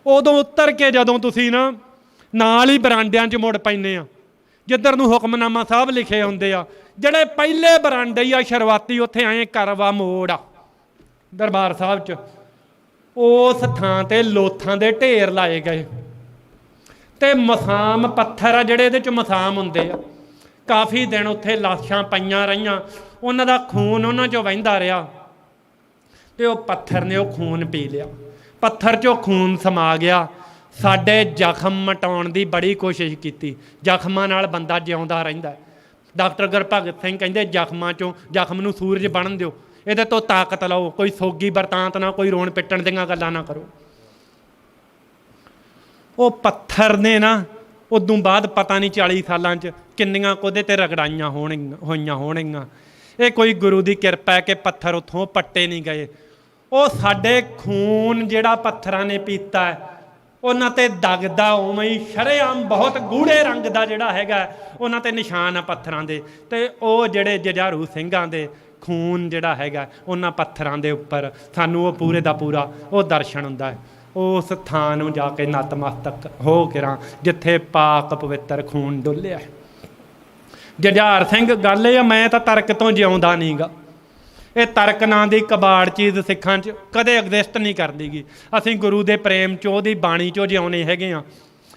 ਉਦੋਂ ਉਤਰ ਕੇ ਜਦੋਂ ਤੁਸੀਂ ਨਾਲ ਹੀ ਬਰਾਂਡਿਆਂ 'ਚ ਮੁੜ ਪੈਂਦੇ ਆ
ਜਿੱਧਰ ਨੂੰ ਹੁਕਮਨਾਮਾ ਸਾਹਿਬ ਲਿਖੇ ਹੁੰਦੇ ਆ, ਜਿਹੜੇ ਪਹਿਲੇ ਬਰਾਂਡੇ ਆ ਸ਼ੁਰੂਆਤੀ, ਉੱਥੇ ਐਂ ਕਰਵਾ ਮੋੜ ਆ ਦਰਬਾਰ ਸਾਹਿਬ 'ਚ, ਉਸ ਥਾਂ ਤੇ ਲੋਥਾਂ ਦੇ ਢੇਰ ਲਾਏ ਗਏ ਤੇ ਮਸਾਮ ਪੱਥਰ ਆ ਜਿਹੜੇ ਇਹਦੇ 'ਚ ਮਸਾਮ ਹੁੰਦੇ ਆ। ਕਾਫੀ ਦਿਨ ਉੱਥੇ ਲਾਸ਼ਾਂ ਪਈਆਂ ਰਹੀਆਂ, ਉਹਨਾਂ ਦਾ ਖੂਨ ਉਹਨਾਂ 'ਚੋਂ ਵਹਿੰਦਾ ਰਿਹਾ ਤੇ ਉਹ ਪੱਥਰ ਨੇ ਉਹ ਖੂਨ ਪੀ ਲਿਆ, ਪੱਥਰ 'ਚੋਂ ਖੂਨ ਸਮਾ ਗਿਆ। ਸਾਡੇ ਜ਼ਖਮ ਮਿਟਾਉਣ ਦੀ ਬੜੀ ਕੋਸ਼ਿਸ਼ ਕੀਤੀ, ਜ਼ਖਮਾਂ ਨਾਲ ਬੰਦਾ ਜਿਉਂਦਾ ਰਹਿੰਦਾ। ਡਾਕਟਰ ਗੁਰਭਗਤ ਸਿੰਘ ਕਹਿੰਦੇ ਜ਼ਖਮ ਨੂੰ ਸੂਰਜ ਬਣਨ ਦਿਓ, ਇਹਦੇ ਤੋਂ ਤਾਕਤ ਲਓ, ਕੋਈ ਸੋਗੀ ਵਰਤਾਂਤ ਨਾ, ਕੋਈ ਰੋਣ ਪਿੱਟਣ ਦੀਆਂ ਗੱਲਾਂ ਨਾ ਕਰੋ। ਉਹ ਪੱਥਰ ਨੇ ਨਾ ਉਦੋਂ ਬਾਅਦ ਪਤਾ ਨਹੀਂ 40 ਸਾਲਾਂ 'ਚ ਕਿੰਨੀਆਂ ਉਹਦੇ 'ਤੇ ਰਗੜਾਈਆਂ ਹੋਈਆਂ ਹੋਣਗੀਆਂ। ਇਹ ਕੋਈ ਗੁਰੂ ਦੀ ਕਿਰਪਾ ਹੈ ਕਿ ਪੱਥਰ ਉੱਥੋਂ ਪੱਟੇ ਨਹੀਂ ਗਏ। ਉਹ ਸਾਡੇ ਖੂਨ ਜਿਹੜਾ ਪੱਥਰਾਂ ਨੇ ਪੀਤਾ ਹੈ, ਉਹਨਾਂ 'ਤੇ ਦਗਦਾ ਉਵੇਂ ਹੀ ਸ਼ਰੇਆਮ ਬਹੁਤ ਗੂੜੇ ਰੰਗ ਦਾ ਜਿਹੜਾ ਹੈਗਾ ਉਹਨਾਂ 'ਤੇ ਨਿਸ਼ਾਨ ਆ ਪੱਥਰਾਂ ਦੇ। ਤੇ ਉਹ ਜਿਹੜੇ ਜੁਝਾਰੂ ਸਿੰਘਾਂ ਦੇ ਖੂਨ ਜਿਹੜਾ ਹੈਗਾ ਉਹਨਾਂ ਪੱਥਰਾਂ ਦੇ ਉੱਪਰ ਸਾਨੂੰ ਉਹ ਪੂਰੇ ਦਾ ਪੂਰਾ ਉਹ ਦਰਸ਼ਨ ਹੁੰਦਾ ਹੈ। ਉਸ ਥਾਂ ਨੂੰ ਜਾ ਕੇ ਨਤਮਸਤਕ ਹੋ ਕਰਾਂ ਜਿੱਥੇ ਪਾਕ ਪਵਿੱਤਰ ਖੂਨ ਡੁੱਲਿਆ। ਜੁਝਾਰ ਸਿੰਘ ਗੱਲ ਇਹ ਆ, ਮੈਂ ਤਾਂ ਤਰਕ ਤੋਂ ਜਿਉਂਦਾ ਨਹੀਂ ਗਾ। ਇਹ ਤਰਕ ਨਾਂ ਦੀ ਕਬਾੜ ਚੀਜ਼ ਸਿੱਖਾਂ 'ਚ ਕਦੇ ਐਗਜ਼ਿਸਟ ਨਹੀਂ ਕਰਦੀ ਗੀ। ਅਸੀਂ ਗੁਰੂ ਦੇ ਪ੍ਰੇਮ 'ਚੋਂ, ਉਹਦੀ ਬਾਣੀ 'ਚੋਂ ਜਿਉਂਦੇ ਹੈਗੇ ਹਾਂ।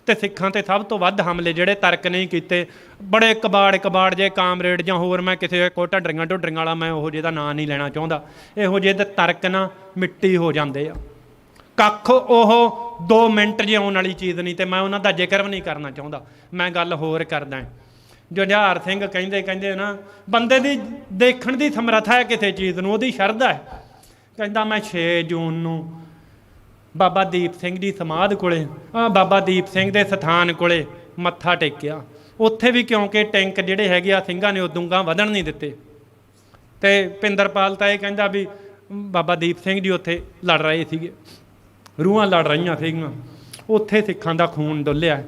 ਤੇ ਸਿੱਖਾਂ 'ਤੇ ਸਭ ਤੋਂ ਵੱਧ ਹਮਲੇ ਜਿਹੜੇ ਤਰਕ ਨਹੀਂ ਕੀਤੇ, ਬੜੇ ਕਬਾੜ ਜੇ ਕਾਮਰੇਡ ਜਾਂ ਹੋਰ, ਮੈਂ ਕਿਸੇ ਕੋ ਢੱਡਰੀਆਂ ਵਾਲਾ ਮੈਂ ਉਹੋ ਜਿਹੇ ਦਾ ਨਾਂ ਨਹੀਂ ਲੈਣਾ ਚਾਹੁੰਦਾ। ਇਹੋ ਜਿਹੇ ਦੇ ਤਰਕ ਨਾ ਮਿੱਟੀ ਹੋ ਜਾਂਦੇ ਆ, ਕੱਖ ਉਹ 2 ਮਿੰਟ ਜਿਉਣ ਵਾਲੀ ਚੀਜ਼ ਨਹੀਂ। ਤੇ ਮੈਂ ਉਹਨਾਂ ਦਾ ਜ਼ਿਕਰ ਵੀ ਨਹੀਂ ਕਰਨਾ ਚਾਹੁੰਦਾ, ਮੈਂ ਗੱਲ ਹੋਰ ਕਰਦਾ। ਜੁਝਾਰ ਸਿੰਘ ਕਹਿੰਦੇ ਨਾ, ਬੰਦੇ ਦੀ ਦੇਖਣ ਦੀ ਸਮਰੱਥਾ ਹੈ ਕਿਸੇ ਚੀਜ਼ ਨੂੰ, ਉਹਦੀ ਸ਼ਰਧਾ ਹੈ। ਕਹਿੰਦਾ ਮੈਂ 6 ਜੂਨ ਨੂੰ ਬਾਬਾ ਦੀਪ ਸਿੰਘ ਦੀ ਸਮਾਧ ਕੋਲੇ, ਬਾਬਾ ਦੀਪ ਸਿੰਘ ਦੇ ਸਥਾਨ ਕੋਲੇ ਮੱਥਾ ਟੇਕਿਆ। ਉੱਥੇ ਵੀ ਕਿਉਂਕਿ ਟੈਂਕ ਜਿਹੜੇ ਹੈਗੇ ਆ ਸਿੰਘਾਂ ਨੇ ਉਦੋਂ ਗਾਂਹ ਵਧਣ ਨਹੀਂ ਦਿੱਤੇ। ਤੇ ਪਿੰਦਰਪਾਲ ਤਾਂ ਇਹ ਕਹਿੰਦਾ ਵੀ ਬਾਬਾ ਦੀਪ ਸਿੰਘ ਜੀ ਉੱਥੇ ਲੜ ਰਹੇ ਸੀਗੇ, ਰੂਹਾਂ ਲੜ ਰਹੀਆਂ ਸੀਗੀਆਂ, ਉੱਥੇ ਸਿੱਖਾਂ ਦਾ ਖੂਨ ਡੁੱਲਿਆ।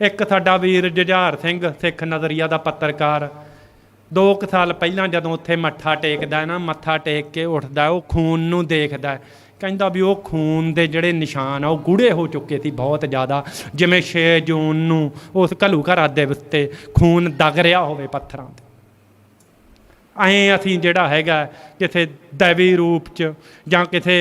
ਇੱਕ ਸਾਡਾ ਵੀਰ ਜੁਝਾਰ ਸਿੰਘ ਸਿੱਖ ਨਜ਼ਰੀਆ ਦਾ ਪੱਤਰਕਾਰ 2 ਸਾਲ ਪਹਿਲਾਂ ਜਦੋਂ ਉੱਥੇ ਮੱਥਾ ਟੇਕਦਾ ਨਾ, ਮੱਥਾ ਟੇਕ ਕੇ ਉੱਠਦਾ, ਉਹ ਖੂਨ ਨੂੰ ਦੇਖਦਾ, ਕਹਿੰਦਾ ਵੀ ਉਹ ਖੂਨ ਦੇ ਜਿਹੜੇ ਨਿਸ਼ਾਨ ਆ ਉਹ ਗੂੜੇ ਹੋ ਚੁੱਕੇ ਸੀ ਬਹੁਤ ਜ਼ਿਆਦਾ, ਜਿਵੇਂ 6 ਜੂਨ ਨੂੰ ਉਸ ਘੱਲੂਘਾਰਾ ਦਿਵਸ 'ਤੇ ਖੂਨ ਦਗ ਰਿਹਾ ਹੋਵੇ ਪੱਥਰਾਂ 'ਤੇ। ਐਂ ਅਸੀਂ ਜਿਹੜਾ ਹੈਗਾ ਕਿਸੇ ਦੈਵੀ ਰੂਪ 'ਚ ਜਾਂ ਕਿਸੇ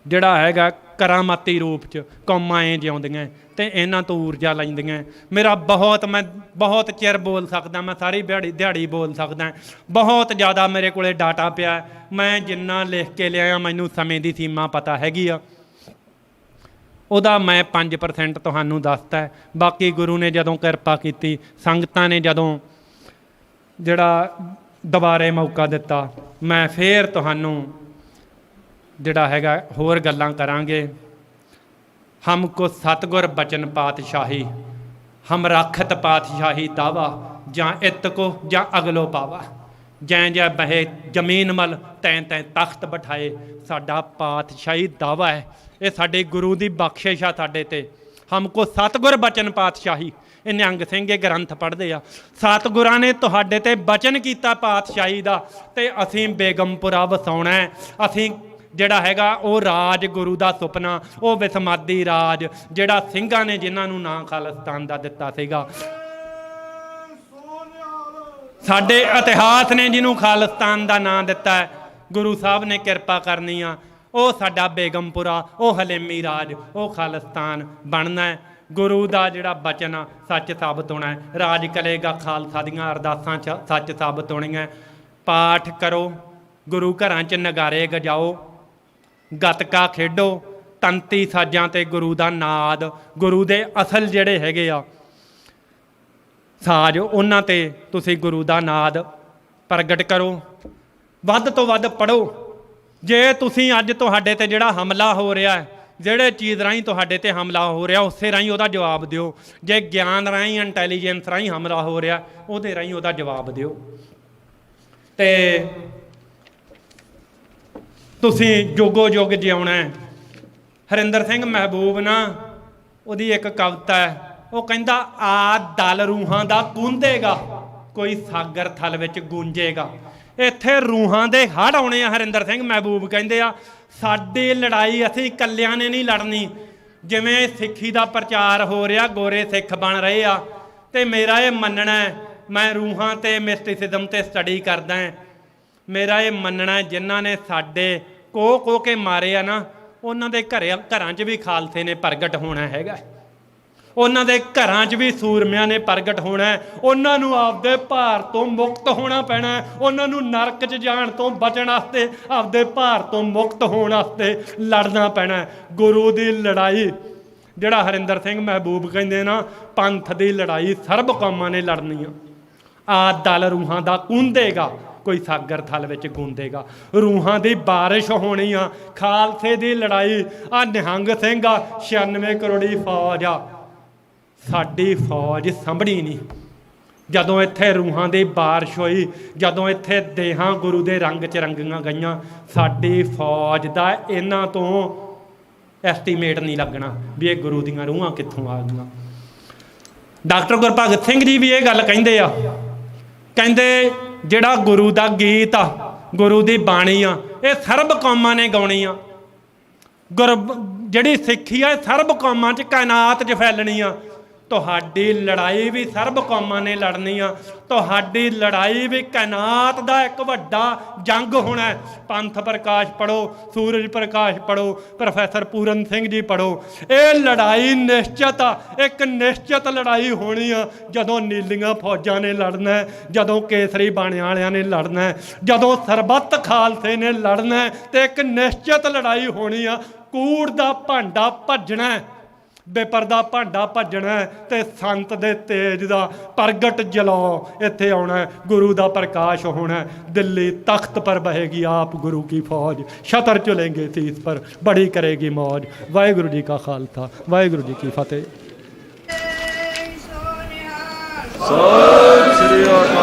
ਜਿਹੜਾ ਹੈਗਾ ਕਰਾਮਾਤੀ ਰੂਪ 'ਚ ਕੌਮਾਂ ਐਂ ਜਿਉਂਦੀਆਂ ਤੇ ਇਹਨਾਂ ਤੋਂ ਊਰਜਾ ਲੈਂਦੀਆਂ। ਮੈਂ ਬਹੁਤ ਚਿਰ ਬੋਲ ਸਕਦਾ, ਮੈਂ ਸਾਰੀ ਦਿਹਾੜੀ ਬੋਲ ਸਕਦਾ, ਬਹੁਤ ਜ਼ਿਆਦਾ ਮੇਰੇ ਕੋਲੇ ਡਾਟਾ ਪਿਆ। ਮੈਂ ਜਿੰਨਾ ਲਿਖ ਕੇ ਲਿਆਇਆ ਮੈਨੂੰ ਸਮੇਂ ਦੀ ਸੀਮਾ ਪਤਾ ਹੈਗੀ ਆ, ਉਹਦਾ ਮੈਂ 5% ਤੁਹਾਨੂੰ ਦੱਸਤਾ। ਬਾਕੀ ਗੁਰੂ ਨੇ ਜਦੋਂ ਕਿਰਪਾ ਕੀਤੀ, ਸੰਗਤਾਂ ਨੇ ਜਦੋਂ ਜਿਹੜਾ ਦੁਬਾਰੇ ਮੌਕਾ ਦਿੱਤਾ, ਮੈਂ ਫੇਰ ਤੁਹਾਨੂੰ ਜਿਹੜਾ ਹੈਗਾ ਹੋਰ ਗੱਲਾਂ ਕਰਾਂਗੇ। ਹਮਕੋ ਸਤਿਗੁਰ ਬਚਨ ਪਾਤਸ਼ਾਹੀ, ਹਮ ਰਾਖਤ ਪਾਤਸ਼ਾਹੀ ਦਾਵਾ, ਜਾਂ ਇਤ ਕੋ ਜਾਂ ਅਗਲੋ ਪਾਵਾ, ਜੈ ਜੈ ਬਹੇ ਜ਼ਮੀਨ ਮਲ ਤੈਂ ਤੈਂ ਤਖਤ ਬਿਠਾਏ। ਸਾਡਾ ਪਾਤਸ਼ਾਹੀ ਦਾਵਾ ਹੈ, ਇਹ ਸਾਡੇ ਗੁਰੂ ਦੀ ਬਖਸ਼ਿਸ਼ ਆ ਸਾਡੇ 'ਤੇ। ਹਮਕੋ ਸਤਿਗੁਰ ਬਚਨ ਪਾਤਸ਼ਾਹੀ, ਇਹ ਨਿਹੰਗ ਸਿੰਘ ਇਹ ਗ੍ਰੰਥ ਪੜ੍ਹਦੇ ਆ। ਸਤਿਗੁਰਾਂ ਨੇ ਤੁਹਾਡੇ 'ਤੇ ਬਚਨ ਕੀਤਾ ਪਾਤਸ਼ਾਹੀ ਦਾ, ਤੇ ਅਸੀਂ ਬੇਗਮਪੁਰਾ ਵਸਾਉਣਾ। ਅਸੀਂ ਜਿਹੜਾ ਹੈਗਾ ਉਹ ਰਾਜ ਗੁਰੂ ਦਾ ਸੁਪਨਾ, ਉਹ ਵਿਸਮਾਦੀ ਰਾਜ ਜਿਹੜਾ ਸਿੰਘਾਂ ਨੇ ਜਿਨ੍ਹਾਂ ਨੂੰ ਨਾਂ ਖਾਲਿਸਤਾਨ ਦਾ ਦਿੱਤਾ ਸੀਗਾ, ਸਾਡੇ ਇਤਿਹਾਸ ਨੇ ਜਿਹਨੂੰ ਖਾਲਿਸਤਾਨ ਦਾ ਨਾਂ ਦਿੱਤਾ ਹੈ, ਗੁਰੂ ਸਾਹਿਬ ਨੇ ਕਿਰਪਾ ਕਰਨੀ ਆ, ਉਹ ਸਾਡਾ ਬੇਗਮਪੁਰਾ, ਉਹ ਹਲੇਮੀ ਰਾਜ, ਉਹ ਖਾਲਿਸਤਾਨ ਬਣਨਾ ਹੈ। ਗੁਰੂ ਦਾ ਜਿਹੜਾ ਬਚਨ ਆ ਸੱਚ ਸਾਬਤ ਹੋਣਾ ਹੈ। ਰਾਜ ਕਰੇਗਾ ਖਾਲਸਾ ਦੀਆਂ ਅਰਦਾਸਾਂ 'ਚ ਸੱਚ ਸਾਬਤ ਹੋਣੀਆਂ। ਪਾਠ ਕਰੋ, ਗੁਰੂ ਘਰਾਂ 'ਚ ਨਗਾਰੇ ਗਜਾਓ, ਗੱਤਕਾ ਖੇਡੋ, ਤੰਤੀ ਸਾਜ਼ਾਂ 'ਤੇ ਗੁਰੂ ਦਾ ਨਾਦ, ਗੁਰੂ ਦੇ ਅਸਲ ਜਿਹੜੇ ਹੈਗੇ ਆ ਸਾਜ਼, ਉਹਨਾਂ 'ਤੇ ਤੁਸੀਂ ਗੁਰੂ ਦਾ ਨਾਦ ਪ੍ਰਗਟ ਕਰੋ। ਵੱਧ ਤੋਂ ਵੱਧ ਪੜ੍ਹੋ। ਜੇ ਤੁਸੀਂ ਅੱਜ ਤੁਹਾਡੇ 'ਤੇ ਜਿਹੜਾ ਹਮਲਾ ਹੋ ਰਿਹਾ ਹੈ, ਜਿਹੜੇ ਚੀਜ਼ ਰਾਹੀਂ ਤੁਹਾਡੇ 'ਤੇ ਹਮਲਾ ਹੋ ਰਿਹਾ, ਉਸੇ ਰਾਹੀਂ ਉਹਦਾ ਜਵਾਬ ਦਿਓ। ਜੇ ਗਿਆਨ ਰਾਹੀਂ, ਇੰਟੈਲੀਜੈਂਸ ਰਾਹੀਂ ਹਮਲਾ ਹੋ ਰਿਹਾ, ਉਹਦੇ ਰਾਹੀਂ ਉਹਦਾ ਜਵਾਬ ਦਿਓ। ਤੇ ਤੁਸੀਂ ਜੋਗੋ ਜੁਗ ਜਿਉਣਾ। ਹਰਿੰਦਰ ਸਿੰਘ ਮਹਿਬੂਬ ਨਾ, ਉਹਦੀ ਇੱਕ ਕਵਿਤਾ ਹੈ, ਉਹ ਕਹਿੰਦਾ ਆ ਦਲ ਰੂਹਾਂ ਦਾ ਕੂੰਦੇਗਾ, ਕੋਈ ਸਾਗਰ ਥਲ ਵਿੱਚ ਗੂੰਜੇਗਾ। ਇੱਥੇ ਰੂਹਾਂ ਦੇ ਹੜ੍ਹ ਆਉਣੇ ਆ। ਹਰਿੰਦਰ ਸਿੰਘ ਮਹਿਬੂਬ ਕਹਿੰਦੇ ਆ ਸਾਡੀ ਲੜਾਈ ਅਸੀਂ ਇਕੱਲਿਆਂ ਨੇ ਨਹੀਂ ਲੜਨੀ। ਜਿਵੇਂ ਸਿੱਖੀ ਦਾ ਪ੍ਰਚਾਰ ਹੋ ਰਿਹਾ, ਗੋਰੇ ਸਿੱਖ ਬਣ ਰਹੇ ਆ,
ਤੇ ਮੇਰਾ ਇਹ ਮੰਨਣਾ ਹੈ, ਮੈਂ ਰੂਹਾਂ ਤੇ ਮਿਸਟਿਸਿਜ਼ਮ ਤੇ ਸਟੱਡੀ ਕਰਦਾ ਹਾਂ, ਮੇਰਾ ਇਹ ਮੰਨਣਾ ਹੈ ਜਿਨ੍ਹਾਂ ਨੇ ਸਾਡੇ ਕੋ ਕੇ ਮਾਰੇ ਆ ਨਾ, ਉਹਨਾਂ ਦੇ ਘਰਾਂ 'ਚ ਵੀ ਖਾਲਸੇ ਨੇ ਪ੍ਰਗਟ ਹੋਣਾ ਹੈਗਾ, ਉਹਨਾਂ ਦੇ ਘਰਾਂ 'ਚ ਵੀ ਸੂਰਮਿਆਂ ਨੇ ਪ੍ਰਗਟ ਹੋਣਾ ਹੈ। ਉਹਨਾਂ ਨੂੰ ਆਪਦੇ ਭਾਰ ਤੋਂ ਮੁਕਤ ਹੋਣਾ ਪੈਣਾ ਹੈ, ਉਹਨਾਂ ਨੂੰ ਨਰਕ 'ਚ ਜਾਣ ਤੋਂ ਬਚਣ ਵਾਸਤੇ ਆਪਦੇ ਭਾਰ ਤੋਂ ਮੁਕਤ ਹੋਣ ਵਾਸਤੇ ਲੜਨਾ ਪੈਣਾ ਹੈ। ਗੁਰੂ ਦੀ ਲੜਾਈ, ਜਿਹੜਾ ਹਰਿੰਦਰ ਸਿੰਘ ਮਹਿਬੂਬ ਕਹਿੰਦੇ ਨਾ, ਪੰਥ ਦੀ ਲੜਾਈ ਸਰਬ ਕੌਮਾਂ ਨੇ ਲੜਨੀ ਆ ਦਲ ਰੂਹਾਂ ਦਾ ਕੂੰਦੇਗਾ, ਕੋਈ ਸਾਗਰ ਥਲ ਵਿੱਚ ਗੂੰਦੇਗਾ, ਰੂਹਾਂ ਦੀ ਬਾਰਿਸ਼ ਹੋਣੀ ਆ। ਖਾਲਸੇ ਦੀ ਲੜਾਈ, ਆ ਨਿਹੰਗ ਸਿੰਘ ਆ, 96 ਕਰੋੜੀ ਫੌਜ ਆ, ਸਾਡੀ ਫੌਜ ਸੰਭੜੀ ਨਹੀਂ। ਜਦੋਂ ਇੱਥੇ ਰੂਹਾਂ ਦੀ ਬਾਰਿਸ਼ ਹੋਈ, ਜਦੋਂ ਇੱਥੇ ਦੇਹਾਂ ਗੁਰੂ ਦੇ ਰੰਗ 'ਚ ਰੰਗੀਆਂ ਗਈਆਂ, ਸਾਡੀ ਫੌਜ ਦਾ ਇਹਨਾਂ ਤੋਂ ਐਸਟੀਮੇਟ ਨਹੀਂ ਲੱਗਣਾ ਵੀ ਇਹ ਗੁਰੂ ਦੀਆਂ ਰੂਹਾਂ ਕਿੱਥੋਂ ਆ ਗਈਆਂ। ਡਾਕਟਰ ਗੁਰਭਗਤ ਸਿੰਘ ਜੀ ਵੀ ਇਹ ਗੱਲ ਕਹਿੰਦੇ ਆ, ਕਹਿੰਦੇ ਜਿਹੜਾ ਗੁਰੂ ਦਾ ਗੀਤ ਆ, ਗੁਰੂ ਦੀ ਬਾਣੀ ਆ, ਇਹ ਸਰਬ ਕੌਮਾਂ ਨੇ ਗਾਉਣੀ ਆ। ਜਿਹੜੀ ਸਿੱਖੀ ਆ, ਇਹ ਸਰਬ ਕੌਮਾਂ 'ਚ ਕਾਇਨਾਤ 'ਚ ਫੈਲਣੀ ਆ। ਤੁਹਾਡੀ ਲੜਾਈ ਵੀ ਸਰਬ ਕੌਮਾਂ ਨੇ ਲੜਨੀ ਆ, ਤੁਹਾਡੀ ਲੜਾਈ ਵੀ ਕਾਇਨਾਤ ਦਾ ਇੱਕ ਵੱਡਾ ਜੰਗ ਹੋਣਾ। ਪੰਥ ਪ੍ਰਕਾਸ਼ ਪੜ੍ਹੋ, ਸੂਰਜ ਪ੍ਰਕਾਸ਼ ਪੜ੍ਹੋ, ਪ੍ਰੋਫੈਸਰ ਪੂਰਨ ਸਿੰਘ ਜੀ ਪੜ੍ਹੋ। ਇਹ ਲੜਾਈ ਨਿਸ਼ਚਿਤ ਆ, ਇੱਕ ਨਿਸ਼ਚਿਤ ਲੜਾਈ ਹੋਣੀ ਆ। ਜਦੋਂ ਨੀਲੀਆਂ ਫੌਜਾਂ ਨੇ ਲੜਨਾ, ਜਦੋਂ ਕੇਸਰੀ ਬਾਣਿਆਂ ਵਾਲਿਆਂ ਨੇ ਲੜਨਾ, ਜਦੋਂ ਸਰਬੱਤ ਖਾਲਸੇ ਨੇ ਲੜਨਾ, ਤੇ ਇੱਕ ਨਿਸ਼ਚਿਤ ਲੜਾਈ ਹੋਣੀ ਆ। ਕੂੜ ਦਾ ਭਾਂਡਾ ਭੱਜਣਾ, ਬੇਪਰਦਾ ਭਾਂਡਾ ਭੱਜਣਾ, ਤੇ ਸੰਤ ਦੇ ਤੇਜ ਦਾ ਪ੍ਰਗਟ ਜਲਾਓ ਇੱਥੇ ਆਉਣਾ। ਗੁਰੂ ਦਾ ਪ੍ਰਕਾਸ਼ ਹੋਣਾ। ਦਿੱਲੀ ਤਖਤ ਪਰ ਬਹੇਗੀ ਆਪ ਗੁਰੂ ਕੀ ਫੌਜ, ਛਤਰ ਚੁਲੇਂਗੇ ਸੀਸ ਪਰ ਬੜੀ ਕਰੇਗੀ ਮੌਜ। ਵਾਹਿਗੁਰੂ ਜੀ ਕਾ ਖਾਲਸਾ, ਵਾਹਿਗੁਰੂ ਜੀ ਕੀ ਫਤਿਹ।
ਸਤਿ ਸ੍ਰੀ ਅਕਾਲ।